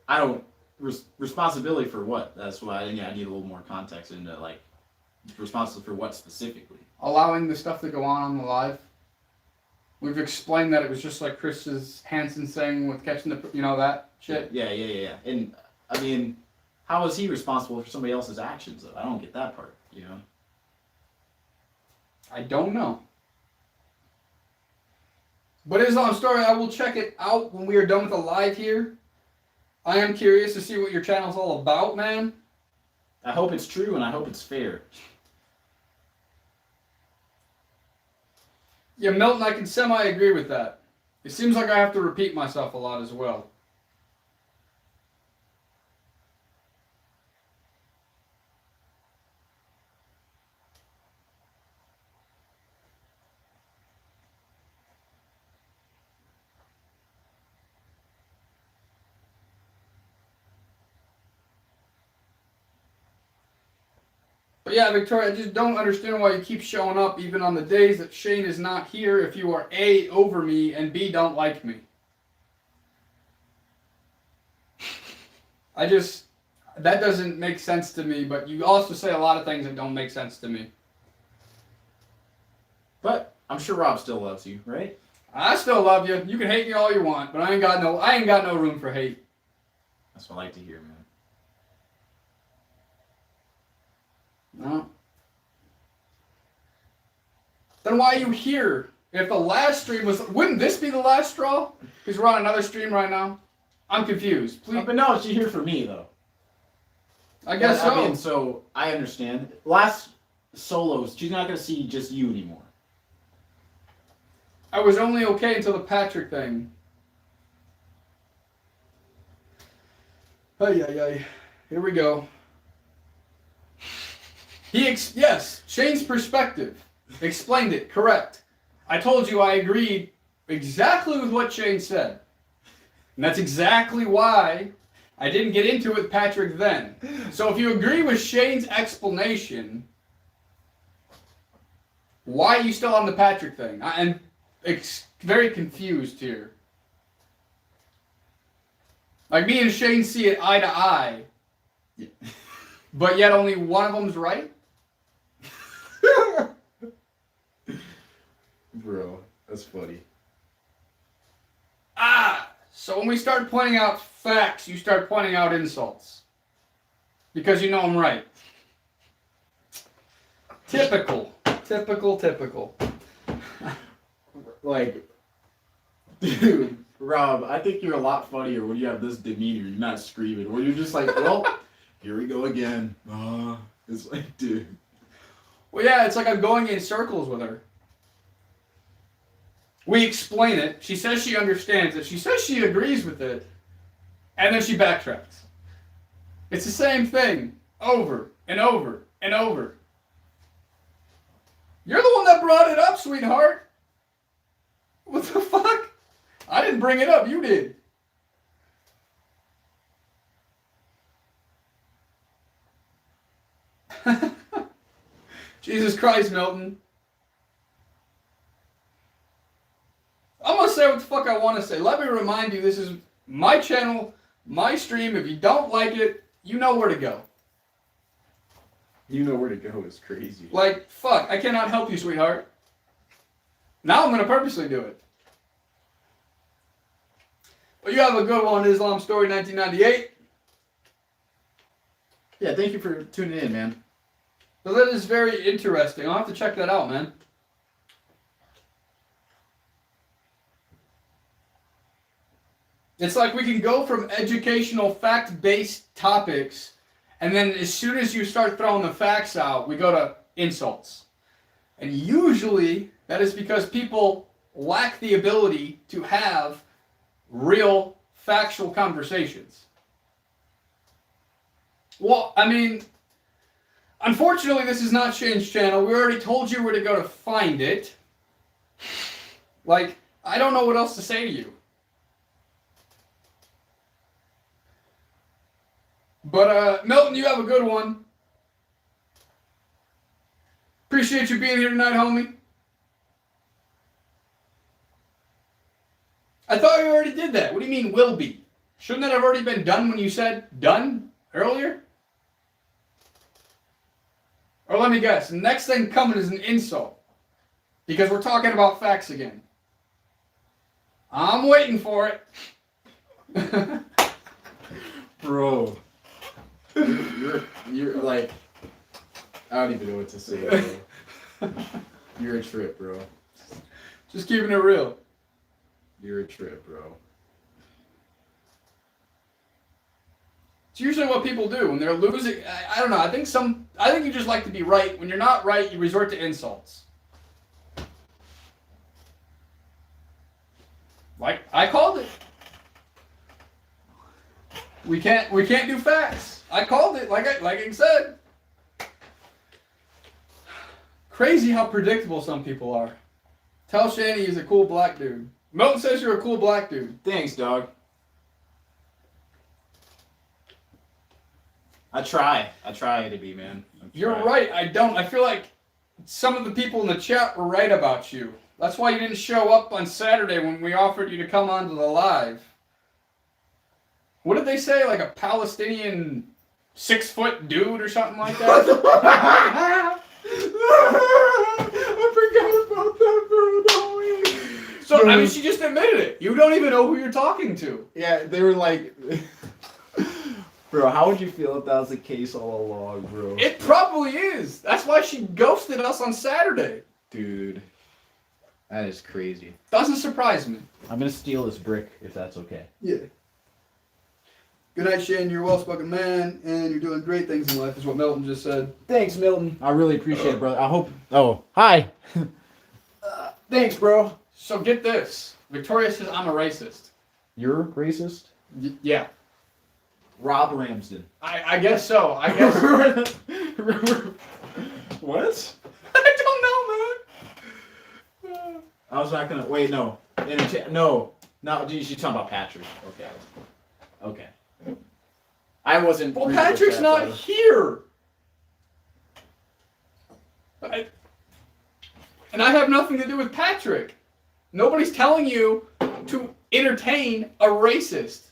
don't responsibility for what? That's why I need a little more context into like responsible for what specifically. Allowing the stuff to go on the live. We've explained that it was just like Chris's Hansen saying with catching the, that shit. Yeah. And I mean, how is he responsible for somebody else's actions though? I don't get that part, I don't know. But Islam Story, I will check it out when we are done with the live here. I am curious to see what your channel's all about, man. I hope it's true and I hope it's fair. Yeah, Milton, I can semi-agree with that. It seems like I have to repeat myself a lot as well. But yeah, Victoria, I just don't understand why you keep showing up even on the days that Shane is not here if you are A, over me, and B, don't like me. That doesn't make sense to me, but you also say a lot of things that don't make sense to me. But I'm sure Rob still loves you, right? I still love you. You can hate me all you want, but I ain't got no room for hate. That's what I like to hear, man. No. Then why are you here? If the last stream wouldn't this be the last straw? Because we're on another stream right now. I'm confused. Please. But no, she's here for me though. I guess so. I mean, so I understand. Last solos, she's not gonna see just you anymore. I was only okay until the Patrick thing. Ay. Here we go. Yes, Shane's perspective. Explained it, correct. I told you I agreed exactly with what Shane said. And that's exactly why I didn't get into it with Patrick then. So if you agree with Shane's explanation, why are you still on the Patrick thing? I'm very confused here. Like me and Shane see it eye to eye. Yeah. But yet only one of them's right? Bro, that's funny. So when we start pointing out facts, you start pointing out insults. Because you know I'm right. Typical. Like, dude, Rob, I think you're a lot funnier when you have this demeanor. You're not screaming. When you're just like, well, here we go again. It's like, dude. Well, yeah, it's like I'm going in circles with her. We explain it. She says she understands it. She says she agrees with it. And then she backtracks. It's the same thing over and over and over. You're the one that brought it up, sweetheart. What the fuck? I didn't bring it up. You did. Jesus Christ, Milton. I'm going to say what the fuck I want to say. Let me remind you, this is my channel, my stream. If you don't like it, you know where to go. You know where to go is crazy. Like, fuck, I cannot help you, sweetheart. Now I'm going to purposely do it. Well, you have a good one, Islam Story 1998. Yeah, thank you for tuning in, man. So that is very interesting. I'll have to check that out, man. It's like we can go from educational, fact-based topics, and then as soon as you start throwing the facts out, we go to insults. And usually, that is because people lack the ability to have real, factual conversations. Well, I mean, unfortunately, this is not Shane's channel. We already told you where to go to find it. Like, I don't know what else to say to you. But, Milton, you have a good one. Appreciate you being here tonight, homie. I thought you already did that. What do you mean, will be? Shouldn't that have already been done when you said done earlier? Or let me guess, the next thing coming is an insult. Because we're talking about facts again. I'm waiting for it. Bro. You're like, I don't even know what to say, bro. You're a trip, bro. Just keeping it real. You're a trip, bro. It's usually what people do when they're losing. I don't know. I think you just like to be right. When you're not right, you resort to insults. Like I called it. We can't do facts. I called it like I said. Crazy how predictable some people are. Tell Shani he's a cool black dude. Milton says you're a cool black dude. Thanks, dog. I try to be, man. You're right. I don't. I feel like some of the people in the chat were right about you. That's why you didn't show up on Saturday when we offered you to come onto the live. What did they say? Like a Palestinian 6-foot dude or something like that? I forgot about that, bro. No. So, I mean, she just admitted it. You don't even know who you're talking to. Yeah, they were like... Bro, how would you feel if that was the case all along, bro? It probably is. That's why she ghosted us on Saturday. Dude, that is crazy. Doesn't surprise me. I'm gonna steal this brick, if that's okay. Yeah. Good night, Shane. You're a well-spoken man, and you're doing great things in life, is what Milton just said. Thanks, Milton. I really appreciate it, brother. I hope... Oh, hi. Thanks, bro. So get this. Victoria says I'm a racist. You're racist? Yeah. Robb Ramsden. I guess so. I guess. What? I don't know, man. I was not gonna... Wait, no. No. No, she's talking about Patrick. Okay. I wasn't... Well, Patrick's not here. And I have nothing to do with Patrick. Nobody's telling you to entertain a racist.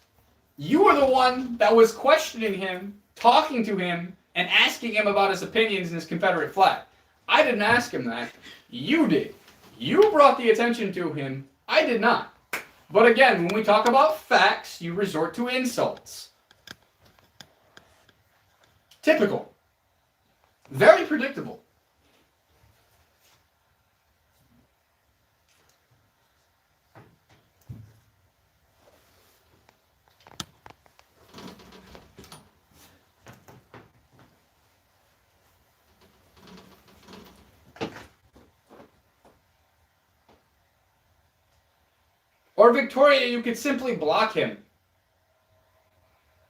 You were the one that was questioning him, talking to him, and asking him about his opinions in his Confederate flag. I didn't ask him that. You did. You brought the attention to him. I did not. But again, when we talk about facts, you resort to insults. Typical. Very predictable. Or Victoria, you could simply block him.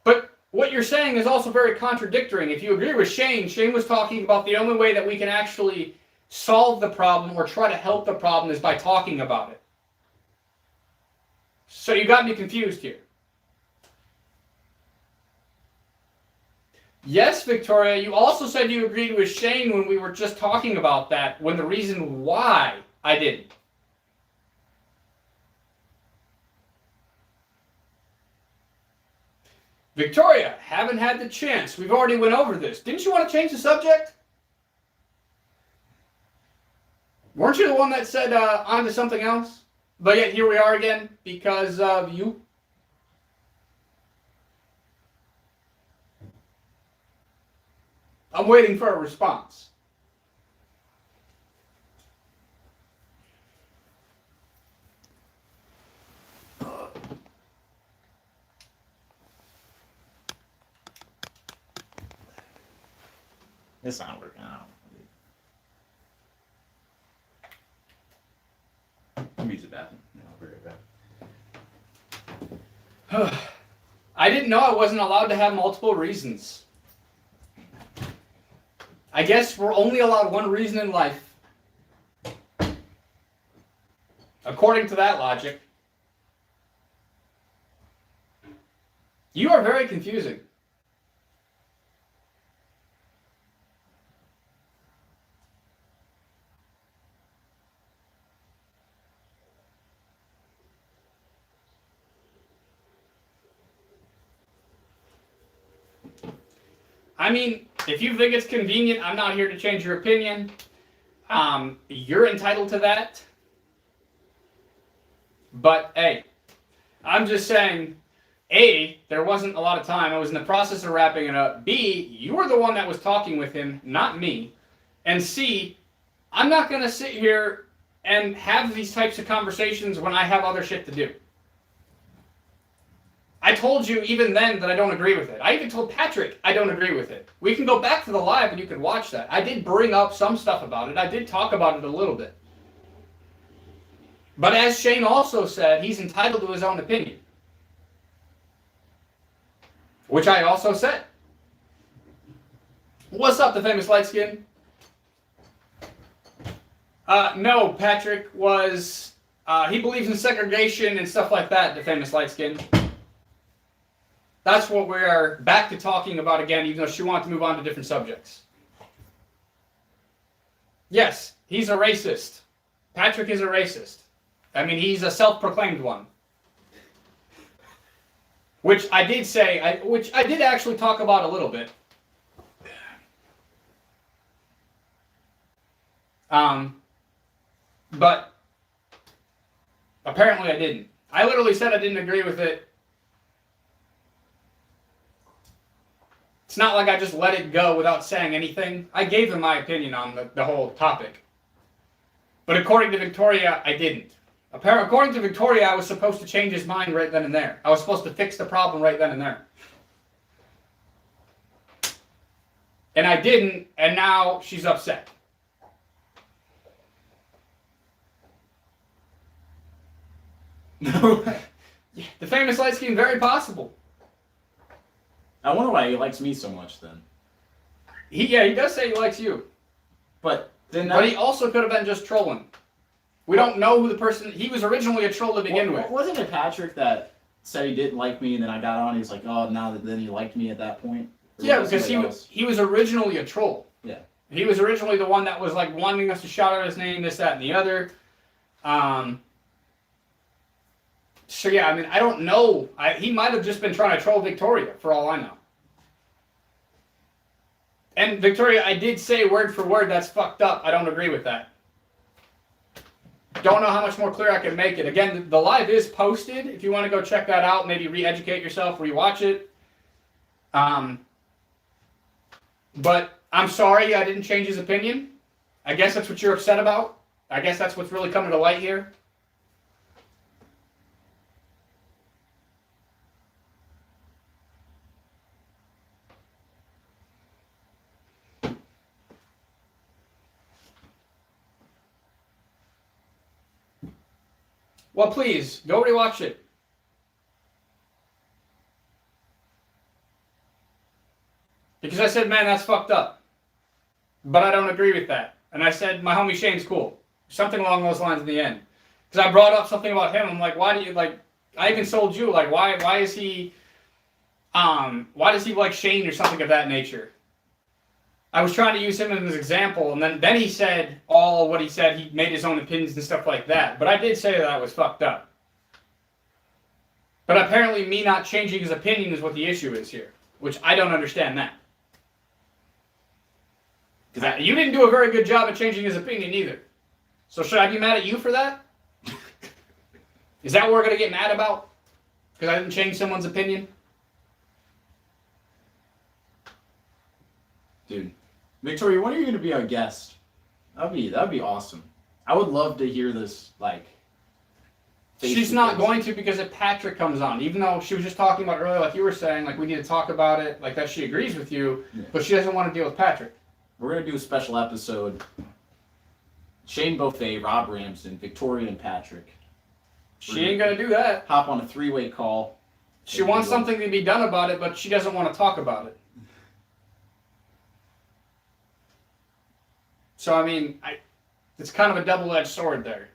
But what you're saying is also very contradictory. If you agree with Shane, Shane was talking about the only way that we can actually solve the problem or try to help the problem is by talking about it. So you got me confused here. Yes, Victoria, you also said you agreed with Shane when we were just talking about that, when the reason why I didn't. Victoria, haven't had the chance. We've already went over this. Didn't you want to change the subject? Weren't you the one that said on to something else? But yet here we are again because of you. I'm waiting for a response. It's not working out. Let me use the bathroom. I'll be right back. I didn't know I wasn't allowed to have multiple reasons. I guess we're only allowed one reason in life. According to that logic. You are very confusing. I mean, if you think it's convenient, I'm not here to change your opinion. You're entitled to that. But, hey, I'm just saying, A, there wasn't a lot of time. I was in the process of wrapping it up. B, you were the one that was talking with him, not me. And C, I'm not going to sit here and have these types of conversations when I have other shit to do. I told you even then that I don't agree with it. I even told Patrick I don't agree with it. We can go back to the live and you can watch that. I did bring up some stuff about it. I did talk about it a little bit. But as Shane also said, he's entitled to his own opinion. Which I also said. What's up, the famous light skin? No, Patrick was... he believes in segregation and stuff like that, the famous light skin. That's what we are back to talking about again, even though she wanted to move on to different subjects. Yes, he's a racist. Patrick is a racist. I mean, he's a self-proclaimed one. Which I did say, which I did actually talk about a little bit. But apparently I didn't. I literally said I didn't agree with it. It's not like I just let it go without saying anything. I gave him my opinion on the whole topic. But according to Victoria, I didn't. According to Victoria, I was supposed to change his mind right then and there. I was supposed to fix the problem right then and there. And I didn't, and now she's upset. No. The famous light skin, very possible. I wonder why he likes me so much then. He does say he likes you. But then But he also could have been just trolling. We don't know who the person... He was originally a troll to begin with. Wasn't it Patrick that said he didn't like me and then I got on? He's like, oh, now that then he liked me at that point? Or Yeah, was it because he was originally a troll. Yeah. He was originally the one that was like wanting us to shout out his name, this, that, and the other. So yeah, I mean, I don't know. He might have just been trying to troll Victoria, for all I know. And Victoria, I did say word for word, that's fucked up. I don't agree with that. Don't know how much more clear I can make it. Again, the live is posted. If you want to go check that out, maybe re-educate yourself, re-watch it. But I'm sorry I didn't change his opinion. I guess that's what you're upset about. I guess that's what's really coming to light here. Well, please, go rewatch it. Because I said, man, that's fucked up. But I don't agree with that. And I said, my homie Shane's cool. Something along those lines in the end. Because I brought up something about him. I'm like, why do you, like, I even told you, like, why is he, why does he like Shane or something of that nature? I was trying to use him as an example, and then he said all what he said. He made his own opinions and stuff like that. But I did say that was fucked up. But apparently me not changing his opinion is what the issue is here. Which I don't understand that. Because you didn't do a very good job at changing his opinion either. So should I be mad at you for that? Is that what we're going to get mad about? Because I didn't change someone's opinion? Dude. Victoria, when are you going to be our guest? That'd be awesome. I would love to hear this, like... She's not going to because if Patrick comes on, even though she was just talking about earlier, like you were saying, like we need to talk about it, like that she agrees with you, but she doesn't want to deal with Patrick. We're going to do a special episode. Shane Buffet, Rob Ramsden, Victoria, and Patrick. She ain't going to do that. Hop on a three-way call. She wants something to be done about it, but she doesn't want to talk about it. So, I mean, it's kind of a double-edged sword there.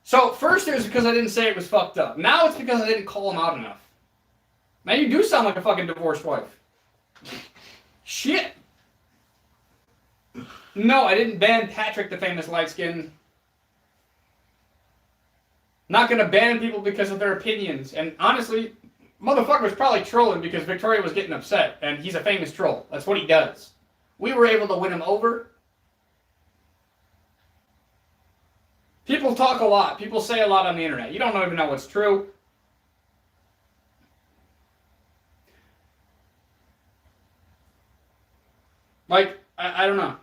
So, first it was because I didn't say it was fucked up. Now it's because I didn't call him out enough. Man, you do sound like a fucking divorced wife. Shit. No, I didn't ban Patrick, the famous light skin. Not gonna ban people because of their opinions. And honestly, motherfucker was probably trolling because Victoria was getting upset. And he's a famous troll. That's what he does. We were able to win him over. People talk a lot. People say a lot on the internet. You don't even know what's true. Like, I don't know.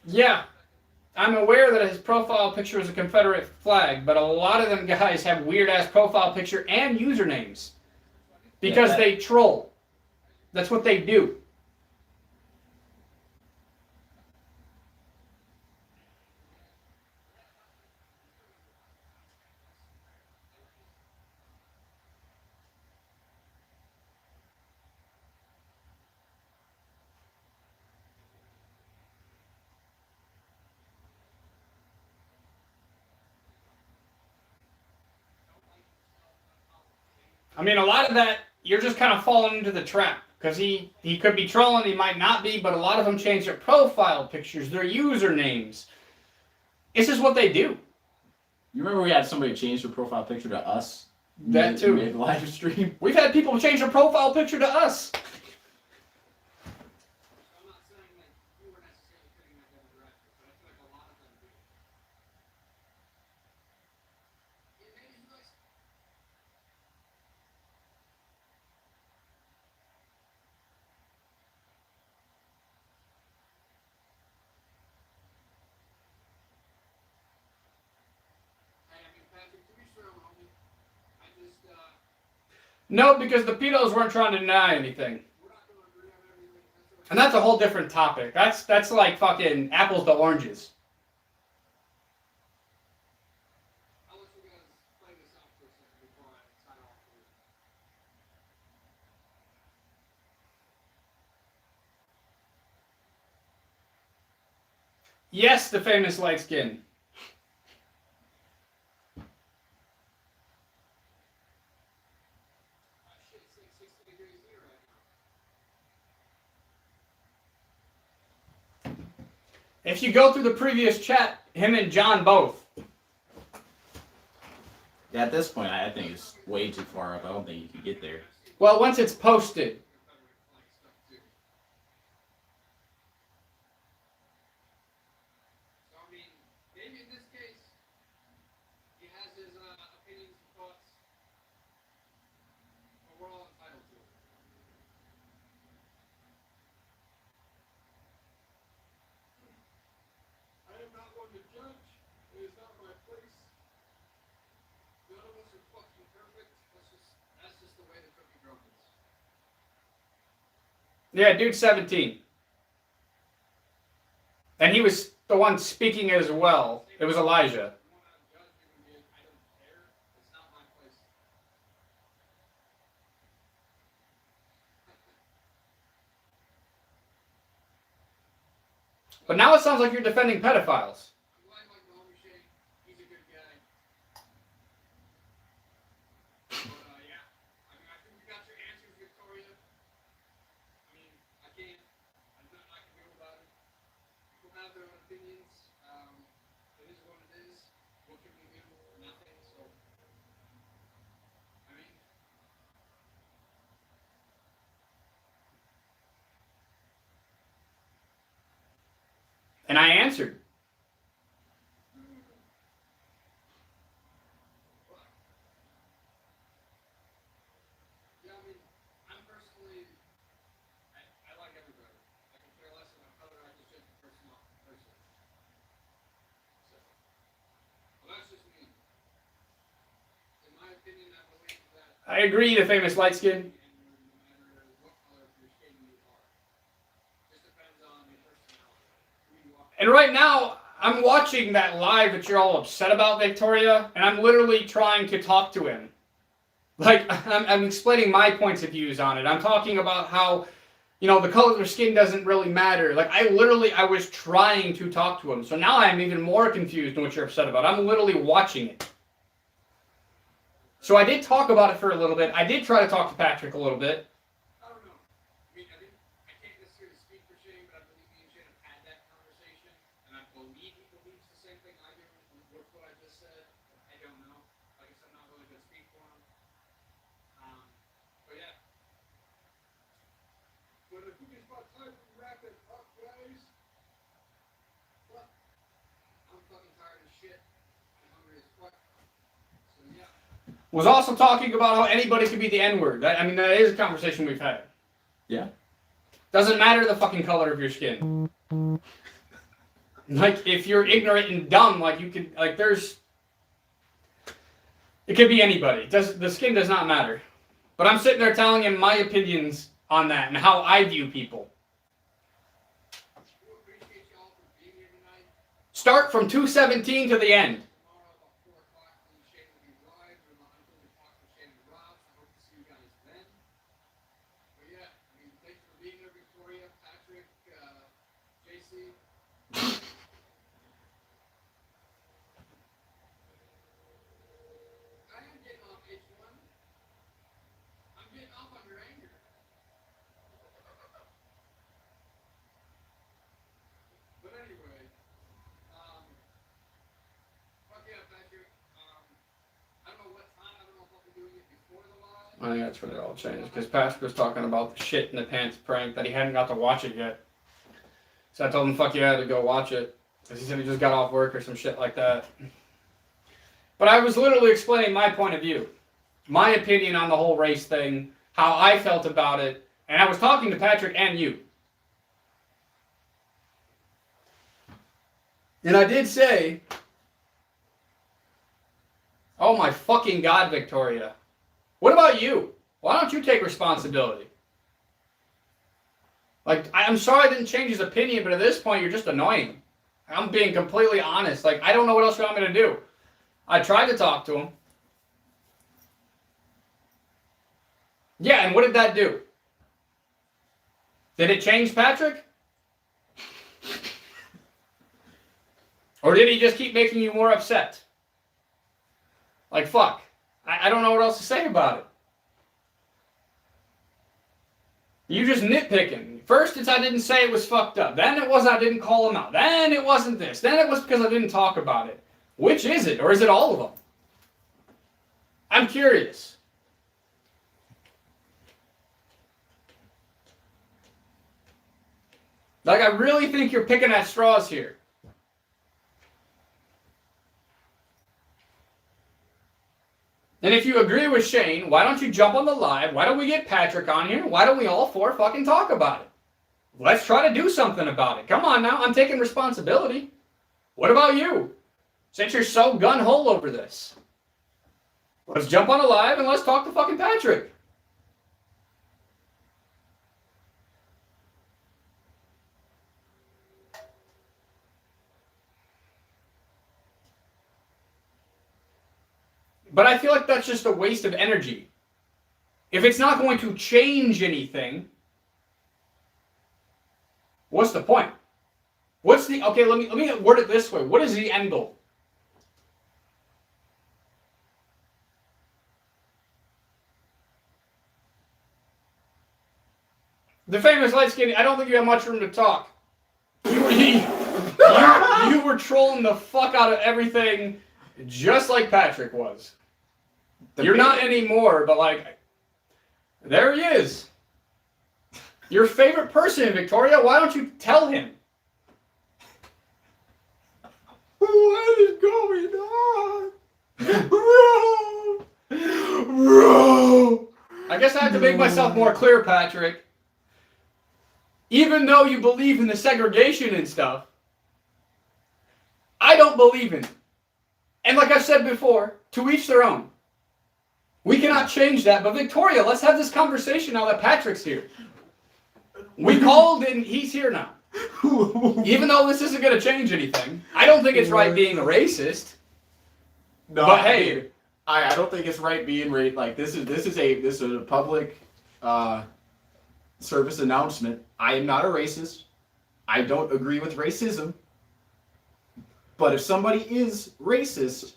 Yeah. I'm aware that his profile picture is a Confederate flag, but a lot of them guys have weird-ass profile picture and usernames. Because they troll. That's what they do. I mean, a lot of that, you're just kind of falling into the trap. Because he could be trolling, he might not be, but a lot of them change their profile pictures, their usernames. This is what they do. You remember we had somebody change their profile picture to us? That too. Mid live stream. We've had people change their profile picture to us. No, because the pedos weren't trying to deny anything. And that's a whole different topic. That's like fucking apples to oranges. Yes, the famous light skin. If you go through the previous chat, him and John both. Yeah, at this point, I think it's way too far up. I don't think you can get there. Well, once it's posted. Yeah, dude's 17. And he was the one speaking as well. It was Elijah. But now it sounds like you're defending pedophiles. And I answered. I agree, the famous light skin. And right now, I'm watching that live that you're all upset about, Victoria, and I'm literally trying to talk to him. Like, I'm explaining my points of views on it. I'm talking about how, the color of their skin doesn't really matter. Like, I was trying to talk to him. So now I'm even more confused in what you're upset about. I'm literally watching it. So I did talk about it for a little bit. I did try to talk to Patrick a little bit. I don't know. I can't necessarily speak for Shane, but I believe me and Shane have had that conversation, and I believe he believes the same thing I do with what I just said. I don't know. Like I said, I'm not really going to speak for him. But yeah. But I think it's about time we wrap it up, guys. But I'm fucking tired of shit. I'm hungry as fuck. So yeah. Was also talking about how anybody could be the N-word. That is a conversation we've had. Yeah. Doesn't matter the fucking color of your skin. Like, if you're ignorant and dumb, like, you could, like, it could be anybody. The skin does not matter. But I'm sitting there telling him my opinions on that and how I view people. Start from 217 to the end. I think that's when it all changed, because Patrick was talking about the shit in the pants prank that he hadn't got to watch it yet. So I told him, fuck yeah, to go watch it. Because he said he just got off work or some shit like that. But I was literally explaining my point of view. My opinion on the whole race thing, how I felt about it, and I was talking to Patrick and you. And I did say, oh my fucking God, Victoria. What about you? Why don't you take responsibility? Like, I'm sorry I didn't change his opinion, but at this point, you're just annoying. I'm being completely honest. Like, I don't know what else you want me to do. I tried to talk to him. Yeah, and what did that do? Did it change Patrick? Or did he just keep making you more upset? Like, fuck. I don't know what else to say about it. You just nitpicking. First, it's I didn't say it was fucked up. Then it was I didn't call him out. Then it wasn't this. Then it was because I didn't talk about it. Which is it? Or is it all of them? I'm curious. Like, I really think you're picking at straws here. And if you agree with Shane, why don't you jump on the live? Why don't we get Patrick on here? Why don't we all four fucking talk about it? Let's try to do something about it. Come on now, I'm taking responsibility. What about you? Since you're so gun-ho over this, let's jump on a live and let's talk to fucking Patrick. But I feel like that's just a waste of energy. If it's not going to change anything, what's the point? What's the okay? Let me word it this way. What is the end goal? The famous light skin. I don't think you have much room to talk. You were trolling the fuck out of everything, just like Patrick was. You're not anymore, but like, there he is. Your favorite person, Victoria. Why don't you tell him? What is going on? Bro! I guess I have to make myself more clear, Patrick. Even though you believe in the segregation and stuff, I don't believe in it. And like I said before, to each their own. We cannot change that, but Victoria, let's have this conversation now that Patrick's here. We called and he's here now. Even though this isn't going to change anything, I don't think it's right being a racist. No, but hey, I don't think it's right being like this is a public service announcement. I am not a racist. I don't agree with racism. But if somebody is racist,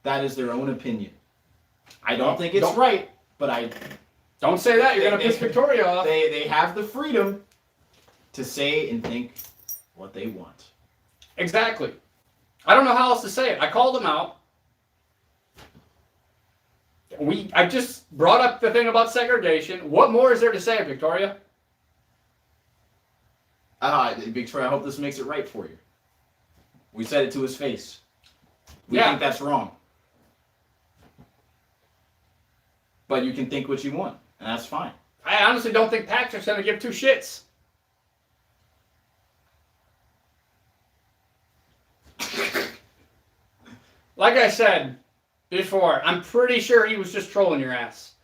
that is their own opinion. I don't think it's right, but I don't say that. You're going to piss Victoria off. They have the freedom to say and think what they want. Exactly. I don't know how else to say it. I called him out. I just brought up the thing about segregation. What more is there to say, Victoria? Victoria, I hope this makes it right for you. We said it to his face. We Yeah. think that's wrong. But you can think what you want, and that's fine. I honestly don't think Patrick's going to give two shits. Like I said before, I'm pretty sure he was just trolling your ass.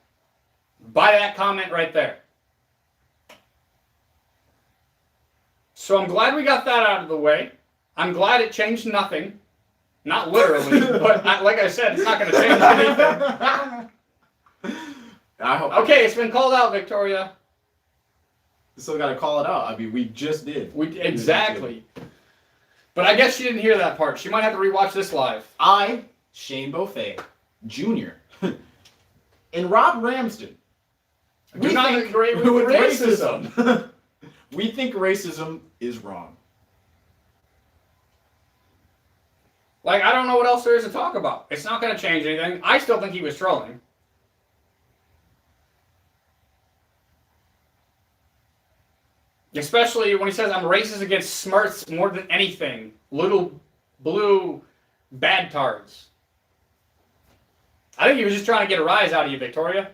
By that comment right there. So I'm glad we got that out of the way. I'm glad it changed nothing. Not literally, but like I said, it's not going to change anything. I hope. Okay, it's been called out, Victoria. Still got to call it out. I mean, we just did. Exactly. But I guess she didn't hear that part. She might have to rewatch this live. I, Shane Beaufet, Jr., and Rob Ramsden. Do not agree with racism. We think racism is wrong. Like, I don't know what else there is to talk about. It's not going to change anything. I still think he was trolling. Especially when he says, I'm racist against smarts more than anything. Little blue bad tards. I think he was just trying to get a rise out of you, Victoria.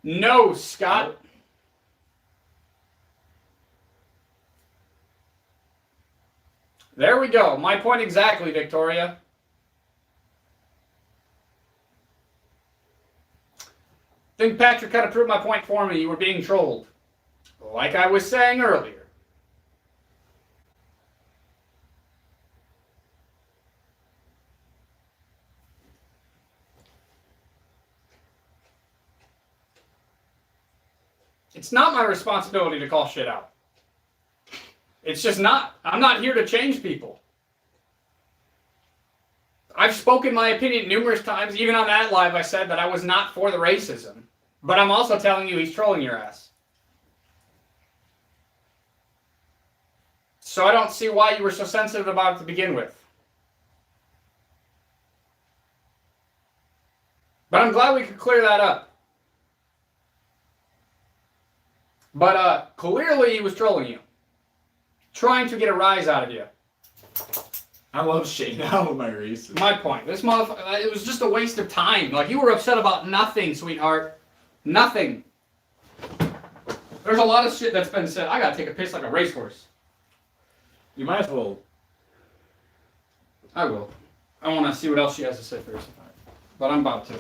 No, Scott. There we go. My point exactly, Victoria. I think Patrick kind of proved my point for me. You were being trolled. Like I was saying earlier. It's not my responsibility to call shit out. It's just not. I'm not here to change people. I've spoken my opinion numerous times. Even on that live, I said that I was not for the racism. But I'm also telling you he's trolling your ass. So I don't see why you were so sensitive about it to begin with. But I'm glad we could clear that up. But clearly he was trolling you. Trying to get a rise out of you. I love Shane. I love my racism. My point. This motherfucker, it was just a waste of time. Like, you were upset about nothing, sweetheart. Nothing. There's a lot of shit that's been said. I gotta take a piss like a racehorse. You might as well. I will. I want to see what else she has to say first. But I'm about to.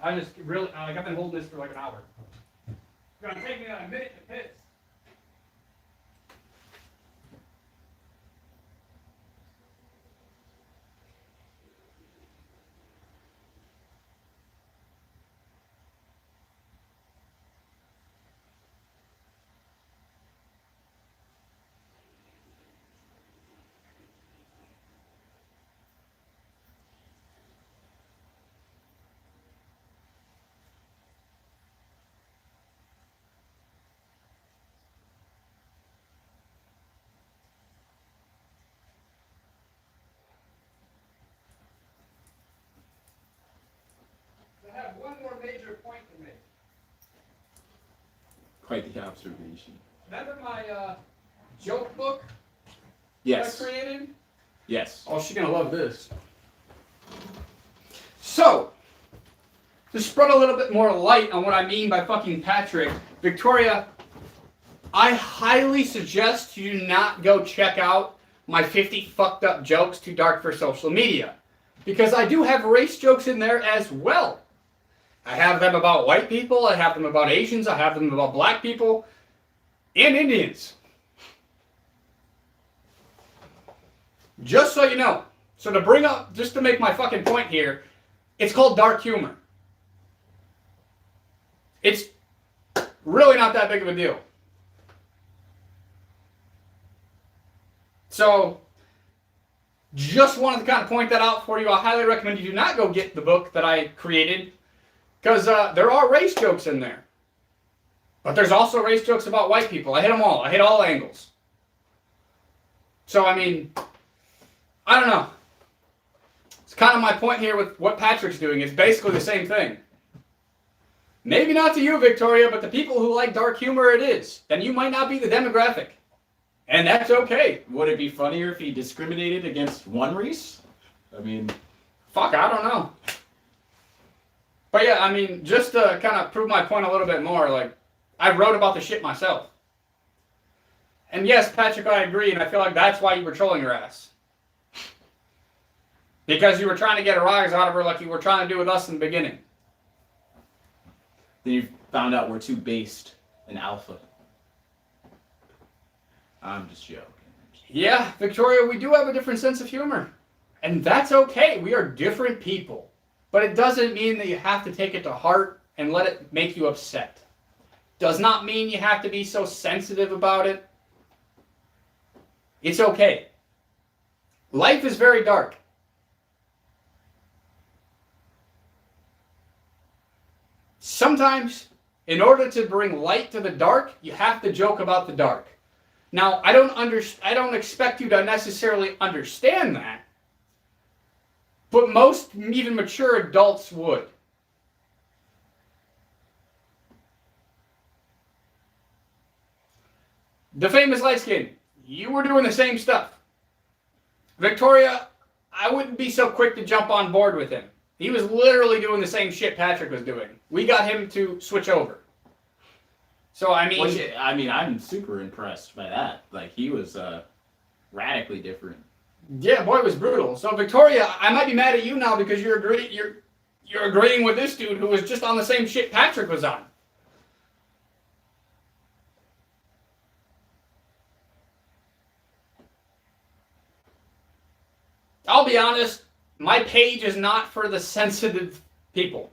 I just really, like, I've been holding this for like an hour. It's gonna take me a minute to piss. Quite the observation. Remember my joke book Yes. I created? Yes. Oh, she's gonna love this. So, to spread a little bit more light on what I mean by fucking Patrick, Victoria, I highly suggest you do not go check out my 50 fucked up jokes too dark for social media. Because I do have race jokes in there as well. I have them about white people, I have them about Asians, I have them about black people, and Indians. Just so you know. So to bring up, just to make my fucking point here, it's called dark humor. It's really not that big of a deal. So, just wanted to kind of point that out for you. I highly recommend you do not go get the book that I created, because there are race jokes in there. But there's also race jokes about white people. I hit them all. I hit all angles. So, I mean, I don't know. It's kind of my point here with what Patrick's doing. It's basically the same thing. Maybe not to you, Victoria, but the people who like dark humor, it is. And you might not be the demographic. And that's okay. Would it be funnier if he discriminated against one race? I mean, fuck, I don't know. But yeah, I mean, just to kind of prove my point a little bit more, like, I wrote about the shit myself. And yes, Patrick, I agree, and I feel like that's why you were trolling your ass. Because you were trying to get a rise out of her like you were trying to do with us in the beginning. then you found out we're too based in alpha. I'm just joking. Yeah, Victoria, we do have a different sense of humor. And that's okay. We are different people. But it doesn't mean that you have to take it to heart and let it make you upset. Does not mean you have to be so sensitive about it. It's okay. Life is very dark. Sometimes, in order to bring light to the dark, you have to joke about the dark. Now, I don't expect you to necessarily understand that, but most even mature adults would. The famous light skin, you were doing the same stuff. Victoria, I wouldn't be so quick to jump on board with him. He was literally doing the same shit Patrick was doing. We got him to switch over. So, I mean... I'm super impressed by that. Like, he was radically different. Yeah, boy, it was brutal. So, Victoria, I might be mad at you now because you're agreeing with this dude who was just on the same shit Patrick was on. I'll be honest, my page is not for the sensitive people.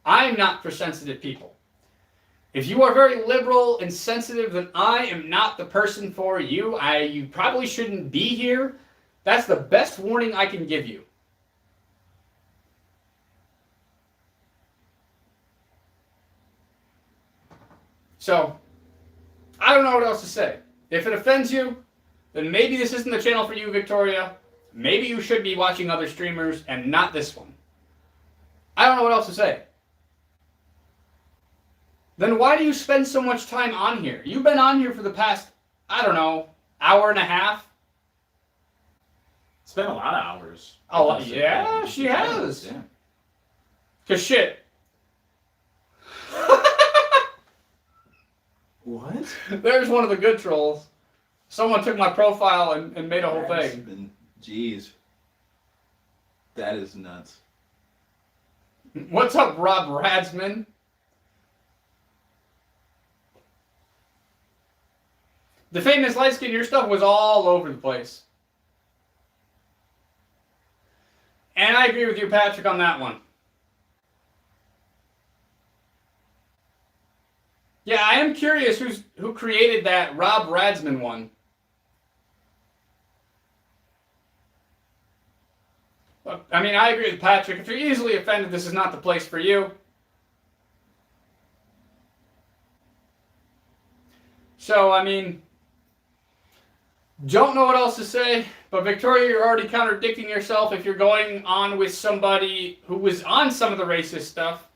I'm not for sensitive people. If you are very liberal and sensitive, then I am not the person for you. You probably shouldn't be here. That's the best warning I can give you. So, I don't know what else to say. If it offends you, then maybe this isn't the channel for you, Victoria. Maybe you should be watching other streamers and not this one. I don't know what else to say. Then why do you spend so much time on here? You've been on here for the past, I don't know, hour and a half. Spent a lot of hours. Oh, yeah, she has. Yeah. Cause shit. What? There's one of the good trolls. Someone took my profile and made a whole thing. Jeez. That is nuts. What's up, Rob Radsman? The famous light skin, your stuff was all over the place. And I agree with you, Patrick, on that one. Yeah, I am curious who created that Rob Radsman one. But, I mean, I agree with Patrick. If you're easily offended, this is not the place for you. So, I mean, don't know what else to say. But Victoria, you're already contradicting yourself if you're going on with somebody who was on some of the racist stuff.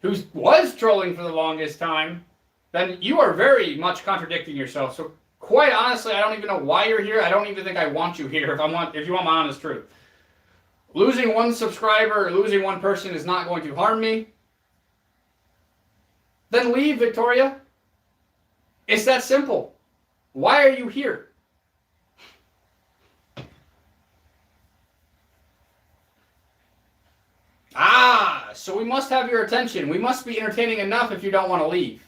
who was trolling for the longest time, then you are very much contradicting yourself. So quite honestly, I don't even know why you're here. I don't even think I want you here if you want my honest truth. Losing one subscriber or losing one person is not going to harm me. Then leave, Victoria. It's that simple. Why are you here? Ah, so we must have your attention. We must be entertaining enough if you don't want to leave.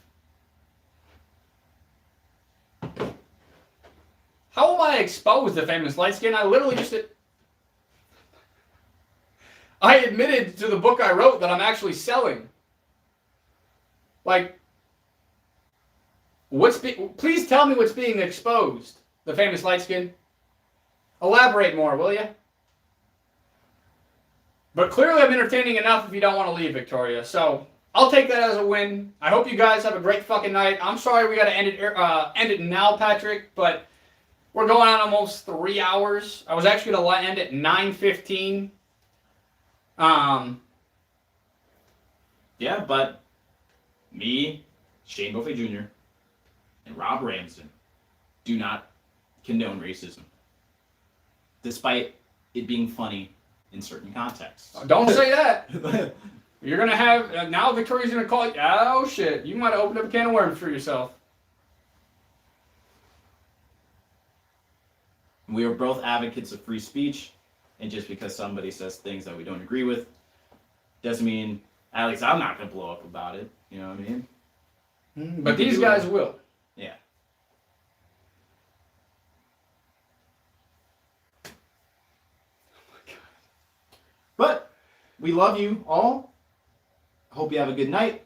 How will I expose the famous light skin? I literally just... I admitted to the book I wrote that I'm actually selling. Like, please tell me what's being exposed, the famous light skin. Elaborate more, will you? But clearly I'm entertaining enough if you don't want to leave, Victoria. So I'll take that as a win. I hope you guys have a great fucking night. I'm sorry we got to end it now, Patrick, but we're going on almost 3 hours. I was actually going to end at 9:15. Yeah, but me, Shane Buffet Jr., and Rob Ramsden do not condone racism, despite it being funny in certain contexts. Don't say that. You're going to have... now Victoria's going to call you... Oh, shit. You might have opened up a can of worms for yourself. We are both advocates of free speech, and just because somebody says things that we don't agree with doesn't mean, at least I'm not going to blow up about it. You know what I mean? But these guys will. Yeah. But we love you all. Hope you have a good night.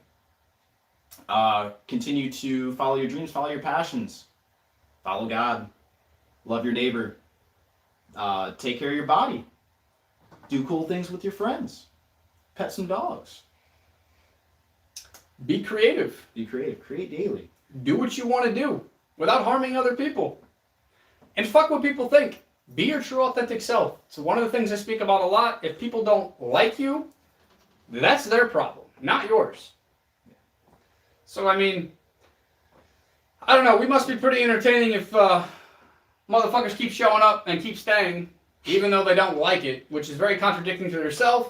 Continue to follow your dreams, follow your passions. Follow God. Love your neighbor. Take care of your body. Do cool things with your friends. Pet some dogs. Be creative. Be creative. Create daily. Do what you want to do without harming other people. And fuck what people think. Be your true authentic self. It's one of the things I speak about a lot. If people don't like you, that's their problem, not yours. So, I mean, I don't know. We must be pretty entertaining if motherfuckers keep showing up and keep staying, even though they don't like it, which is very contradicting to themselves.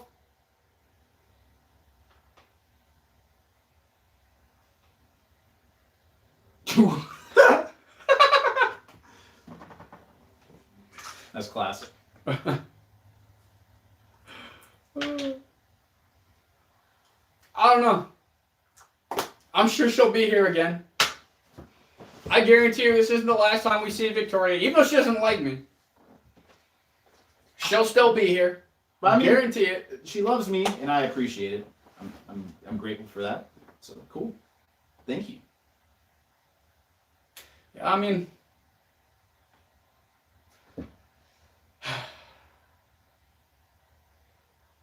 That's classic. I don't know. I'm sure she'll be here again. I guarantee you this isn't the last time we see Victoria, even though she doesn't like me. She'll still be here. But I mean, guarantee it. She loves me, and I appreciate it. I'm grateful for that. So cool. Thank you. Yeah, I mean,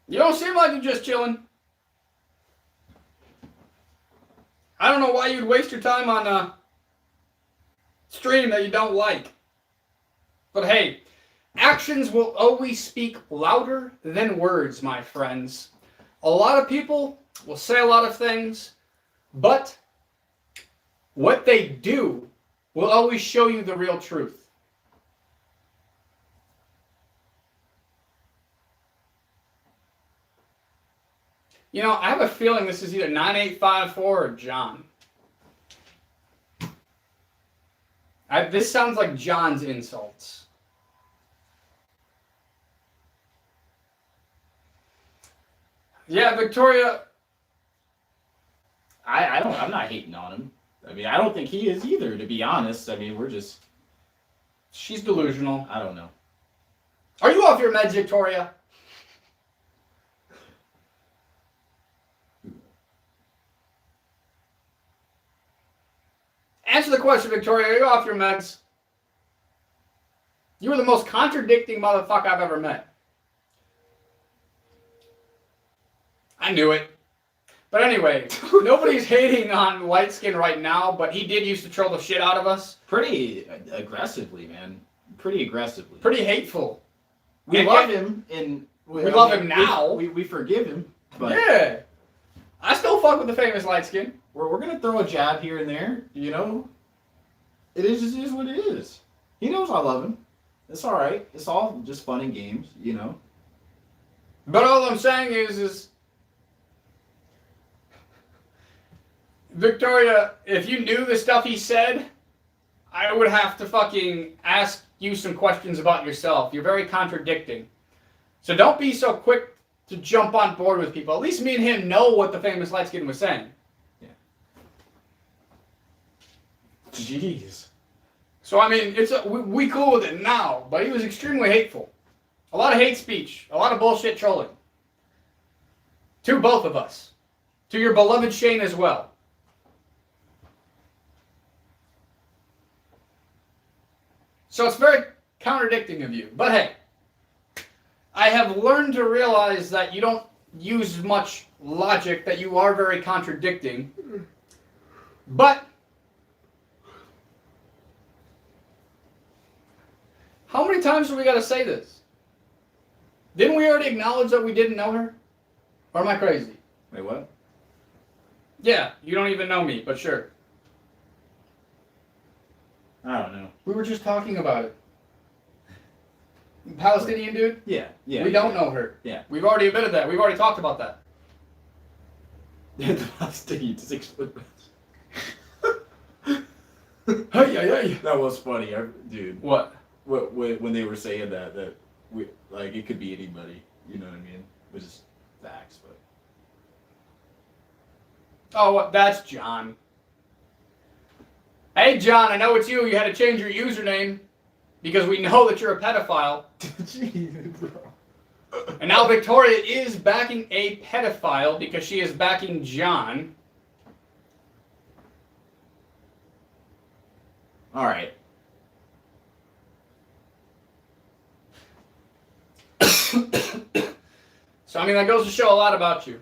you don't seem like you're just chilling. I don't know why you'd waste your time on a stream that you don't like. But hey, actions will always speak louder than words, my friends. A lot of people will say a lot of things, but what they do will always show you the real truth. You know, I have a feeling this is either 9854 or John. This sounds like John's insults. Yeah, Victoria. I'm not hating on him. I mean, I don't think he is either, to be honest. I mean, we're just... She's delusional. I don't know. Are you off your meds, Victoria? Answer the question, Victoria. Are you off your meds? You were the most contradicting motherfucker I've ever met. I knew it. But anyway, nobody's hating on light skin right now, but he did used to troll the shit out of us. Pretty aggressively, man. Pretty aggressively. Pretty hateful. We love him, and we love him now. We forgive him. But yeah. I still fuck with the famous light skin. We're gonna throw a jab here and there, you know. It is what it is. He knows I love him. It's all right. It's all just fun and games, you know. But all I'm saying is Victoria, if you knew the stuff he said, I would have to fucking ask you some questions about yourself. You're very contradicting. So don't be so quick to jump on board with people. At least me and him know what the famous light skin was saying. Yeah. Jeez. So I mean, we cool with it now, but he was extremely hateful. A lot of hate speech, a lot of bullshit trolling. To both of us. To your beloved Shane as well. So it's very contradicting of you. But hey, I have learned to realize that you don't use much logic, that you are very contradicting. But how many times do we got to say this? Didn't we already acknowledge that we didn't know her? Or am I crazy? Wait, what? Yeah, you don't even know me, but sure. I don't know. We were just talking about it. Palestinian dude? Yeah. We don't know her. Yeah. We've already admitted that. We've already talked about that. The last thing you just explained. Hey. That was funny, dude. What? When they were saying that we like it could be anybody, you know what I mean? Which is facts, but Oh, what? That's John. Hey, John, I know it's you. You had to change your username because we know that you're a pedophile. jeez, bro. And now Victoria is backing a pedophile because she is backing John. All right. So, I mean, that goes to show a lot about you.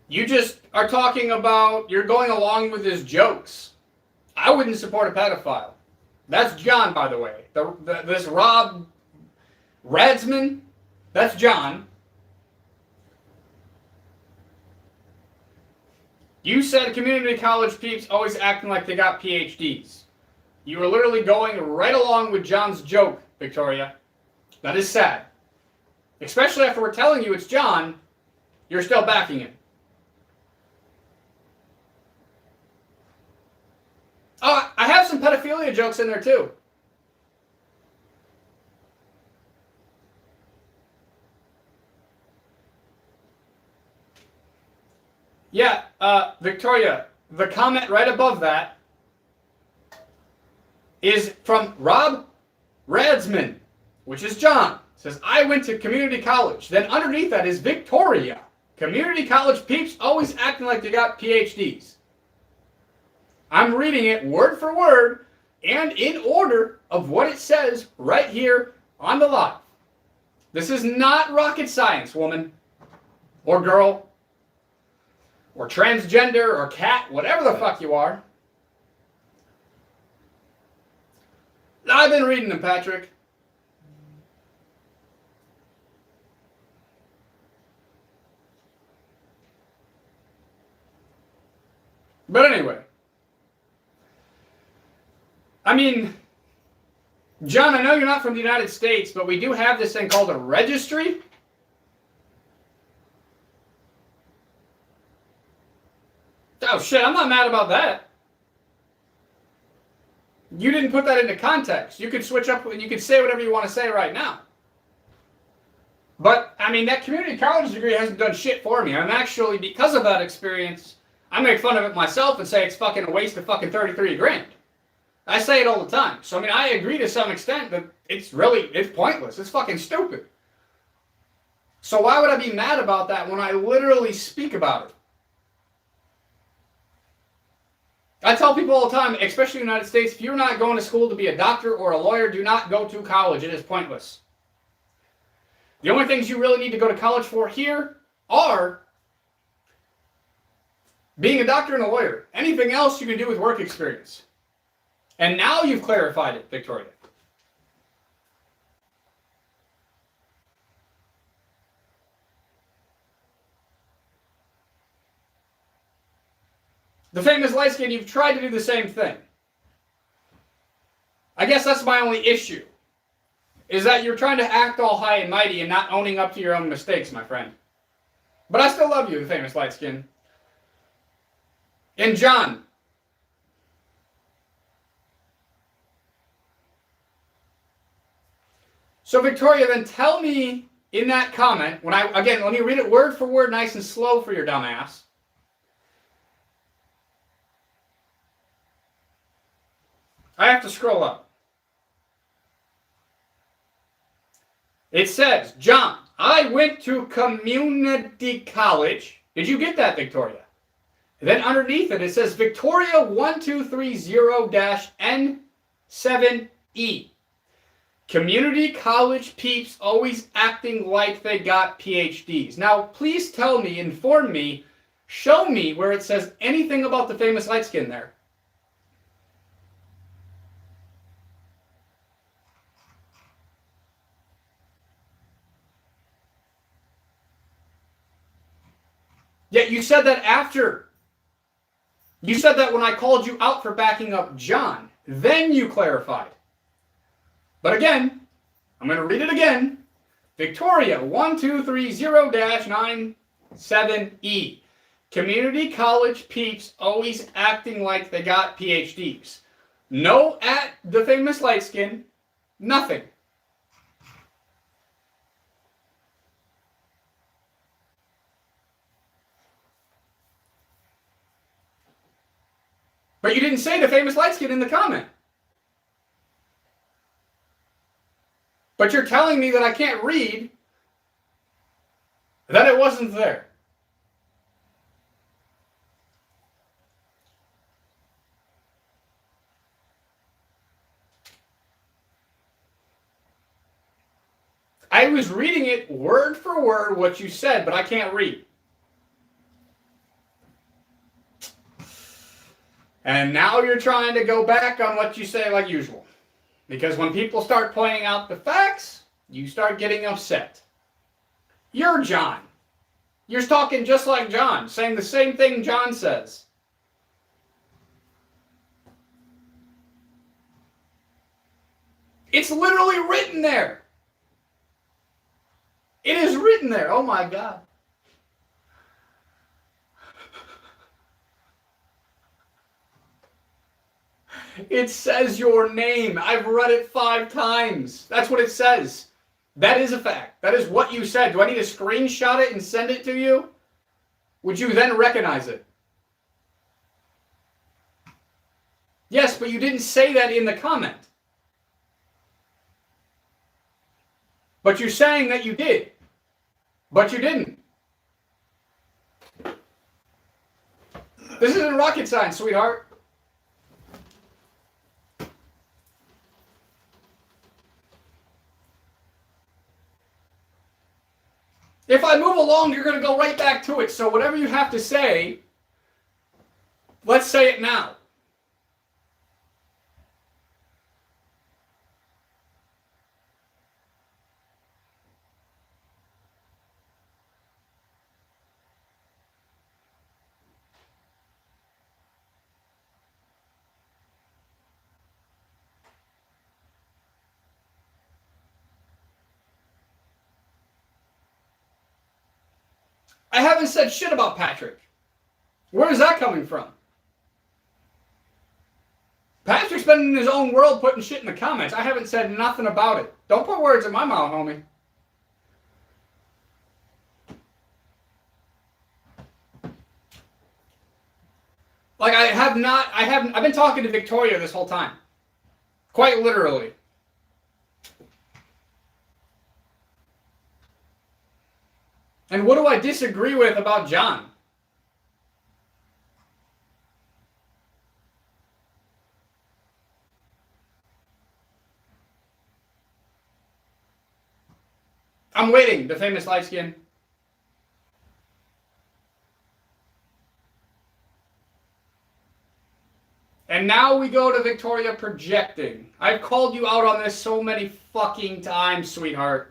You just are talking about, you're going along with his jokes. I wouldn't support a pedophile. That's John, by the way. This Robb Radsman, that's John. You said community college peeps always acting like they got PhDs. You were literally going right along with John's joke, Victoria. That is sad. Especially after we're telling you it's John, you're still backing him. Oh, I have some pedophilia jokes in there too. Yeah, Victoria, the comment right above that is from Robb Radsman, which is John. It says, I went to community college. Then underneath that is Victoria. Community college peeps always acting like they got PhDs. I'm reading it word for word and in order of what it says right here on the live. This is not rocket science, woman or girl or transgender or cat, whatever the fuck you are. I've been reading them, Patrick. But anyway. I mean, John, I know you're not from the United States, but we do have this thing called a registry. Oh shit, I'm not mad about that. You didn't put that into context. You could switch up and you could say whatever you want to say right now. But, I mean, that community college degree hasn't done shit for me. I'm actually, because of that experience, I make fun of it myself and say it's fucking a waste of fucking 33 grand. I say it all the time. So, I mean, I agree to some extent that it's pointless. It's fucking stupid. So why would I be mad about that when I literally speak about it? I tell people all the time, especially in the United States, if you're not going to school to be a doctor or a lawyer, do not go to college. It is pointless. The only things you really need to go to college for here are being a doctor and a lawyer. Anything else you can do with work experience. And now you've clarified it, Victoria. The famous light skin, you've tried to do the same thing. I guess that's my only issue. Is that you're trying to act all high and mighty and not owning up to your own mistakes, my friend. But I still love you, the famous light skin. And John. So Victoria, then tell me in that comment, again, let me read it word for word, nice and slow for your dumb ass. I have to scroll up. It says, John, I went to community college. Did you get that, Victoria? And then underneath it, it says Victoria 1230-N7E. Community college peeps always acting like they got PhDs. Now, please tell me, inform me, show me where it says anything about the famous light skin there. Yet you said that after. You said that when I called you out for backing up John. Then you clarified. But again, I'm going to read it again. Victoria 1230-97E. Community college peeps always acting like they got PhDs. No at the famous light skin. Nothing. But you didn't say the famous light skin in the comment. But you're telling me that I can't read, that it wasn't there. I was reading it word for word what you said, but I can't read. And now you're trying to go back on what you say like usual. Because when people start pointing out the facts, you start getting upset. You're John. You're talking just like John, saying the same thing John says. It's literally written there. It is written there. Oh my God. It says your name. I've read it 5 times. That's what it says. That is a fact. That is what you said. Do I need to screenshot it and send it to you? Would you then recognize it? Yes, but you didn't say that in the comment. But you're saying that you did. But you didn't. This isn't rocket science, sweetheart. If I move along, you're going to go right back to it. So whatever you have to say, let's say it now. I haven't said shit about Patrick. Where is that coming from? Patrick's been in his own world putting shit in the comments. I haven't said nothing about it. Don't put words in my mouth, homie. Like I've been talking to Victoria this whole time. Quite literally. And what do I disagree with about John? I'm waiting, the famous light skin. And now we go to Victoria projecting. I've called you out on this so many fucking times, sweetheart.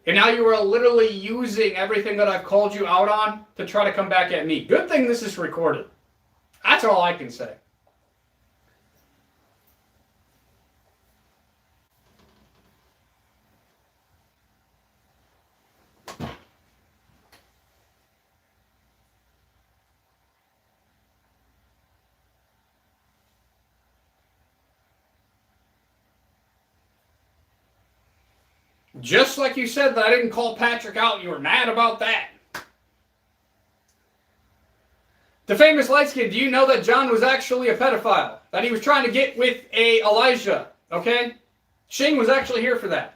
And now you are literally using everything that I've called you out on to try to come back at me. Good thing this is recorded. That's all I can say. Just like you said that I didn't call Patrick out, you were mad about that. The famous light skin, do you know that John was actually a pedophile? That he was trying to get with a Elijah, okay? Shing was actually here for that.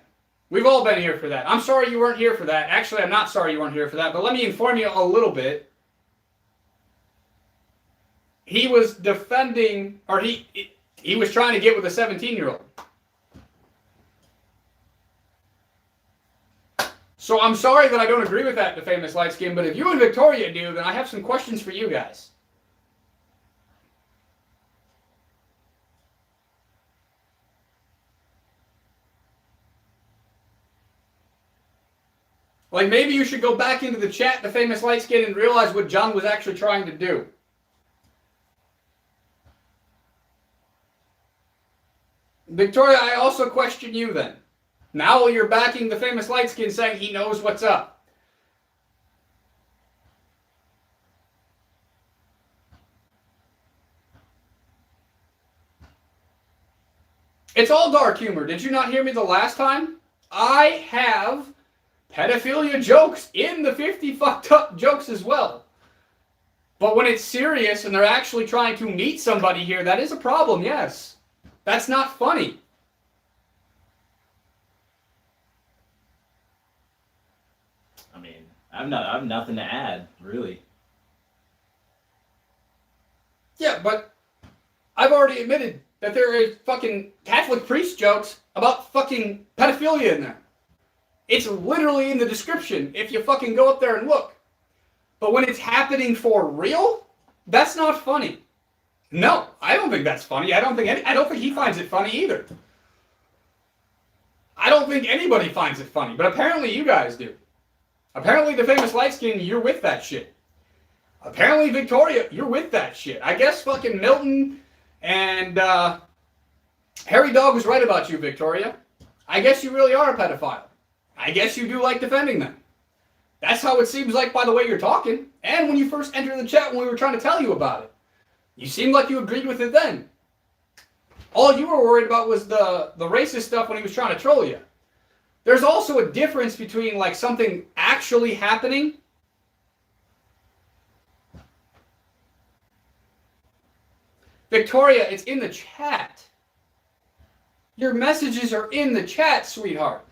We've all been here for that. I'm sorry you weren't here for that. Actually, I'm not sorry you weren't here for that, but let me inform you a little bit. He was defending, or he was trying to get with a 17-year-old. So I'm sorry that I don't agree with that, the famous light skin, but if you and Victoria do, then I have some questions for you guys. Like maybe you should go back into the chat, the famous light skin, and realize what John was actually trying to do. Victoria, I also question you then. Now you're backing the famous light skin saying he knows what's up. It's all dark humor. Did you not hear me the last time? I have pedophilia jokes in the 50 fucked up jokes as well. But when it's serious and they're actually trying to meet somebody here, that is a problem, yes. That's not funny. I mean, I've nothing to add, really. Yeah, but I've already admitted that there are fucking Catholic priest jokes about fucking pedophilia in there. It's literally in the description if you fucking go up there and look. But when it's happening for real, that's not funny. No, I don't think that's funny. I don't think he finds it funny either. I don't think anybody finds it funny, but apparently you guys do. Apparently the famous light skin, you're with that shit. Apparently Victoria, you're with that shit. I guess fucking Milton and Harry Dog was right about you, Victoria. I guess you really are a pedophile. I guess you do like defending them. That's how it seems like by the way you're talking. And when you first entered the chat when we were trying to tell you about it. You seemed like you agreed with it then. All you were worried about was the racist stuff when he was trying to troll you. There's also a difference between like something actually happening Victoria, it's in the chat. Your messages are in the chat, sweetheart.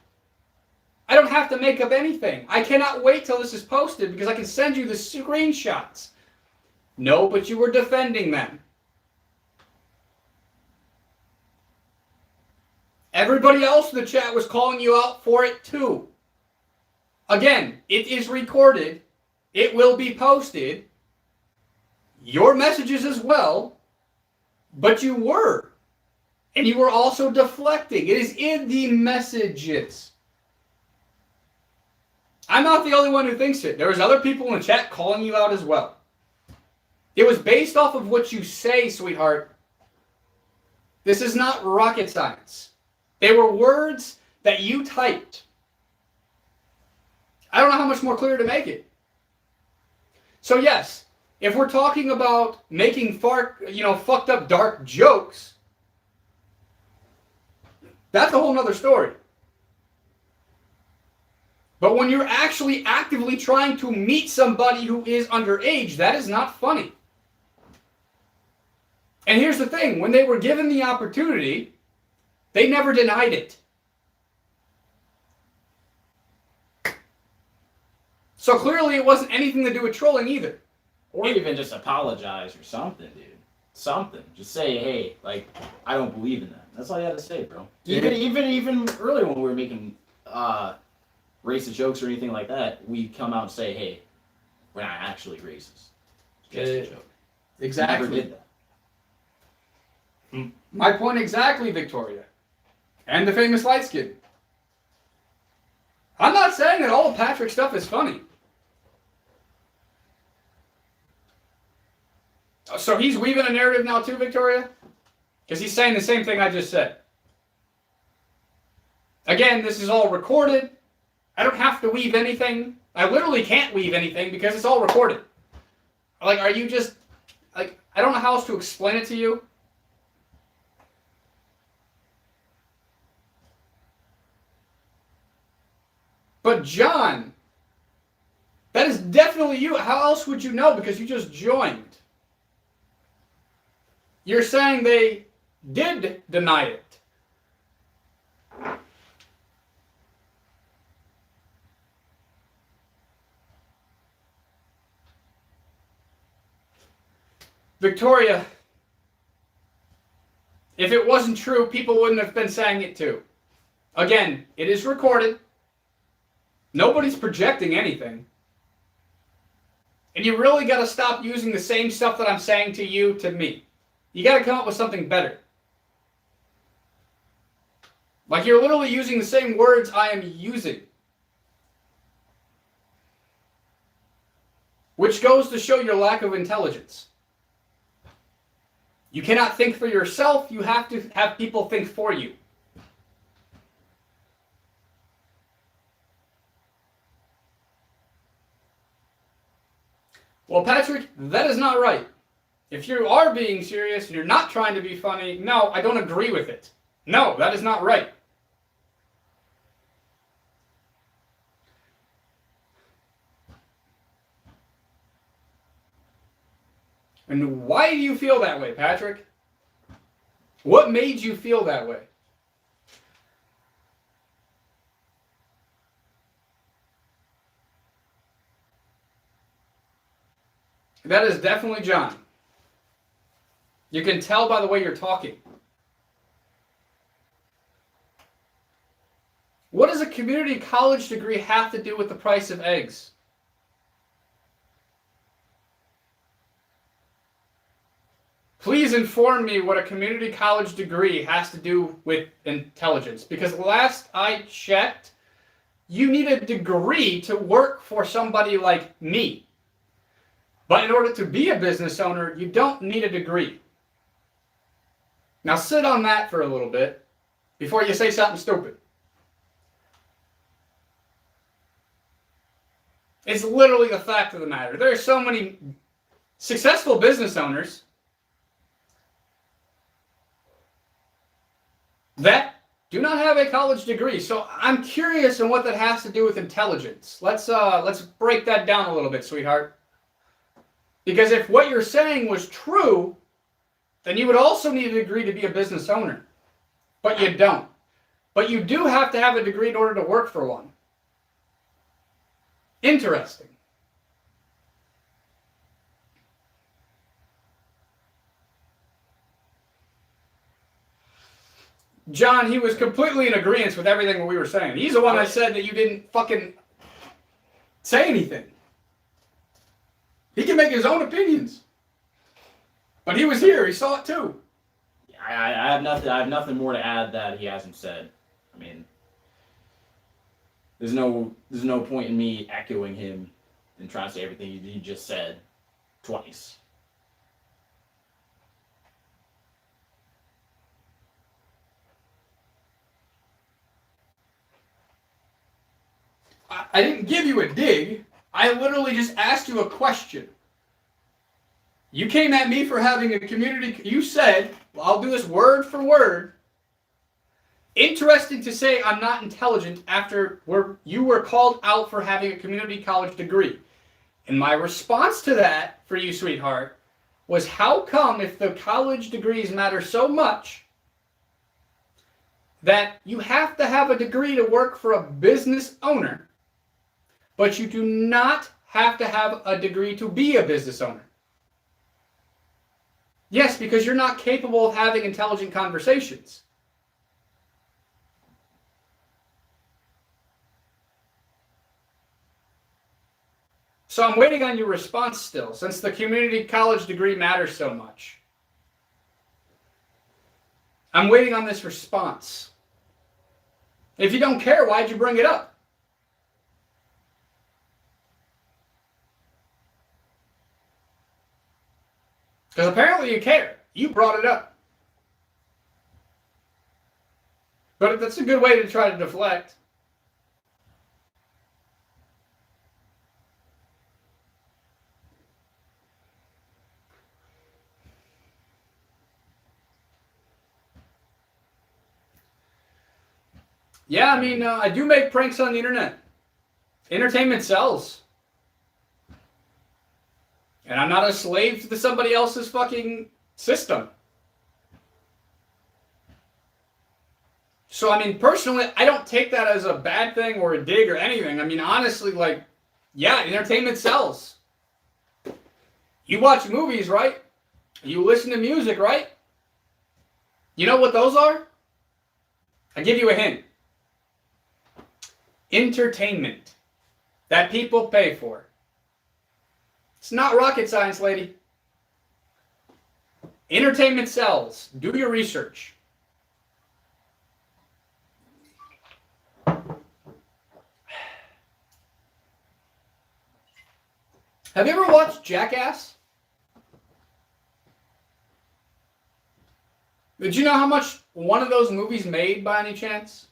I don't have to make up anything. I cannot wait till this is posted because I can send you the screenshots. No, but you were defending them. Everybody else in the chat was calling you out for it too. Again, it is recorded. It will be posted. Your messages as well. But you were. And you were also deflecting. It is in the messages. I'm not the only one who thinks it. There was other people in the chat calling you out as well. It was based off of what you say, sweetheart. This is not rocket science. They were words that you typed. I don't know how much more clear to make it. So yes, if we're talking about making fucked up dark jokes, that's a whole nother story. But when you're actually actively trying to meet somebody who is underage, that is not funny. And here's the thing, when they were given the opportunity, they never denied it. So clearly it wasn't anything to do with trolling either. Or even just apologize or something, dude. Something. Just say, hey, like, I don't believe in that. That's all you had to say, bro. Even earlier when we were making racist jokes or anything like that, we come out and say, hey, we're not actually racist. It's just a joke. Exactly. We never did that. My point exactly, Victoria. And the famous light skin. I'm not saying that all of Patrick's stuff is funny. So he's weaving a narrative now too, Victoria? Because he's saying the same thing I just said. Again, this is all recorded. I don't have to weave anything. I literally can't weave anything because it's all recorded. Like, are you just... Like, I don't know how else to explain it to you. But John, that is definitely you. How else would you know? Because you just joined. You're saying they did deny it. Victoria, if it wasn't true, people wouldn't have been saying it too. Again, it is recorded. Nobody's projecting anything. And you really got to stop using the same stuff that I'm saying to you to me. You got to come up with something better. Like you're literally using the same words I am using. Which goes to show your lack of intelligence. You cannot think for yourself, you have to have people think for you. Well, Patrick, that is not right. If you are being serious and you're not trying to be funny, no, I don't agree with it. No, that is not right. And why do you feel that way, Patrick? What made you feel that way? That is definitely John. You can tell by the way you're talking. What does a community college degree have to do with the price of eggs? Please inform me what a community college degree has to do with intelligence. Because last I checked, you need a degree to work for somebody like me. But in order to be a business owner, you don't need a degree. Now sit on that for a little bit before you say something stupid. It's literally the fact of the matter. There are so many successful business owners that do not have a college degree. So I'm curious on what that has to do with intelligence. Let's break that down a little bit, sweetheart. Because if what you're saying was true, then you would also need a degree to be a business owner. But you don't. But you do have to have a degree in order to work for one. Interesting. John, he was completely in agreement with everything we were saying. He's the one that said that you didn't fucking say anything. He can make his own opinions. But he was here. He saw it too. I have nothing. I have nothing more to add that he hasn't said. I mean, there's no point in me echoing him and trying to say everything he just said twice. I didn't give you a dig. I literally just asked you a question. You came at me for having a community... You said, well, I'll do this word for word. Interesting to say I'm not intelligent after you were called out for having a community college degree. And my response to that, for you, sweetheart, was how come if the college degrees matter so much that you have to have a degree to work for a business owner, but you do not have to have a degree to be a business owner? Yes, because you're not capable of having intelligent conversations. So I'm waiting on your response still, since the community college degree matters so much. I'm waiting on this response. If you don't care, why'd you bring it up? Because apparently you care. You brought it up. But that's a good way to try to deflect. Yeah, I mean, I do make pranks on the internet. Entertainment sells. And I'm not a slave to somebody else's fucking system. So, I mean, personally, I don't take that as a bad thing or a dig or anything. I mean, honestly, like, yeah, entertainment sells. You watch movies, right? You listen to music, right? You know what those are? I give you a hint. Entertainment that people pay for. It's not rocket science, lady. Entertainment sells. Do your research. Have you ever watched Jackass? Did you know how much one of those movies made by any chance?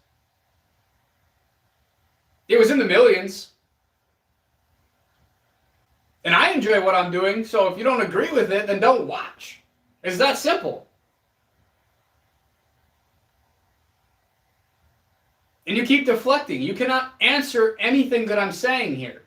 It was in the millions. And I enjoy what I'm doing, so if you don't agree with it, then don't watch. It's that simple. And you keep deflecting. You cannot answer anything that I'm saying here.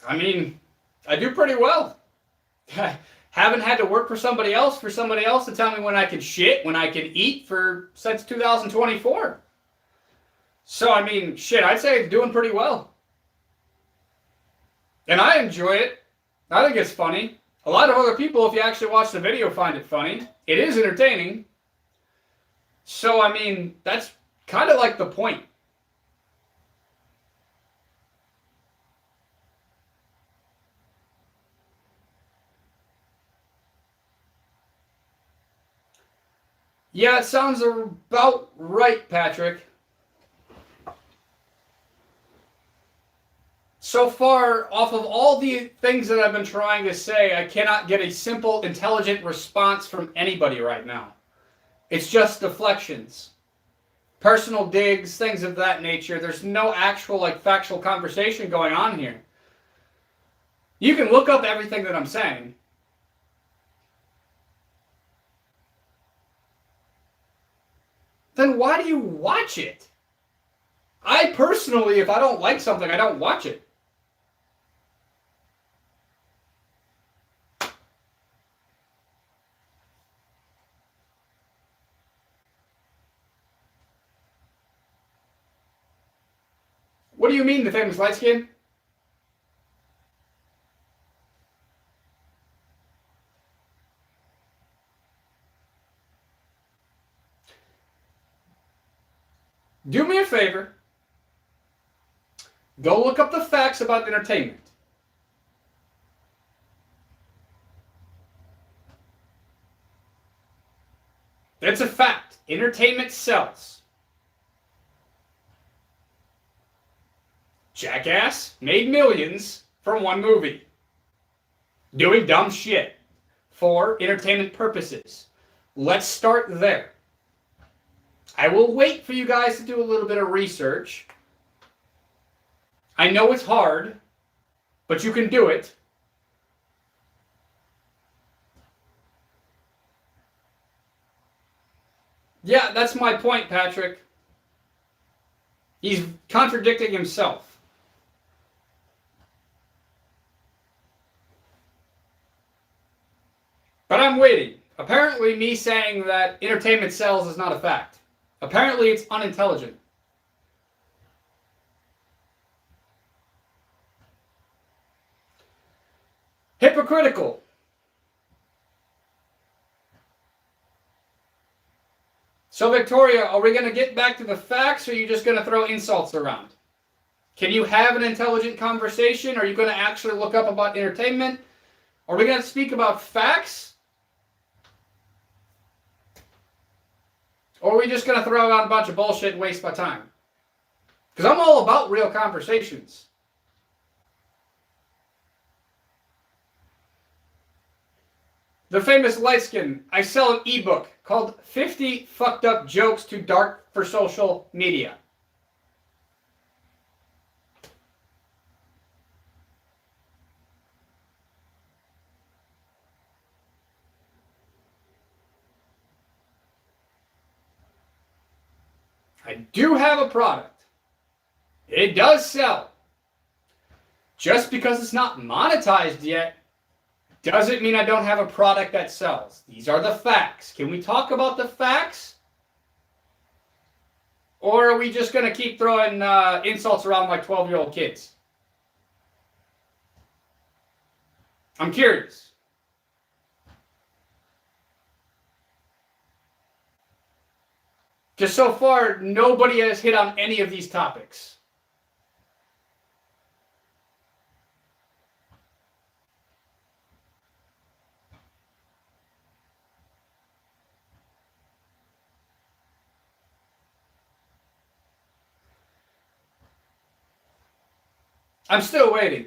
I mean, I do pretty well. I haven't had to work for somebody else to tell me when I can shit, when I can eat since 2024. So, I mean, shit, I'd say it's doing pretty well. And I enjoy it. I think it's funny. A lot of other people, if you actually watch the video, find it funny. It is entertaining. So, I mean, that's kind of like the point. Yeah, it sounds about right, Patrick. So far, off of all the things that I've been trying to say, I cannot get a simple, intelligent response from anybody right now. It's just deflections. Personal digs, things of that nature. There's no actual, factual conversation going on here. You can look up everything that I'm saying. Then why do you watch it? I personally, if I don't like something, I don't watch it. What do you mean, the famous light skin? Do me a favor. Go look up the facts about entertainment. It's a fact. Entertainment sells. Jackass made millions from one movie. Doing dumb shit for entertainment purposes. Let's start there. I will wait for you guys to do a little bit of research. I know it's hard, but you can do it. Yeah, that's my point, Patrick. He's contradicting himself. But I'm waiting. Apparently, me saying that entertainment sells is not a fact. Apparently, it's unintelligent. Hypocritical. So, Victoria, are we going to get back to the facts, or are you just going to throw insults around? Can you have an intelligent conversation? Are you going to actually look up about entertainment? Are we going to speak about facts? Or are we just going to throw out a bunch of bullshit and waste my time? Because I'm all about real conversations. The famous light skin. I sell an ebook called 50 Fucked Up Jokes Too Dark for Social Media. I do have a product. It does sell. Just because it's not monetized yet doesn't mean I don't have a product that sells. These are the facts. Can we talk about the facts? Or are we just going to keep throwing insults around like 12-year-old kids? I'm curious. Just so far, nobody has hit on any of these topics. I'm still waiting.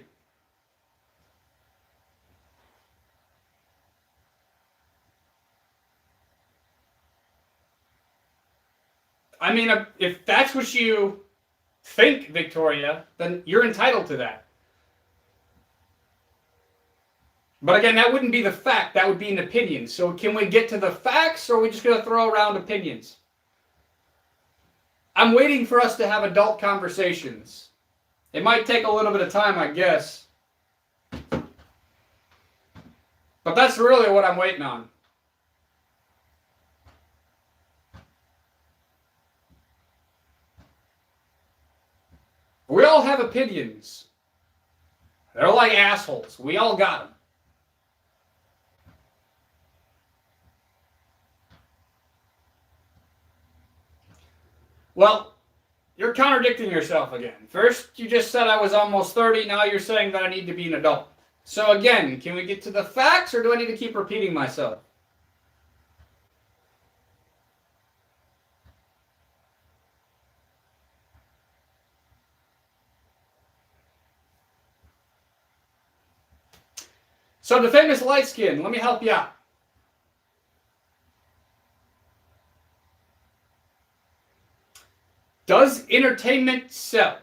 I mean, if that's what you think, Victoria, then you're entitled to that. But again, that wouldn't be the fact. That would be an opinion. So can we get to the facts, or are we just going to throw around opinions? I'm waiting for us to have adult conversations. It might take a little bit of time, I guess. But that's really what I'm waiting on. We all have opinions. They're like assholes. We all got them. Well, you're contradicting yourself again. First, you just said I was almost 30. Now you're saying that I need to be an adult. So again, can we get to the facts, or do I need to keep repeating myself? So the famous light skin, let me help you out. Does entertainment sell?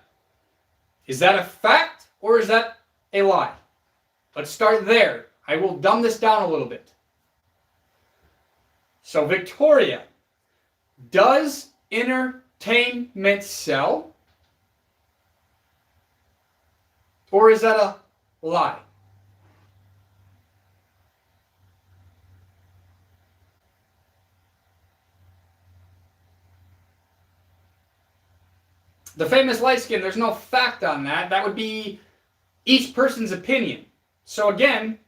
Is that a fact, or is that a lie? Let's start there. I will dumb this down a little bit. So Victoria, does entertainment sell? Or is that a lie? The famous light skin, there's no fact on that. That would be each person's opinion. So again,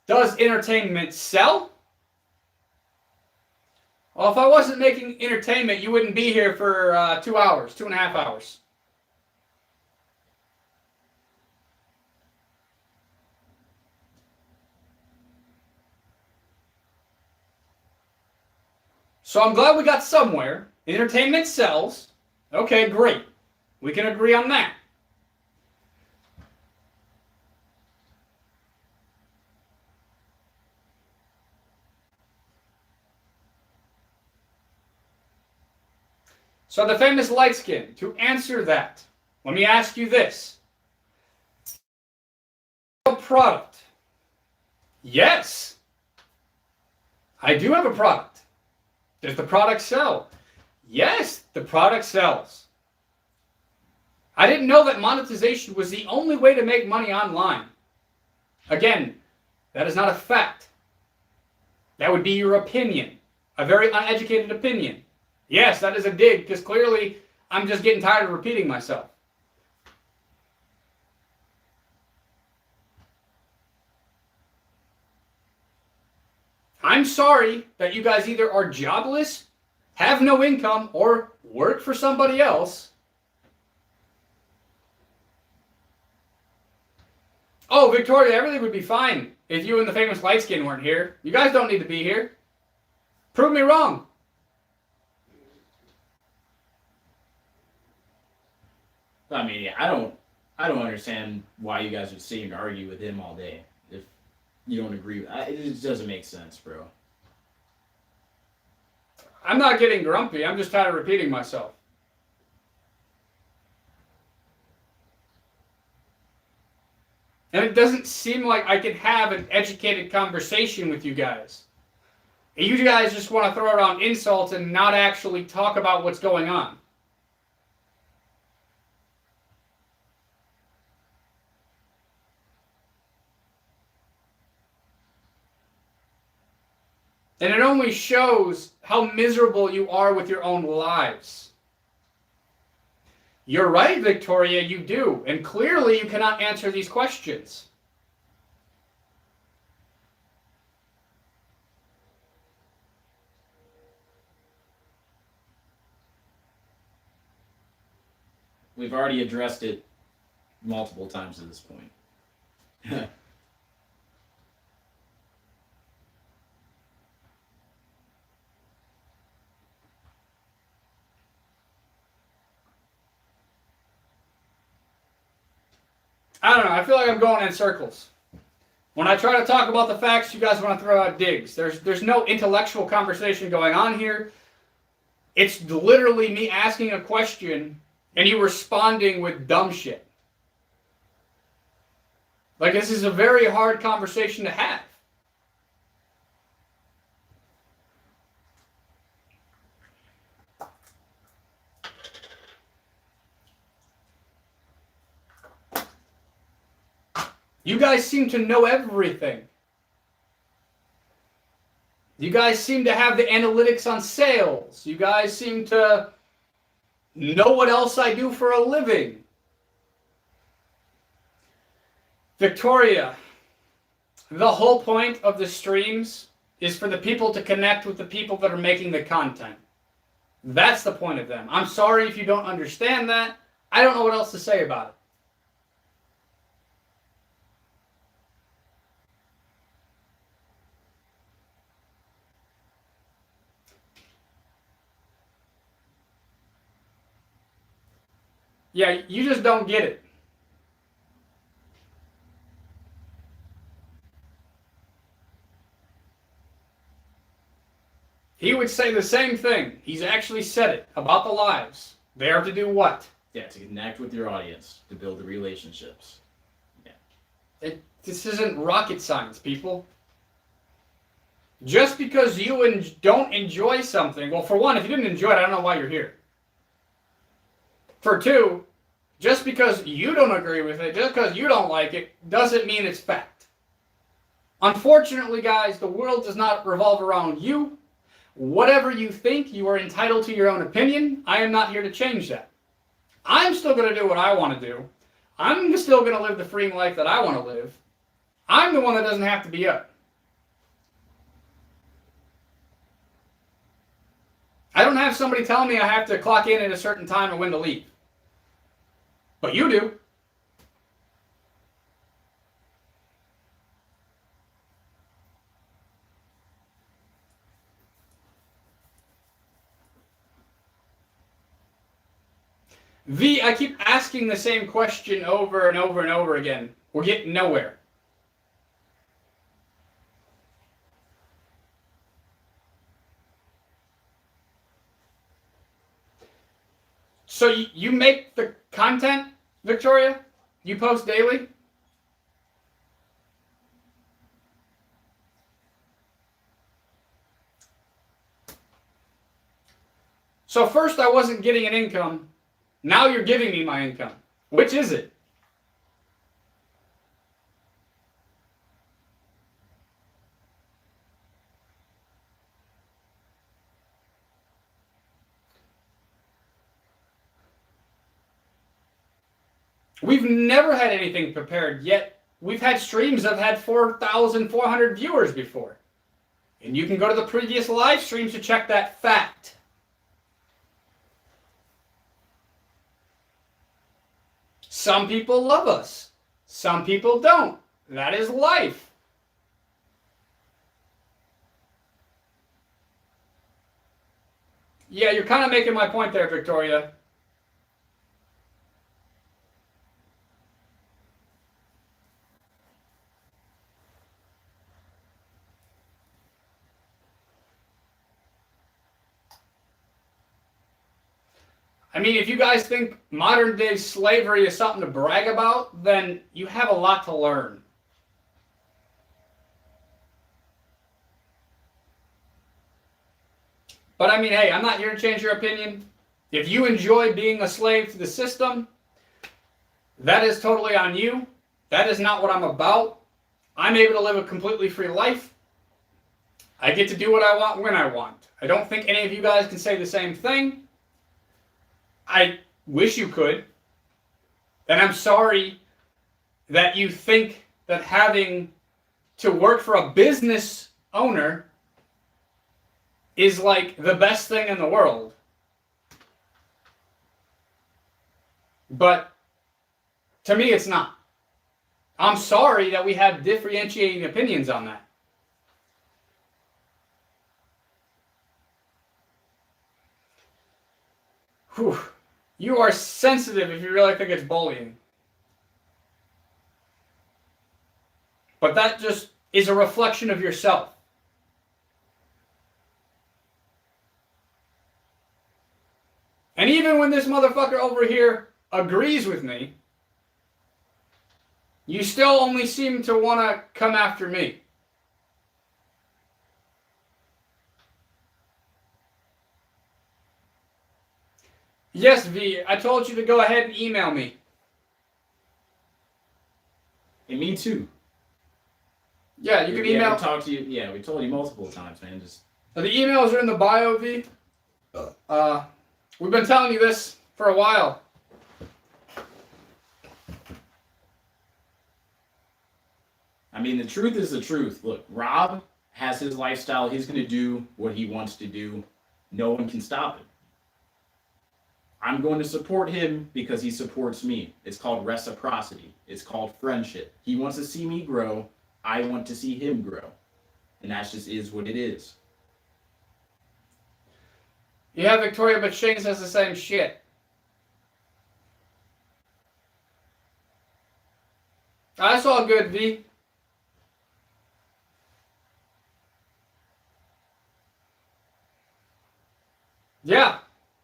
does entertainment sell? Well, if I wasn't making entertainment, you wouldn't be here for 2 hours, 2.5 hours. So I'm glad we got somewhere. Entertainment sells. Okay, great. We can agree on that. So the famous light skin, to answer that, let me ask you this. Product. Yes. I do have a product. Does the product sell? Yes, the product sells. I didn't know that monetization was the only way to make money online. Again, that is not a fact. That would be your opinion. A very uneducated opinion. Yes, that is a dig, because clearly I'm just getting tired of repeating myself. I'm sorry that you guys either are jobless, have no income, or work for somebody else. Oh, Victoria, everything would be fine if you and the famous light skin weren't here. You guys don't need to be here. Prove me wrong. I mean, I don't understand why you guys would sit here and argue with him all day if you don't agree. It just doesn't make sense, bro. I'm not getting grumpy. I'm just tired of repeating myself. And it doesn't seem like I can have an educated conversation with you guys. You guys just want to throw around insults and not actually talk about what's going on. And it only shows how miserable you are with your own lives. You're right, Victoria, you do. And clearly you cannot answer these questions. We've already addressed it multiple times at this point. I don't know. I feel like I'm going in circles. When I try to talk about the facts, you guys want to throw out digs. There's no intellectual conversation going on here. It's literally me asking a question and you responding with dumb shit. Like, this is a very hard conversation to have. You guys seem to know everything. You guys seem to have the analytics on sales. You guys seem to know what else I do for a living. Victoria, the whole point of the streams is for the people to connect with the people that are making the content. That's the point of them. I'm sorry if you don't understand that. I don't know what else to say about it. Yeah, you just don't get it. He would say the same thing. He's actually said it about the lives. They are to do what? Yeah, to connect with your audience, to build the relationships. Yeah. This isn't rocket science, people. Just because you don't enjoy something, well, for one, if you didn't enjoy it, I don't know why you're here. For two, just because you don't agree with it, just because you don't like it, doesn't mean it's fact. Unfortunately, guys, the world does not revolve around you. Whatever you think, you are entitled to your own opinion. I am not here to change that. I'm still going to do what I want to do. I'm still going to live the freeing life that I want to live. I'm the one that doesn't have to be up. I don't have somebody telling me I have to clock in at a certain time and when to leave. But you do. V, I keep asking the same question over and over and over again. We're getting nowhere. So you make the content, Victoria? You post daily? So first I wasn't getting an income. Now you're giving me my income. Which is it? We've never had anything prepared, yet we've had streams that have had 4,400 viewers before. And you can go to the previous live streams to check that fact. Some people love us. Some people don't. That is life. Yeah, you're kind of making my point there, Victoria. I mean, if you guys think modern day slavery is something to brag about, then you have a lot to learn. But I mean, hey, I'm not here to change your opinion. If you enjoy being a slave to the system, that is totally on you. That is not what I'm about. I'm able to live a completely free life. I get to do what I want when I want. I don't think any of you guys can say the same thing. I wish you could. And I'm sorry that you think that having to work for a business owner is like the best thing in the world. But to me, it's not. I'm sorry that we have differentiating opinions on that. Whew. You are sensitive if you really think it's bullying. But that just is a reflection of yourself. And even when this motherfucker over here agrees with me, you still only seem to want to come after me. Yes, V, I told you to go ahead and email me. And me too. Yeah, you can email. Yeah, we talked to you. Yeah, we told you multiple times, man. Just The emails are in the bio, V. We've been telling you this for a while. I mean, the truth is the truth. Look, Robb has his lifestyle. He's going to do what he wants to do. No one can stop him. I'm going to support him because he supports me. It's called reciprocity. It's called friendship. He wants to see me grow. I want to see him grow. And that just is what it is. Yeah, Victoria, but Shane says the same shit. That's all good, V. Yeah.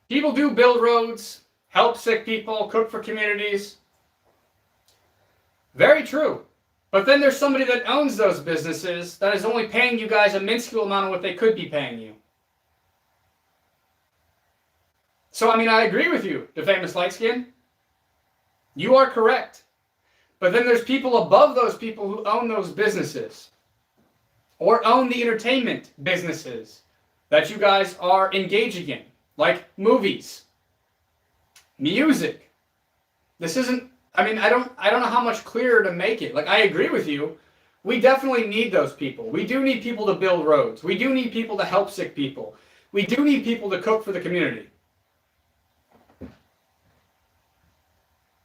People do build roads, help sick people, cook for communities. Very true. But then there's somebody that owns those businesses that is only paying you guys a minuscule amount of what they could be paying you. So, I mean, I agree with you, the famous light skin. You are correct. But then there's people above those people who own those businesses or own the entertainment businesses that you guys are engaging in, like movies, music. This isn't, I mean, I don't know how much clearer to make it. Like, I agree with you. We definitely need those people. We do need people to build roads. We do need people to help sick people. We do need people to cook for the community.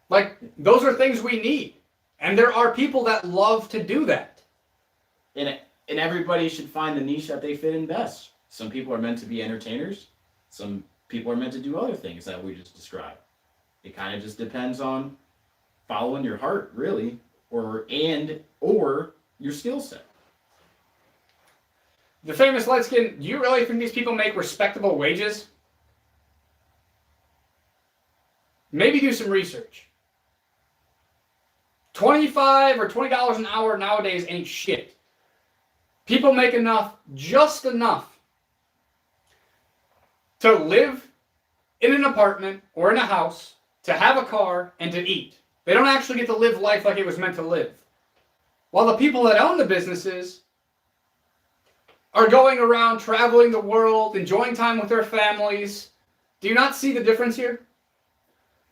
Like, those are things we need. And there are people that love to do that. And everybody should find the niche that they fit in best. Some people are meant to be entertainers. Some people are meant to do other things that we just described. It kind of just depends on following your heart, really, or your skill set. The famous light skin, do you really think these people make respectable wages? Maybe do some research. $25 or $20 an hour nowadays ain't shit. People make enough, just enough, to live in an apartment or in a house, to have a car, and to eat. They don't actually get to live life like it was meant to live. While the people that own the businesses are going around traveling the world, enjoying time with their families. Do you not see the difference here?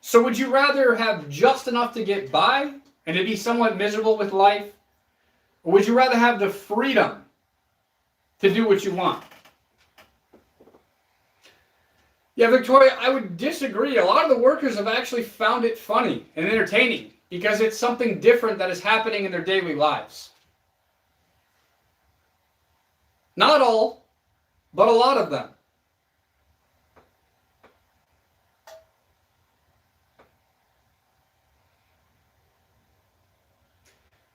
So would you rather have just enough to get by and to be somewhat miserable with life? Or would you rather have the freedom to do what you want? Yeah, Victoria, I would disagree. A lot of the workers have actually found it funny and entertaining. because it's something different that is happening in their daily lives. Not all, but a lot of them.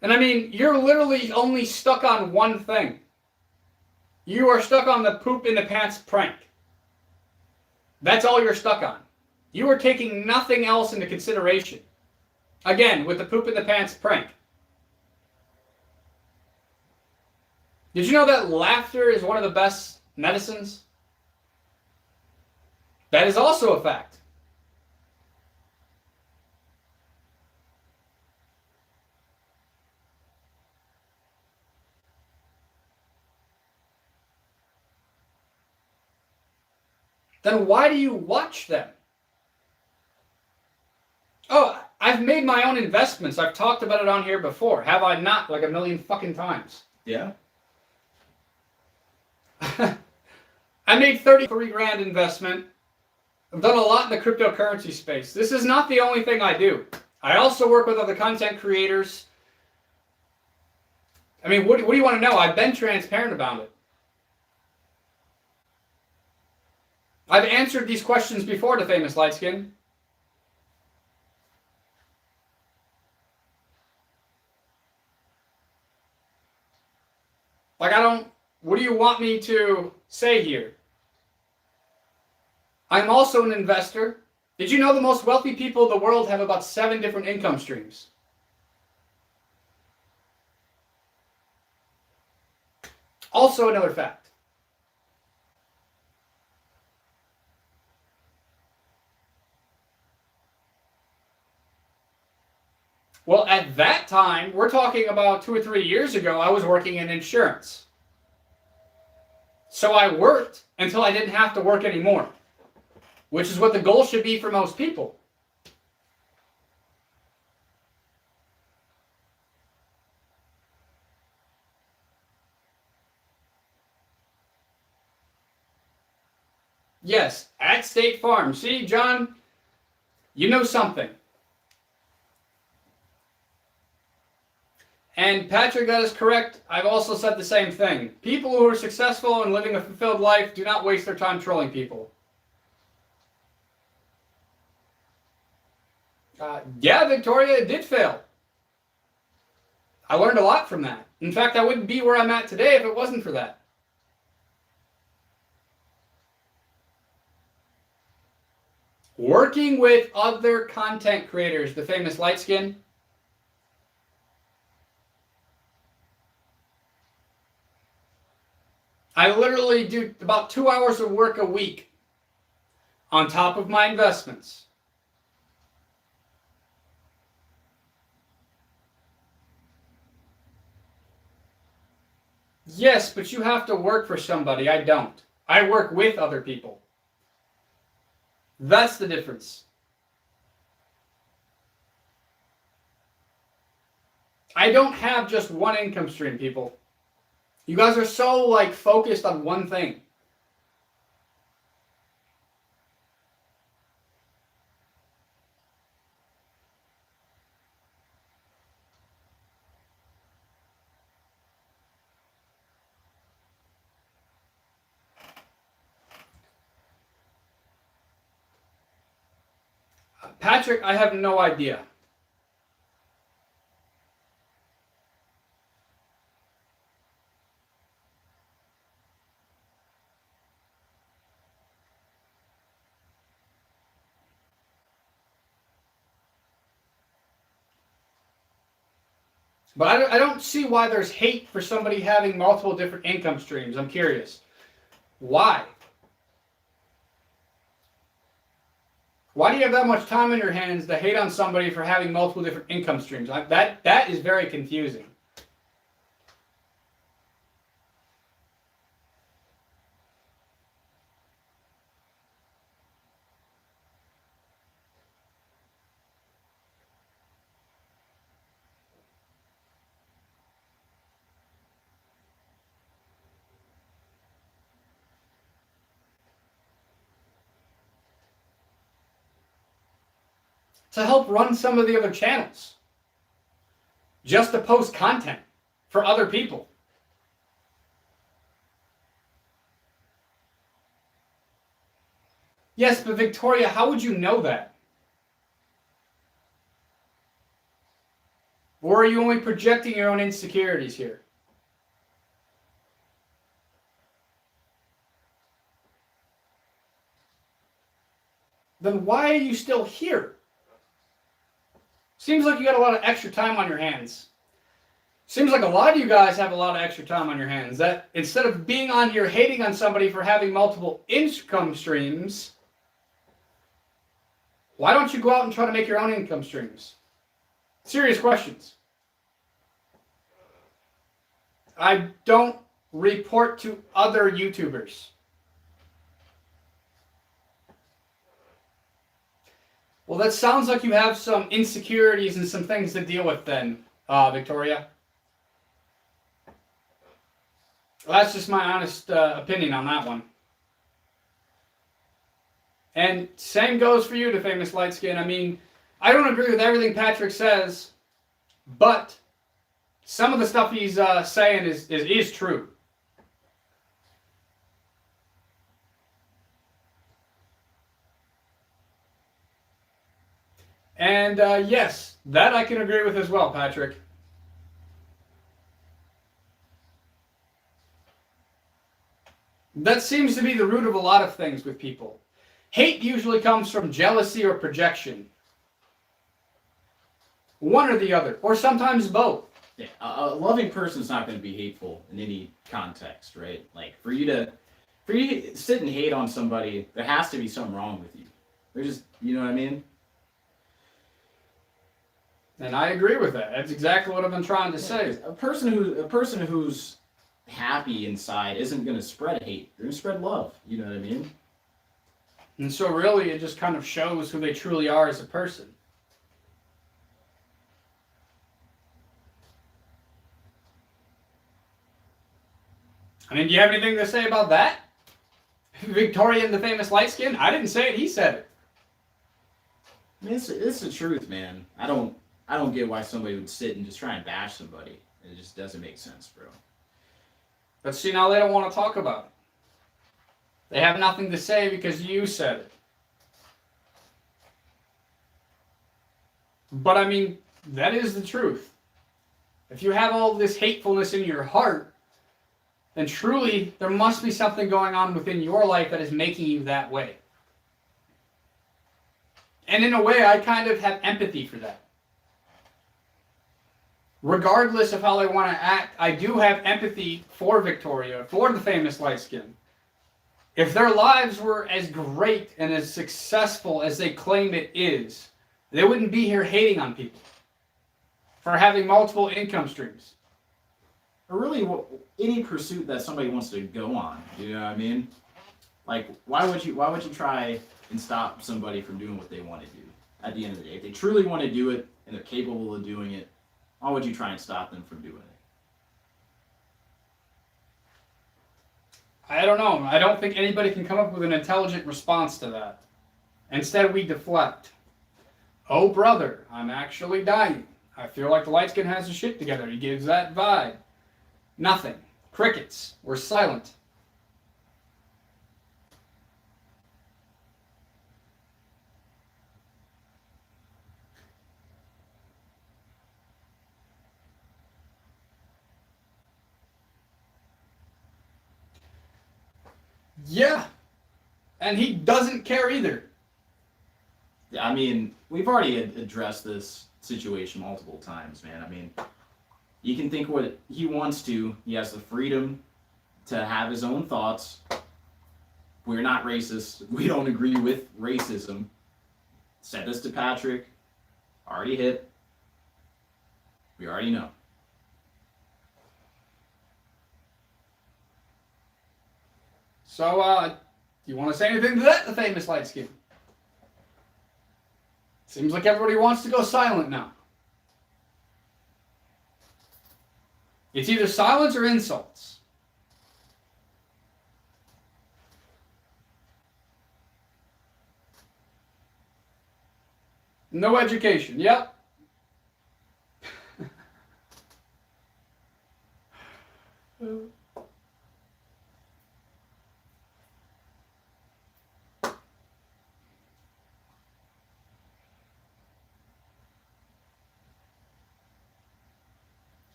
And I mean, you're literally only stuck on one thing. You are stuck on the poop in the pants prank. That's all you're stuck on. You are taking nothing else into consideration. Again, with the poop in the pants prank. Did you know that laughter is one of the best medicines? That is also a fact. Then why do you watch them? Oh, I've made my own investments. I've talked about it on here before. Have I not? Like a million fucking times. Yeah. I made 33 grand investment. I've done a lot in the cryptocurrency space. This is not the only thing I do. I also work with other content creators. I mean, what do you want to know? I've been transparent about it. I've answered these questions before to Famous Lightskin. Like, what do you want me to say here? I'm also an investor. Did you know the most wealthy people in the world have about 7 different income streams? Also another fact. Well, at that time, we're talking about 2 or 3 years ago, I was working in insurance. So I worked until I didn't have to work anymore, which is what the goal should be for most people. Yes, at State Farm. See, John, you know something. And Patrick, that is correct. I've also said the same thing. People who are successful and living a fulfilled life do not waste their time trolling people. Yeah, Victoria, it did fail. I learned a lot from that. In fact, I wouldn't be where I'm at today if it wasn't for that. Working with other content creators, the Famous Lightskin. I literally do about 2 hours of work a week on top of my investments. Yes, but you have to work for somebody. I don't. I work with other people. That's the difference. I don't have just one income stream, people. You guys are so, focused on one thing. Patrick, I have no idea. But I don't see why there's hate for somebody having multiple different income streams. I'm curious. Why? Why do you have that much time in your hands to hate on somebody for having multiple different income streams? That is very confusing. To help run some of the other channels. just to post content for other people. Yes, but Victoria, how would you know that? Or are you only projecting your own insecurities here? Then why are you still here? Seems like you got a lot of extra time on your hands. Seems like a lot of you guys have a lot of extra time on your hands. That instead of being on here hating on somebody for having multiple income streams, why don't you go out and try to make your own income streams? Serious questions. I don't report to other YouTubers. Well, that sounds like you have some insecurities and some things to deal with then, Victoria. Well, that's just my honest opinion on that one. And same goes for you, the famous light skin. I mean, I don't agree with everything Patrick says, but some of the stuff he's saying is true. And yes, that I can agree with as well, Patrick. That seems to be the root of a lot of things with people. Hate usually comes from jealousy or projection. One or the other, or sometimes both. Yeah, a loving person's not going to be hateful in any context, right? Like for you to sit and hate on somebody, there has to be something wrong with you. There's just, you know what I mean? And I agree with that. That's exactly what I've been trying to say. A person who's happy inside isn't going to spread hate. They're going to spread love. You know what I mean? And so really it just kind of shows who they truly are as a person. I mean, do you have anything to say about that? Victoria and the famous light skin? I didn't say it, he said it. I mean, it's the truth, man. I don't get why somebody would sit and just try and bash somebody. It just doesn't make sense, bro. But see, now they don't want to talk about it. They have nothing to say because you said it. But I mean, that is the truth. If you have all this hatefulness in your heart, then truly there must be something going on within your life that is making you that way. And in a way, I kind of have empathy for that. Regardless of how they want to act, I do have empathy for Victoria, for the famous light skin. If their lives were as great and as successful as they claim it is, they wouldn't be here hating on people for having multiple income streams. Or really, any pursuit that somebody wants to go on. You know what I mean? Like, why would you try and stop somebody from doing what they want to do? At the end of the day, if they truly want to do it and they're capable of doing it, why would you try and stop them from doing it? I don't know. I don't think anybody can come up with an intelligent response to that. Instead, we deflect. Oh, brother, I'm actually dying. I feel like the light skin has his shit together. He gives that vibe. Nothing. Crickets. We're silent. Yeah. And he doesn't care either. Yeah, I mean, we've already addressed this situation multiple times, man. I mean, he can think what he wants to. He has the freedom to have his own thoughts. We're not racist. We don't agree with racism. Said this to Patrick. Already hit. We already know. So, do you want to say anything to that, the famous light skin? Seems like everybody wants to go silent now. It's either silence or insults. No education. Yep. I'm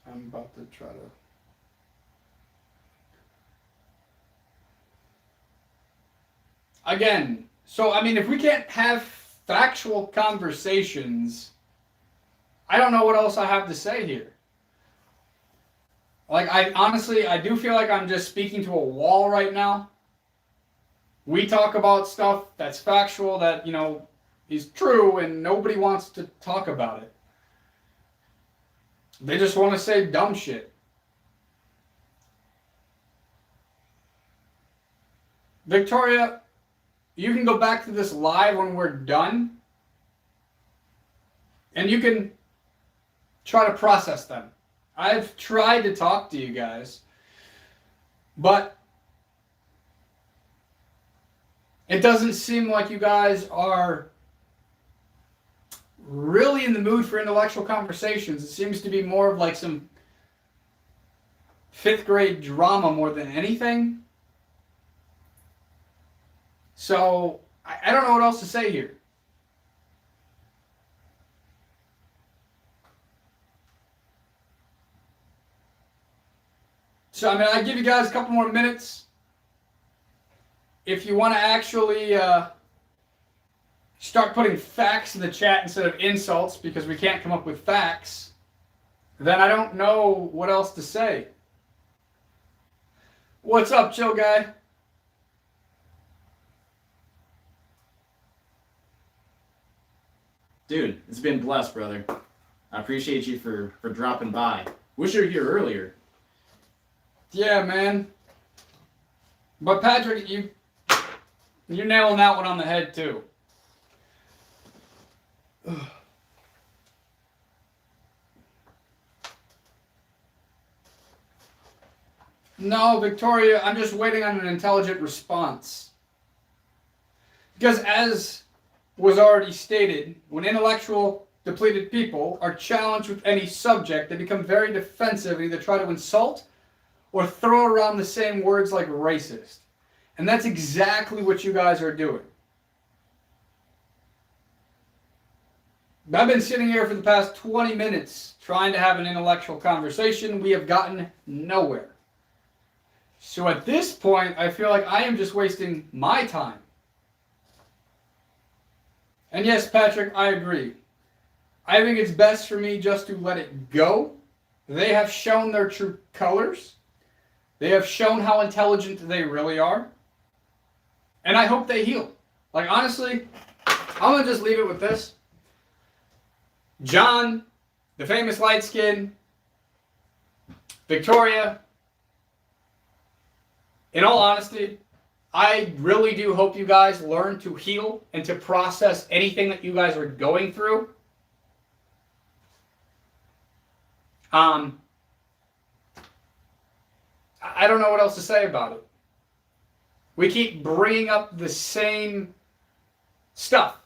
about to try to. Again, so I mean, if we can't have factual conversations, I don't know what else I have to say here. Like, I honestly, I do feel like I'm just speaking to a wall right now. We talk about stuff that's factual, that, you know, is true, and nobody wants to talk about it. They just want to say dumb shit. Victoria, you can go back to this live when we're done, and you can try to process them. I've tried to talk to you guys, but it doesn't seem like you guys are really in the mood for intellectual conversations. It seems to be more of like some 5th grade drama more than anything. So, I don't know what else to say here. So, I mean, I give you guys a couple more minutes. If you want to actually start putting facts in the chat instead of insults, because we can't come up with facts, then I don't know what else to say. What's up, chill guy? Dude, it's been blessed, brother. I appreciate you for dropping by. Wish you were here earlier. Yeah, man. But Patrick, you're nailing that one on the head too. No, Victoria, I'm just waiting on an intelligent response. Because as was already stated, when intellectual depleted people are challenged with any subject, they become very defensive and either try to insult or throw around the same words like racist. And that's exactly what you guys are doing. I've been sitting here for the past 20 minutes trying to have an intellectual conversation. We have gotten nowhere. So at this point, I feel like I am just wasting my time. And yes, Patrick, I agree. I think it's best for me just to let it go. They have shown their true colors. They have shown how intelligent they really are. And I hope they heal. Like, honestly, I'm going to just leave it with this. John, the famous light skin, Victoria, in all honesty, I really do hope you guys learn to heal and to process anything that you guys are going through. I don't know what else to say about it. We keep bringing up the same stuff.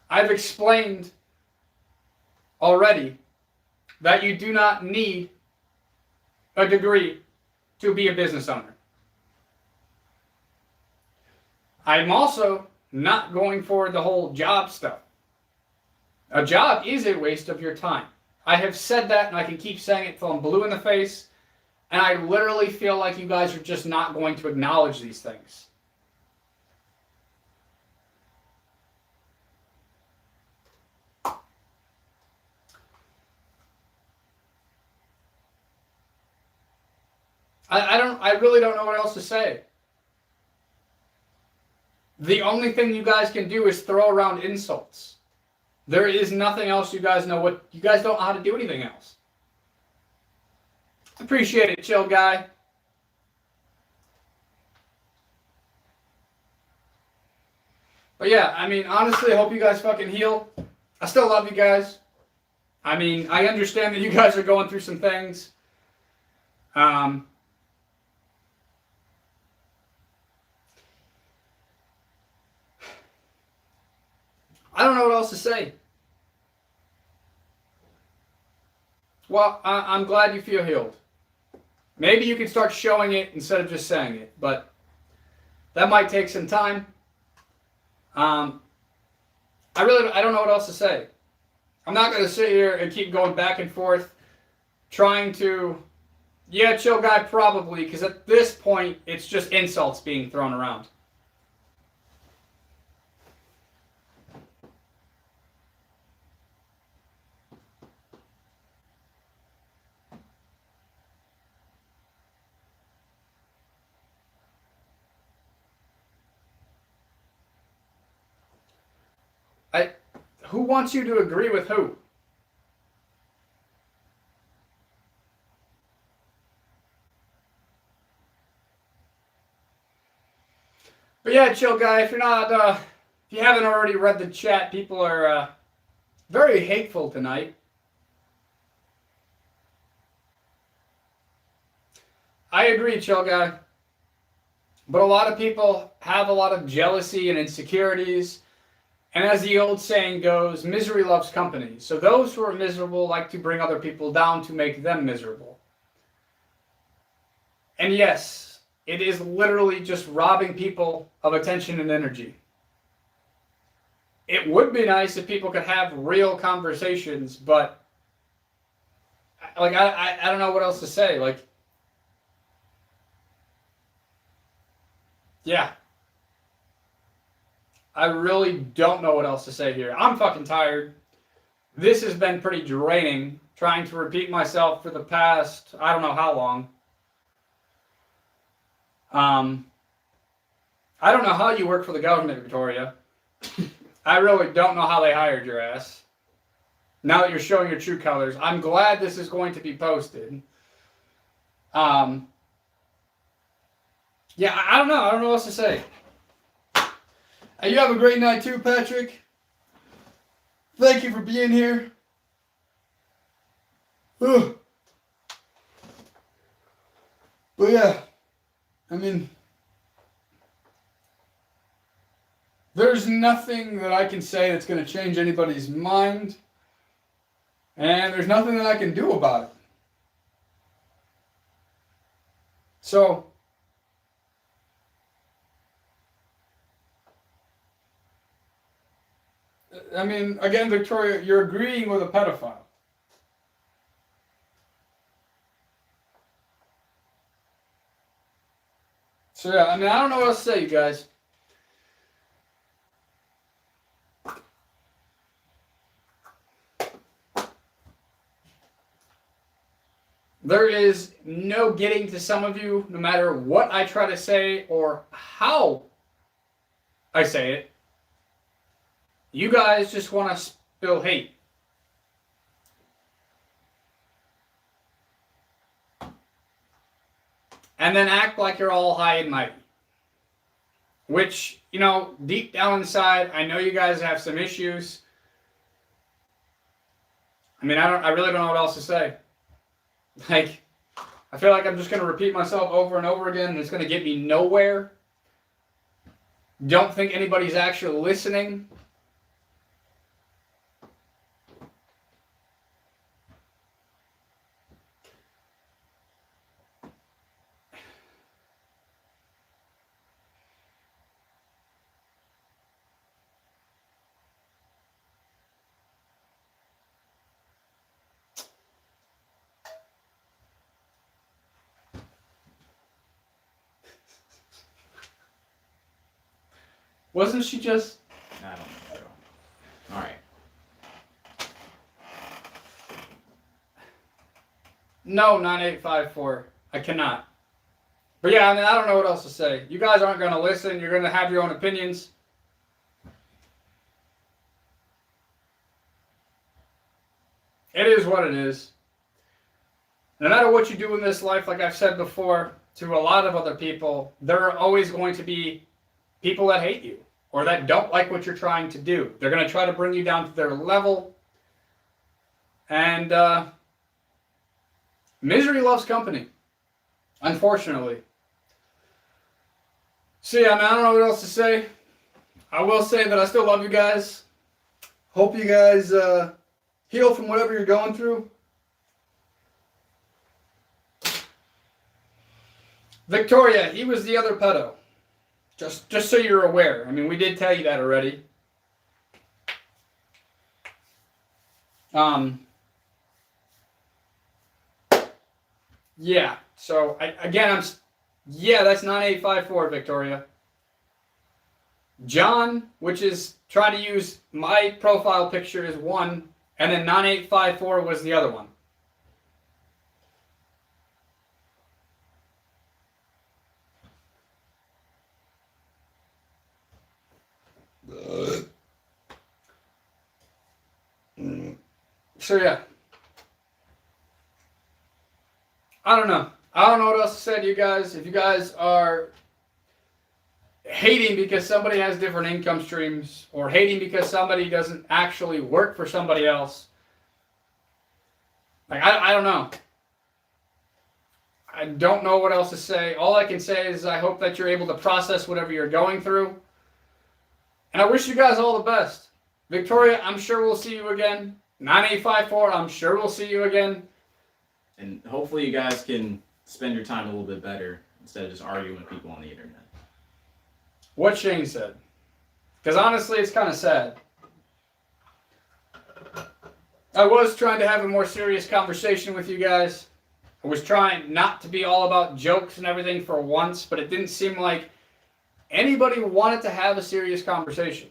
I've explained already that you do not need a degree to be a business owner. I'm also not going for the whole job stuff. A job is a waste of your time. I have said that, and I can keep saying it till I'm blue in the face, and I literally feel like you guys are just not going to acknowledge these things. I really don't know what else to say. The only thing you guys can do is throw around insults. There is nothing else you guys know what, you guys don't know how to do anything else. Appreciate it, chill guy. But yeah, I mean, honestly, I hope you guys fucking heal. I still love you guys. I mean, I understand that you guys are going through some things. I don't know what else to say. Well, I'm glad you feel healed. Maybe you can start showing it instead of just saying it, but that might take some time. I don't know what else to say. I'm not going to sit here and keep going back and forth trying to, yeah, chill guy, probably, because at this point, it's just insults being thrown around. Who wants you to agree with who? But yeah, chill guy, if you haven't already read the chat, people are very hateful tonight. I agree, chill guy. But a lot of people have a lot of jealousy and insecurities. And as the old saying goes, misery loves company. So those who are miserable like to bring other people down to make them miserable. And yes, it is literally just robbing people of attention and energy. It would be nice if people could have real conversations, but like I don't know what else to say. Like, yeah. I really don't know what else to say here. I'm fucking tired. This has been pretty draining, trying to repeat myself for the past, I don't know how long. I don't know how you work for the government, Victoria. I really don't know how they hired your ass. Now that you're showing your true colors, I'm glad this is going to be posted. Yeah, I don't know. I don't know what else to say. And you have a great night too, Patrick. Thank you for being here. Ugh. But yeah, I mean, there's nothing that I can say that's going to change anybody's mind. And there's nothing that I can do about it. So, I mean, again, Victoria, you're agreeing with a pedophile. So yeah, I mean, I don't know what else to say, you guys. There is no getting to some of you, no matter what I try to say or how I say it. You guys just want to spill hate. And then act like you're all high and mighty. Which, you know, deep down inside, I know you guys have some issues. I mean, I really don't know what else to say. Like, I feel like I'm just going to repeat myself over and over again, and it's going to get me nowhere. Don't think anybody's actually listening. Wasn't she just... I don't know, bro. Alright. No, 9854. I cannot. But yeah, I mean, I don't know what else to say. You guys aren't going to listen. You're going to have your own opinions. It is what it is. No matter what you do in this life, like I've said before, to a lot of other people, there are always going to be people that hate you or that don't like what you're trying to do. They're going to try to bring you down to their level. And misery loves company, unfortunately. So yeah, man, I don't know what else to say. I will say that I still love you guys. Hope you guys heal from whatever you're going through. Victoria, he was the other pedo. Just so you're aware. I mean, we did tell you that already. Yeah. So yeah, that's 9854, Victoria. John, which is trying to use my profile picture as one, and then 9854 was the other one. So yeah. I don't know. I don't know what else to say to you guys. If you guys are hating because somebody has different income streams, or hating because somebody doesn't actually work for somebody else, like, I don't know. I don't know what else to say. All I can say is I hope that you're able to process whatever you're going through. And I wish you guys all the best. Victoria, I'm sure we'll see you again. 9854, I'm sure we'll see you again. And hopefully you guys can spend your time a little bit better instead of just arguing with people on the internet. What Shane said. Because honestly, it's kind of sad. I was trying to have a more serious conversation with you guys. I was trying not to be all about jokes and everything for once, but it didn't seem like anybody wanted to have a serious conversation.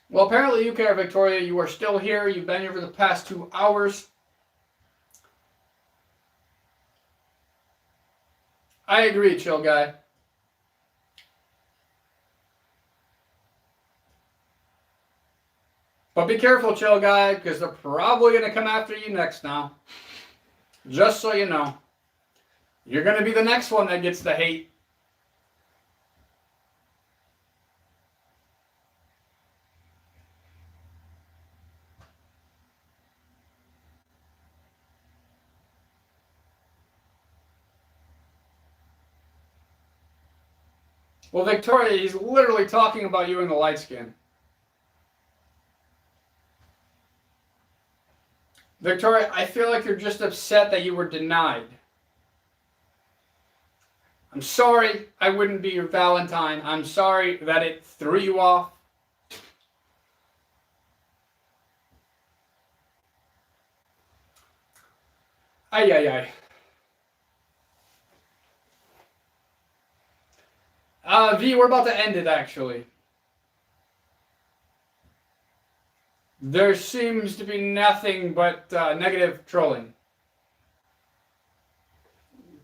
Well, apparently you care, Victoria. You are still here. You've been here for the past 2 hours. I agree, chill guy. But be careful, chill guy, because they're probably going to come after you next now. Just so you know. You're going to be the next one that gets the hate. Well, Victoria, he's literally talking about you in the light skin. Victoria, I feel like you're just upset that you were denied. I'm sorry I wouldn't be your Valentine. I'm sorry that it threw you off. Ay, ay, ay. V, we're about to end it, actually. There seems to be nothing but negative trolling.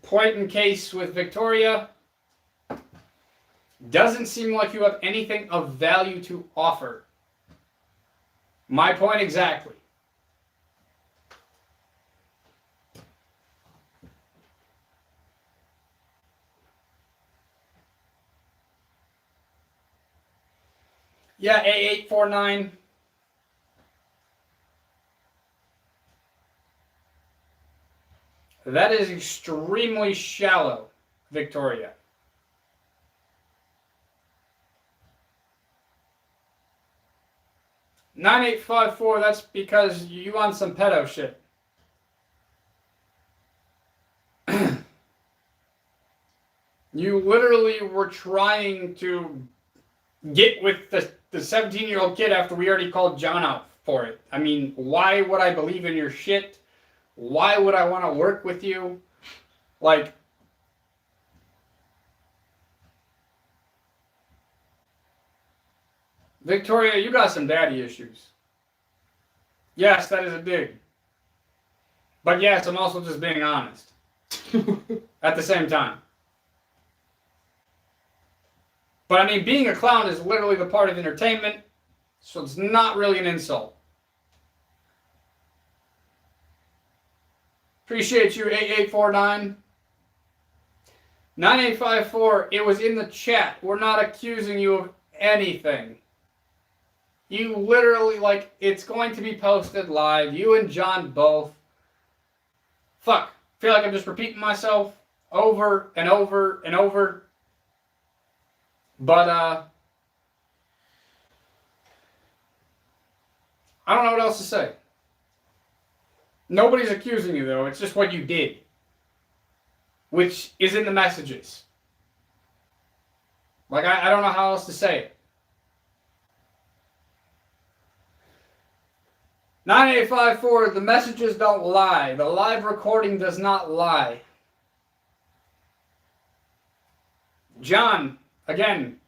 Point in case with Victoria. Doesn't seem like you have anything of value to offer. My point exactly. Yeah, A849. That is extremely shallow, Victoria. $9854, that's because you on some pedo shit. You literally were trying to get with the 17-year-old kid after we already called John out for it. I mean, why would I believe in your shit? Why would I want to work with you? Like, Victoria, you got some daddy issues. Yes, that is a dig. But yes, I'm also just being honest. At the same time. But I mean, being a clown is literally the part of entertainment, so it's not really an insult. Appreciate you, 8849. 9854, it was in the chat. We're not accusing you of anything. You literally, like, it's going to be posted live. You and John both. Fuck. Feel like I'm just repeating myself over and over and over. But, I don't know what else to say. Nobody's accusing you, though. It's just what you did. Which is in the messages. Like, I don't know how else to say it. 9854, the messages don't lie. The live recording does not lie. John, again,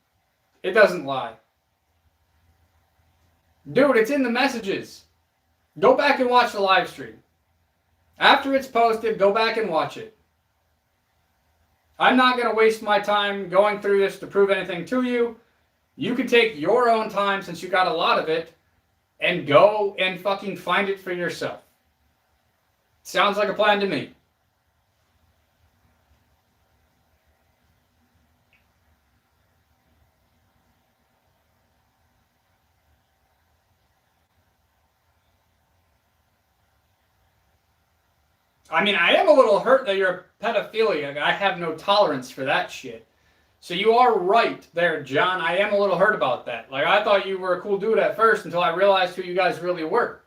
it doesn't lie. Dude, it's in the messages. Go back and watch the live stream. After it's posted, go back and watch it. I'm not going to waste my time going through this to prove anything to you. You can take your own time, since you got a lot of it, and go and fucking find it for yourself. Sounds like a plan to me. I mean, I am a little hurt that you're a pedophiliac. I have no tolerance for that shit. So you are right there, John. I am a little hurt about that. Like, I thought you were a cool dude at first until I realized who you guys really were.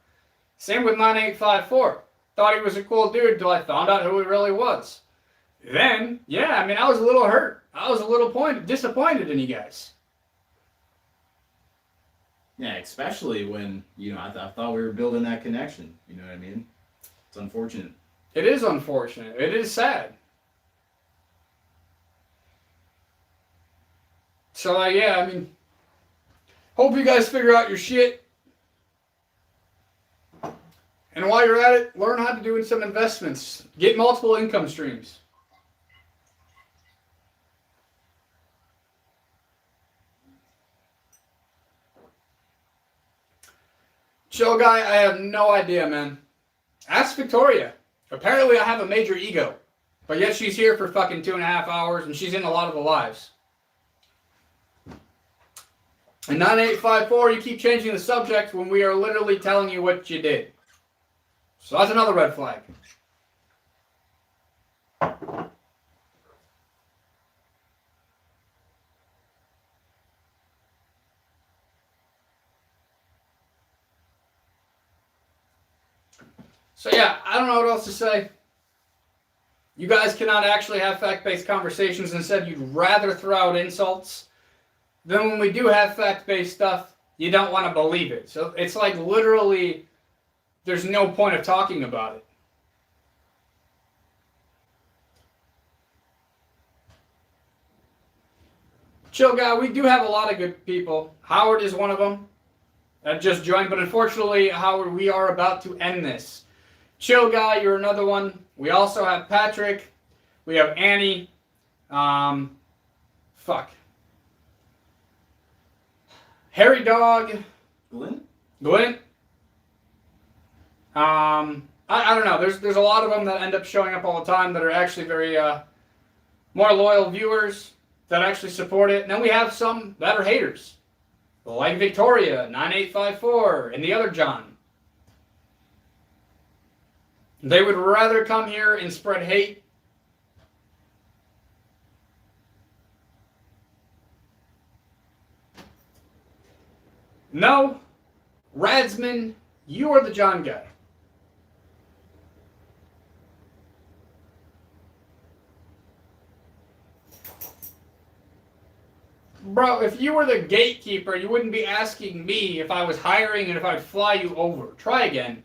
Same with 9854. Thought he was a cool dude until I found out who he really was. Then, yeah, I mean, I was a little hurt. I was a little disappointed in you guys. Yeah, especially when, I thought we were building that connection. You know what I mean? It's unfortunate. It is unfortunate. It is sad. So, yeah, I mean, hope you guys figure out your shit. And while you're at it, learn how to do some investments. Get multiple income streams. Chill guy, I have no idea, man. Ask Victoria. Apparently I have a major ego. But yet she's here for fucking 2.5 hours and she's in a lot of the lives. And 9854, you keep changing the subject when we are literally telling you what you did. So that's another red flag. So yeah, I don't know what else to say. You guys cannot actually have fact-based conversations. Instead, you'd rather throw out insults. Then when we do have fact-based stuff, you don't want to believe it. So it's like literally, there's no point of talking about it. Chill guy, we do have a lot of good people. Howard is one of them that just joined, but unfortunately, Howard, we are about to end this. Chill guy, you're another one. We also have Patrick. We have Annie. Harry Dog. Glenn. I don't know. There's a lot of them that end up showing up all the time that are actually very more loyal viewers that actually support it. And then we have some that are haters, like Victoria, 9854, and the other John. They would rather come here and spread hate. No, Radsman, you are the John guy. Bro, if you were the gatekeeper, you wouldn't be asking me if I was hiring and if I'd fly you over. Try again.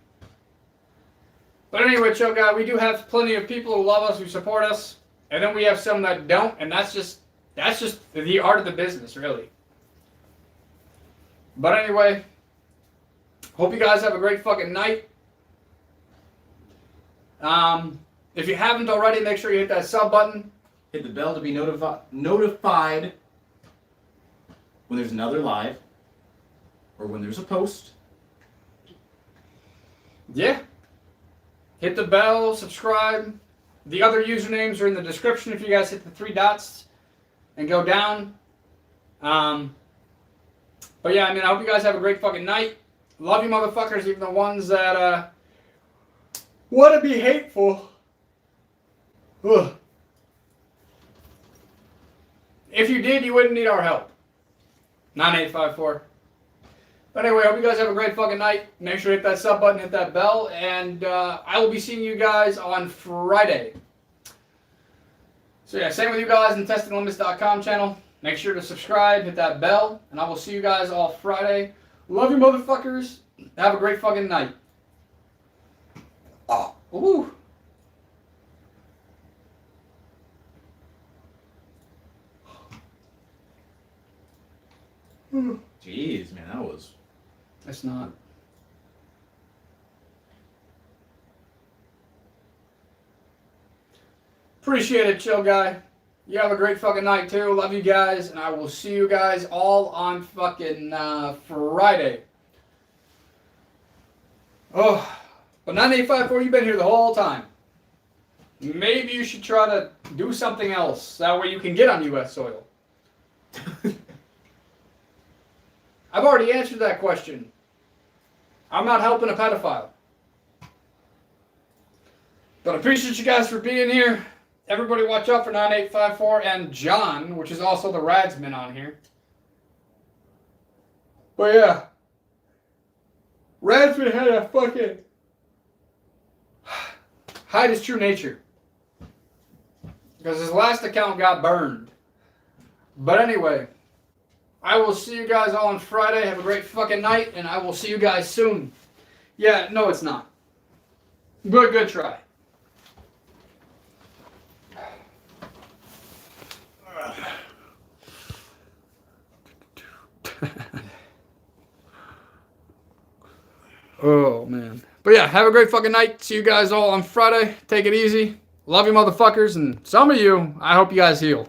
But anyway, Chill Guy, we do have plenty of people who love us, who support us. And then we have some that don't, and that's just the art of the business, really. But anyway, hope you guys have a great fucking night. If you haven't already, make sure you hit that sub button. Hit the bell to be notified when there's another live or when there's a post. Yeah. Hit the bell, subscribe. The other usernames are in the description if you guys hit the 3 dots and go down. But yeah, I mean, I hope you guys have a great fucking night. Love you motherfuckers, even the ones that want to be hateful. Ugh. If you did, you wouldn't need our help. 9854. But anyway, I hope you guys have a great fucking night. Make sure to hit that sub button, hit that bell, and I will be seeing you guys on Friday. So yeah, same with you guys in testinglimits.com channel. Make sure to subscribe, hit that bell, and I will see you guys all Friday. Love you motherfuckers. Have a great fucking night. Oh, ooh. Jeez, man, that was. It's not. Appreciate it, chill guy. You have a great fucking night too. Love you guys, and I will see you guys all on fucking Friday. Oh, but 9854, you've been here the whole time. Maybe you should try to do something else. That way you can get on U.S. soil. I've already answered that question. I'm not helping a pedophile. But I appreciate you guys for being here. Everybody watch out for 9854 and John, which is also the Radsman on here. But yeah. Radsman had a fucking hide his true nature. Because his last account got burned. But anyway, I will see you guys all on Friday. Have a great fucking night, and I will see you guys soon. Yeah, no, it's not. But good try. Oh, man. But yeah, have a great fucking night. See you guys all on Friday. Take it easy. Love you motherfuckers. And some of you, I hope you guys heal.